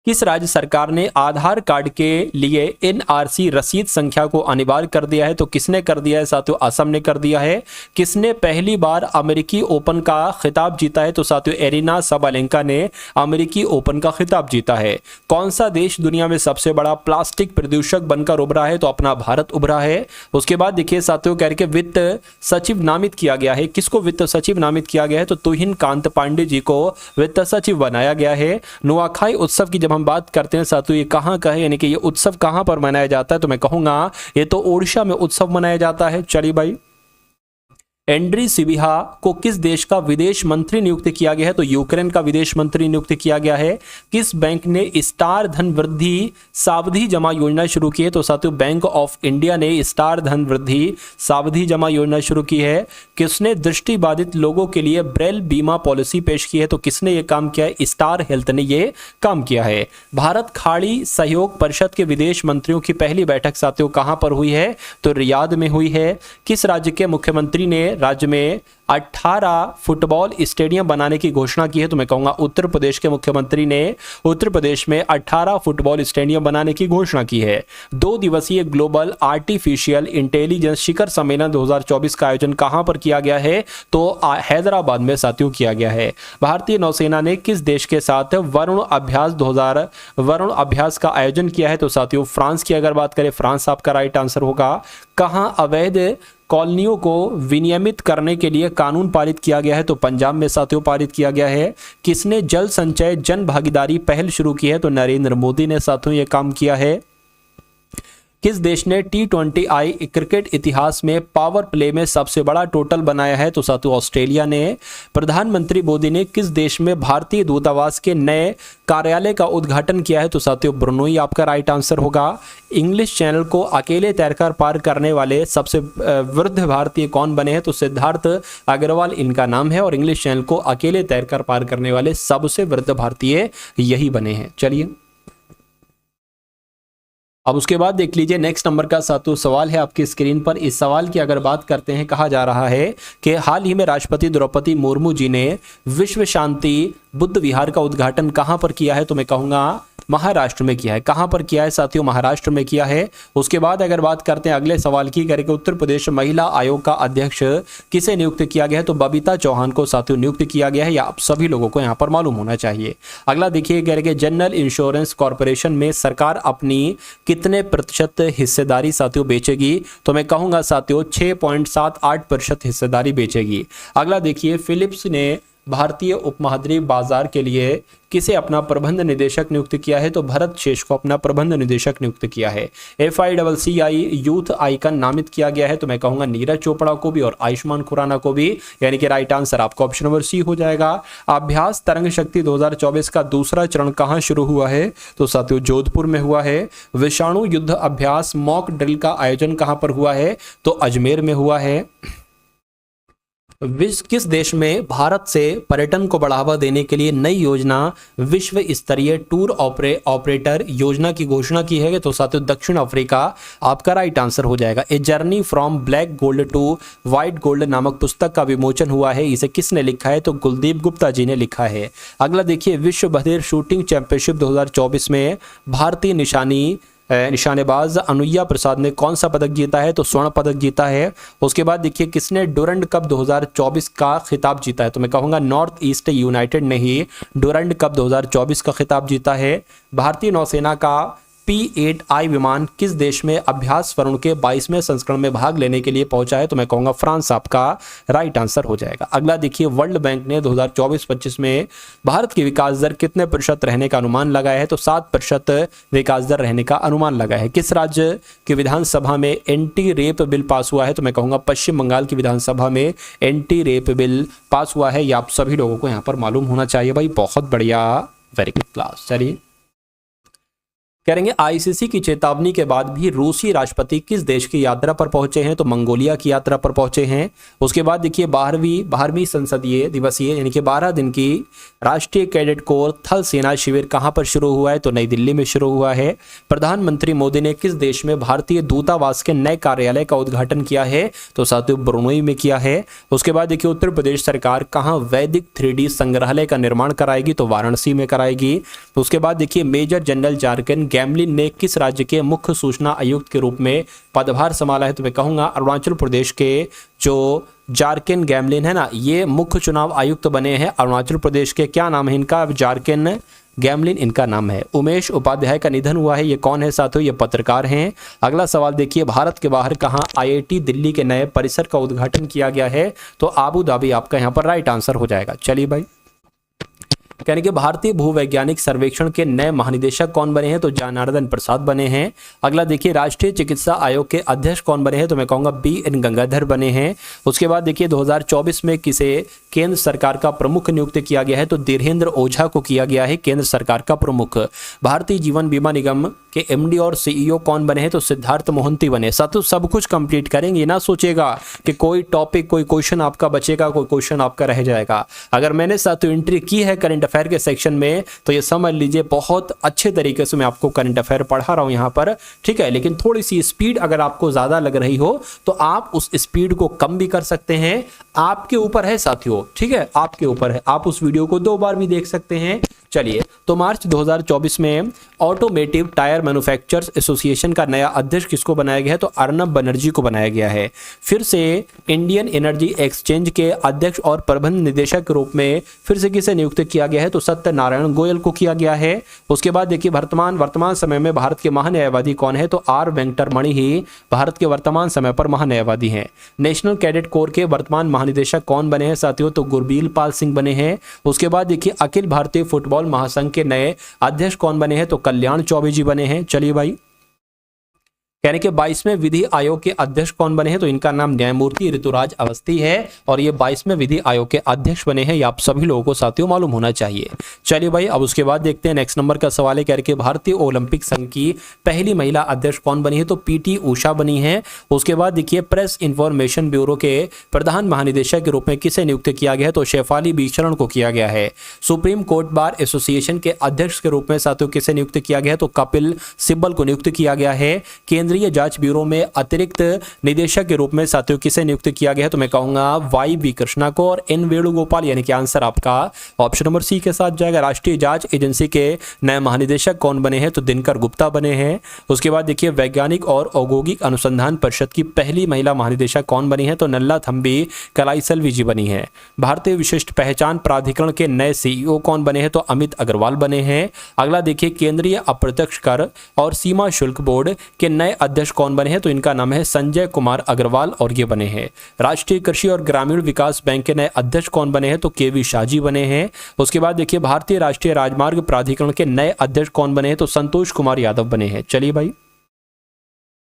किस राज्य सरकार ने आधार कार्ड के लिए एनआरसी रसीद संख्या को अनिवार्य कर दिया है। तो किसने कर दिया है साथियों, असम ने कर दिया है। किसने पहली बार अमेरिकी ओपन का खिताब जीता है। तो साथियों एरिना सबालेंका ने अमेरिकी ओपन का खिताब जीता है। कौन सा देश दुनिया में सबसे बड़ा प्लास्टिक प्रदूषक बनकर उभरा है। तो अपना भारत उभरा है। उसके बाद देखिए साथियों करके वित्त सचिव नामित किया गया है। किसको वित्त सचिव नामित किया गया है। तो तुहिन कांत पांडे जी को वित्त सचिव बनाया गया है। नुआखाई उत्सव की जब हम बात करते हैं साथियों ये कहां का है, यानी कि ये उत्सव कहां पर मनाया जाता है। तो मैं कहूंगा ये तो ओडिशा में उत्सव मनाया जाता है। चलिए भाई, एंड्री सिबिहा को किस देश का विदेश मंत्री नियुक्त किया गया है। तो यूक्रेन का विदेश मंत्री नियुक्त किया गया है। किस बैंक ने स्टार धन वृद्धि सावधि जमा योजना शुरू की है। तो साथियों बैंक ऑफ इंडिया ने स्टार धन वृद्धि सावधि जमा योजना शुरू की है। किसने दृष्टिबाधित लोगों के लिए ब्रेल बीमा पॉलिसी पेश की है। तो किसने ये काम किया है, स्टार हेल्थ ने ये काम किया है। भारत खाड़ी सहयोग परिषद के विदेश मंत्रियों की पहली बैठक साथियों कहां पर हुई है। तो रियाद में हुई है। किस राज्य के मुख्यमंत्री ने राज्य में 18 फुटबॉल स्टेडियम बनाने की घोषणा की है। तो मैं कहूंगा उत्तर प्रदेश के मुख्यमंत्री ने उत्तर प्रदेश में 18 फुटबॉल स्टेडियम बनाने की घोषणा की है। 2 दिवसीय ग्लोबल आर्टिफिशियल इंटेलिजेंस शिखर सम्मेलन 2024 का आयोजन कहां पर किया गया है। तो हैदराबाद में साथियों किया गया है। भारतीय नौसेना ने किस देश के साथ वरुण अभ्यास का आयोजन किया है। तो साथियों फ्रांस की अगर बात करें, फ्रांस आपका राइट आंसर होगा। कहां अवैध कॉलोनियों को विनियमित करने के लिए कानून पारित किया गया है। तो पंजाब में साथियों पारित किया गया है। किसने जल संचय जन भागीदारी पहल शुरू की है। तो नरेंद्र मोदी ने साथियों ये काम किया है। किस देश ने T20I क्रिकेट इतिहास में पावर प्ले में सबसे बड़ा टोटल बनाया है। तो साथियों ऑस्ट्रेलिया ने। प्रधानमंत्री मोदी ने किस देश में भारतीय दूतावास के नए कार्यालय का उद्घाटन किया है। तो साथियों ब्रुनोई आपका राइट आंसर होगा। इंग्लिश चैनल को अकेले तैरकर पार करने वाले सबसे वृद्ध भारतीय कौन बने हैं। तो सिद्धार्थ अग्रवाल इनका नाम है। और इंग्लिश चैनल को अकेले तैरकर पार करने वाले सबसे वृद्ध भारतीय यही बने हैं। चलिए अब उसके बाद देख लीजिए नेक्स्ट नंबर का सातवां सवाल है आपकी स्क्रीन पर। इस सवाल की अगर बात करते हैं, कहा जा रहा है कि हाल ही में राष्ट्रपति द्रौपदी मुर्मू जी ने विश्व शांति बुद्ध विहार का उद्घाटन कहां पर किया है। तो मैं कहूंगा महाराष्ट्र में किया है। कहां पर किया है साथियों, महाराष्ट्र में किया है। उसके बाद अगर बात करते हैं अगले सवाल की करके, उत्तर प्रदेश महिला आयोग का अध्यक्ष किसे नियुक्त किया गया है। तो बबीता चौहान को साथियों नियुक्त किया गया है। या आप सभी लोगों को यहां पर मालूम होना चाहिए। अगला देखिए करके, जनरल इंश्योरेंस कॉर्पोरेशन में सरकार अपनी कितने प्रतिशत हिस्सेदारी साथियों बेचेगी। तो मैं कहूंगा साथियों 6.78% हिस्सेदारी बेचेगी। अगला देखिए, फिलिप्स ने भारतीय उपमहाद्वीप बाजार के लिए किसे अपना प्रबंध निदेशक नियुक्त किया है? तो भरत शेष को अपना प्रबंध निदेशक नियुक्त किया है। FICCI यूथ आइकन नामित किया गया है, तो मैं कहूंगा नीरज चोपड़ा को भी और आयुष्मान खुराना को भी, यानी कि राइट आंसर आपका ऑप्शन नंबर सी हो जाएगा। अभ्यास तरंग शक्ति 2024 का दूसरा चरण कहां शुरू हुआ है? तो साथियों जोधपुर में हुआ है। विषाणु युद्ध अभ्यास मॉक ड्रिल का आयोजन कहां पर हुआ है? तो अजमेर में हुआ है। किस देश में भारत से पर्यटन को बढ़ावा देने के लिए नई योजना विश्व स्तरीय टूर ऑपरेटर योजना की घोषणा की है? तो साथियों दक्षिण अफ्रीका आपका राइट आंसर हो जाएगा। A journey from black gold to white gold नामक पुस्तक का विमोचन हुआ है। इसे किसने लिखा है? तो कुलदीप गुप्ता जी ने लिखा है। अगला देखिए, विश्व बधिर शूटिंग चैंपियनशिप 2024 में भारतीय निशानेबाज अनुया प्रसाद ने कौन सा पदक जीता है? तो स्वर्ण पदक जीता है। उसके बाद देखिए, किसने डुरंड कप 2024 का खिताब जीता है? तो मैं कहूंगा नॉर्थ ईस्ट यूनाइटेड ने ही डुरंड कप 2024 का खिताब जीता है। भारतीय नौसेना का P-8I विमान किस देश में अभ्यास वरुण के 22वें संस्करण में भाग लेने के लिए पहुंचा है? तो मैं कहूंगा फ्रांस आपका राइट आंसर हो जाएगा। अगला देखिए, वर्ल्ड बैंक ने 2024-25 में भारत की विकास दर कितने प्रतिशत रहने का अनुमान लगाया है? तो 7% विकास दर रहने का अनुमान लगा है। किस राज्य की विधानसभा में एंटी रेप बिल पास हुआ है? तो मैं कहूंगा पश्चिम बंगाल की विधानसभा में एंटी रेप बिल पास हुआ है। यह आप सभी लोगों को यहाँ पर मालूम होना चाहिए भाई। बहुत बढ़िया, वेरी गुड क्लास। चलिए करेंगे, आईसीसी की चेतावनी के बाद भी रूसी राष्ट्रपति किस देश की यात्रा पर पहुंचे हैं? तो मंगोलिया की यात्रा पर पहुंचे हैं। उसके बाद देखिए, 12वीं संसदीय दिवसीय यानी कि 12 दिन की राष्ट्रीय कैडेट कोर थल सेना शिविर कहां पर शुरू हुआ है? तो नई दिल्ली में शुरू हुआ है। प्रधानमंत्री मोदी ने किस देश में भारतीय दूतावास के नए कार्यालय का उद्घाटन किया है? तो साथियों ब्रुनई में किया है। उसके बाद देखिए, उत्तर प्रदेश सरकार कहां वैदिक 3D संग्रहालय का निर्माण कराएगी? तो वाराणसी में कराएगी। उसके बाद देखिए, मेजर जनरल जार्किन गैमलिन ने किस राज्य के मुख्य सूचना आयुक्त के रूप में पदभार संभाला है? तो मैं कहूंगा अरुणाचल प्रदेश के जो जार्किन गैमलिन है ना, ये मुख्य चुनाव आयुक्त बने हैं अरुणाचल प्रदेश के। क्या नाम है इनका? जार्किन गैमलिन इनका नाम है। उमेश उपाध्याय का निधन हुआ है। ये कौन है साथियों? ये पत्रकार हैं। अगला सवाल देखिए, भारत के बाहर कहां IIT दिल्ली के नए परिसर का उद्घाटन किया गया है? तो आबू धाबी आपका यहाँ पर राइट आंसर हो जाएगा। चलिए भाई, यानी कि भारतीय भूवैज्ञानिक सर्वेक्षण के नए महानिदेशक कौन बने हैं? तो जनार्दन प्रसाद बने हैं। अगला देखिए, राष्ट्रीय चिकित्सा आयोग के अध्यक्ष कौन बने हैं? तो मैं कहूंगा BN गंगाधर बने हैं। उसके बाद देखिए, 2024 में किसे केंद्र सरकार का प्रमुख नियुक्त किया गया है? तो धीरेन्द्र ओझा को किया गया है केंद्र सरकार का प्रमुख। भारतीय जीवन बीमा निगम के MD और CEO कौन बने हैं? तो सिद्धार्थ मोहंती बने। साथियों सब कुछ कंप्लीट करेंगे, ना सोचेगा कि कोई टॉपिक कोई क्वेश्चन आपका बचेगा, कोई क्वेश्चन आपका रह जाएगा। अगर मैंने साथियों एंट्री की है करंट अफेयर के सेक्शन में, तो ये समझ लीजिए बहुत अच्छे तरीके से मैं आपको करंट अफेयर पढ़ा रहा हूं यहाँ पर, ठीक है। लेकिन थोड़ी सी स्पीड अगर आपको ज्यादा लग रही हो तो आप उस स्पीड को कम भी कर सकते हैं। आपके ऊपर है साथियों, ठीक है, आपके ऊपर है। आप उस वीडियो को 2 बार भी देख सकते हैं। चलिए, तो मार्च 2024 में ऑटोमेटिव टायर मैन्युफैक्चरर्स एसोसिएशन का नया अध्यक्ष किसको बनाया गया है? तो अर्नब बनर्जी को बनाया गया है। फिर से इंडियन एनर्जी एक्सचेंज के अध्यक्ष और प्रबंध निदेशक के रूप में फिर से किसे नियुक्त किया गया है? तो सत्यनारायण गोयल को किया गया है। उसके बाद देखिए, वर्तमान समय में भारत के महान्यायवादी कौन है? तो R वेंकटरमणि ही भारत के वर्तमान समय पर महान्यायवादी हैं। नेशनल कैडेट कोर के वर्तमान महानिदेशक कौन बने हैं साथियों? तो गुरबील पाल सिंह बने हैं। उसके बाद देखिए, अखिल भारतीय फुटबॉल महासंघ के नए अध्यक्ष कौन बने हैं? तो कल्याण चौबे जी बने हैं। चलिए भाई, यानी कि 22वें विधि आयोग के अध्यक्ष कौन बने हैं? तो इनका नाम न्यायमूर्ति ऋतुराज अवस्थी है और ये 22वें विधि आयोग के अध्यक्ष बने हैं। ये आप सभी लोगों को साथियों मालूम होना चाहिए। चलिए भाई, अब उसके बाद देखते हैं नेक्स्ट नंबर का सवाल है, करके भारतीय ओलंपिक संघ की पहली महिला अध्यक्ष कौन बनी है? तो PT उषा बनी है। उसके बाद देखिए, प्रेस इंफॉर्मेशन ब्यूरो के प्रधान महानिदेशक के रूप में किसे नियुक्त किया गया है? तो शेफाली बी शरण को किया गया है। सुप्रीम कोर्ट बार एसोसिएशन के अध्यक्ष के रूप में साथियों किसे नियुक्त किया गया है? तो कपिल सिब्बल को नियुक्त किया गया है। केंद्रीय जांच ब्यूरो में अतिरिक्त निदेशक के रूप में साथियों किसे नियुक्त किया गया है? तो मैं कहूंगा YV कृष्णा को और N वेणुगोपाल, यानी कि आंसर आपका ऑप्शन नंबर C के साथ जाएगा। राष्ट्रीय जांच एजेंसी के नए महानिदेशक कौन बने हैं? तो दिनकर गुप्ता बने हैं। उसके बाद देखिए, वैज्ञानिक और औद्योगिक अनुसंधान परिषद की पहली महिला महानिदेशक कौन बनी है? तो नल्ला थम्बी कलाईसलवी जी बनी है। भारतीय विशिष्ट पहचान प्राधिकरण के नए CEO कौन बने हैं? तो अमित अग्रवाल बने हैं। अगला देखिए, केंद्रीय अप्रत्यक्ष कर और सीमा शुल्क बोर्ड के नए अध्यक्ष कौन बने हैं? तो इनका नाम है संजय कुमार अग्रवाल और ये बने हैं। राष्ट्रीय कृषि और ग्रामीण विकास बैंक के नए अध्यक्ष कौन बने हैं? तो केवी शाहजी बने हैं। उसके बाद देखिए भारतीय राष्ट्रीय राजमार्ग प्राधिकरण के नए अध्यक्ष कौन बने हैं? तो संतोष कुमार यादव बने हैं। चलिए भाई,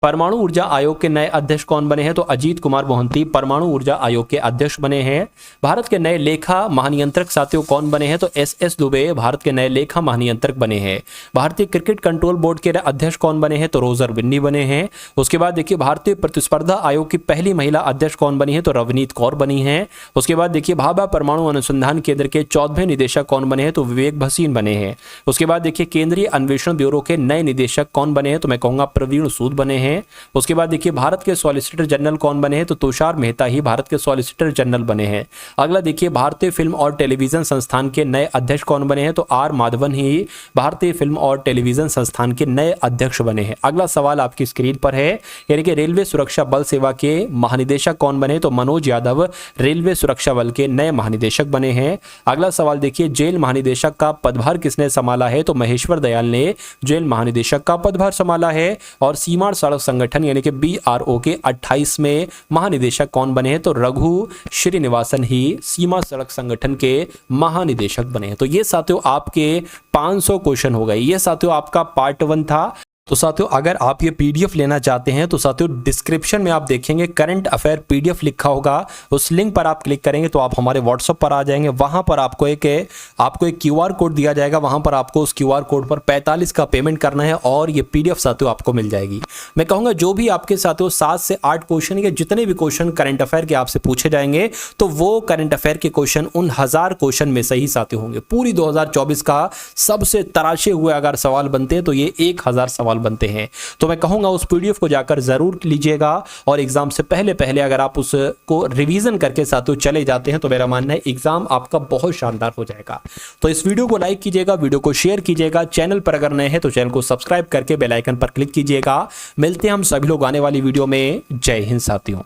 परमाणु ऊर्जा आयोग के नए अध्यक्ष कौन बने हैं? तो अजीत कुमार मोहंती परमाणु ऊर्जा आयोग के अध्यक्ष बने हैं। भारत के नए लेखा महानियंत्रक साथियों कौन बने हैं? तो एस दुबे भारत के नए लेखा महानियंत्रक बने हैं। भारतीय क्रिकेट कंट्रोल बोर्ड के अध्यक्ष कौन बने हैं? तो रोजर बिन्नी बने हैं। उसके बाद देखिए भारतीय प्रतिस्पर्धा आयोग की पहली महिला अध्यक्ष कौन बनी है? तो रवनीत कौर बनी है। उसके बाद देखिए भाभा परमाणु अनुसंधान केंद्र के 14वें निदेशक कौन बने हैं? तो विवेक भसीन बने हैं। उसके बाद देखिए केंद्रीय अन्वेषण ब्यूरो के नए निदेशक कौन बने हैं? तो मैं कहूंगा प्रवीण सूद बने हैं। उसके बाद देखिए भारत के सॉलिसिटर जनरल कौन बने हैं? तो तुषार मेहता ही भारत के सॉलिसिटर जनरल बने हैं। अगला देखिए भारतीय फिल्म और टेलीविजन संस्थान के नए अध्यक्ष कौन बने हैं? तो आर माधवन ही भारतीय फिल्म और टेलीविजन संस्थान के नए अध्यक्ष बने हैं। अगला सवाल आपकी स्क्रीन पर है, यानी कि रेलवे सुरक्षा बल सेवा के महानिदेशक कौन बने? तो मनोज यादव रेलवे सुरक्षा बल के नए महानिदेशक बने हैं। अगला सवाल देखिए जेल महानिदेशक का पदभार किसने संभाला है? तो महेश्वर दयाल ने जेल महानिदेशक का पदभार संभाला है। और सीमा सड़क संगठन यानी कि BRO के 28वें महानिदेशक कौन बने हैं? तो रघु श्रीनिवासन ही सीमा सड़क संगठन के महानिदेशक बने हैं। तो ये साथियों आपके 500 क्वेश्चन हो गए। ये साथियों आपका पार्ट 1 था। तो साथियों अगर आप ये PDF लेना चाहते हैं तो साथियों डिस्क्रिप्शन में आप देखेंगे करंट अफेयर PDF लिखा होगा, उस लिंक पर आप क्लिक करेंगे तो आप हमारे WhatsApp पर आ जाएंगे। वहां पर आपको एक QR कोड दिया जाएगा, वहां पर आपको उस QR कोड पर 45 का पेमेंट करना है और ये PDF साथियों आपको मिल जाएगी। मैं कहूंगा जो भी आपके साथियों 7 से 8 क्वेश्चन या जितने भी क्वेश्चन करंट अफेयर के आपसे पूछे जाएंगे तो वो करंट अफेयर के क्वेश्चन उन 1000 क्वेश्चन में से ही साथियों होंगे। पूरी 2024 का सबसे तराशे हुए अगर सवाल बनते हैं तो ये 1000 सवाल बनते हैं। तो मैं कहूंगा उस PDF को जाकर जरूर लीजिएगा और एग्जाम से पहले अगर आप उसको रिवीजन करके साथियों चले जाते हैं तो मेरा मानना है एग्जाम आपका बहुत शानदार हो जाएगा। तो इस वीडियो को लाइक कीजिएगा, वीडियो को शेयर कीजिएगा, चैनल पर अगर नए हैं तो चैनल को सब्सक्राइब करके बेल आइकन पर क्लिक कीजिएगा। मिलते हैं हम सभी लोग आने वाली वीडियो में। जय हिंद साथियों।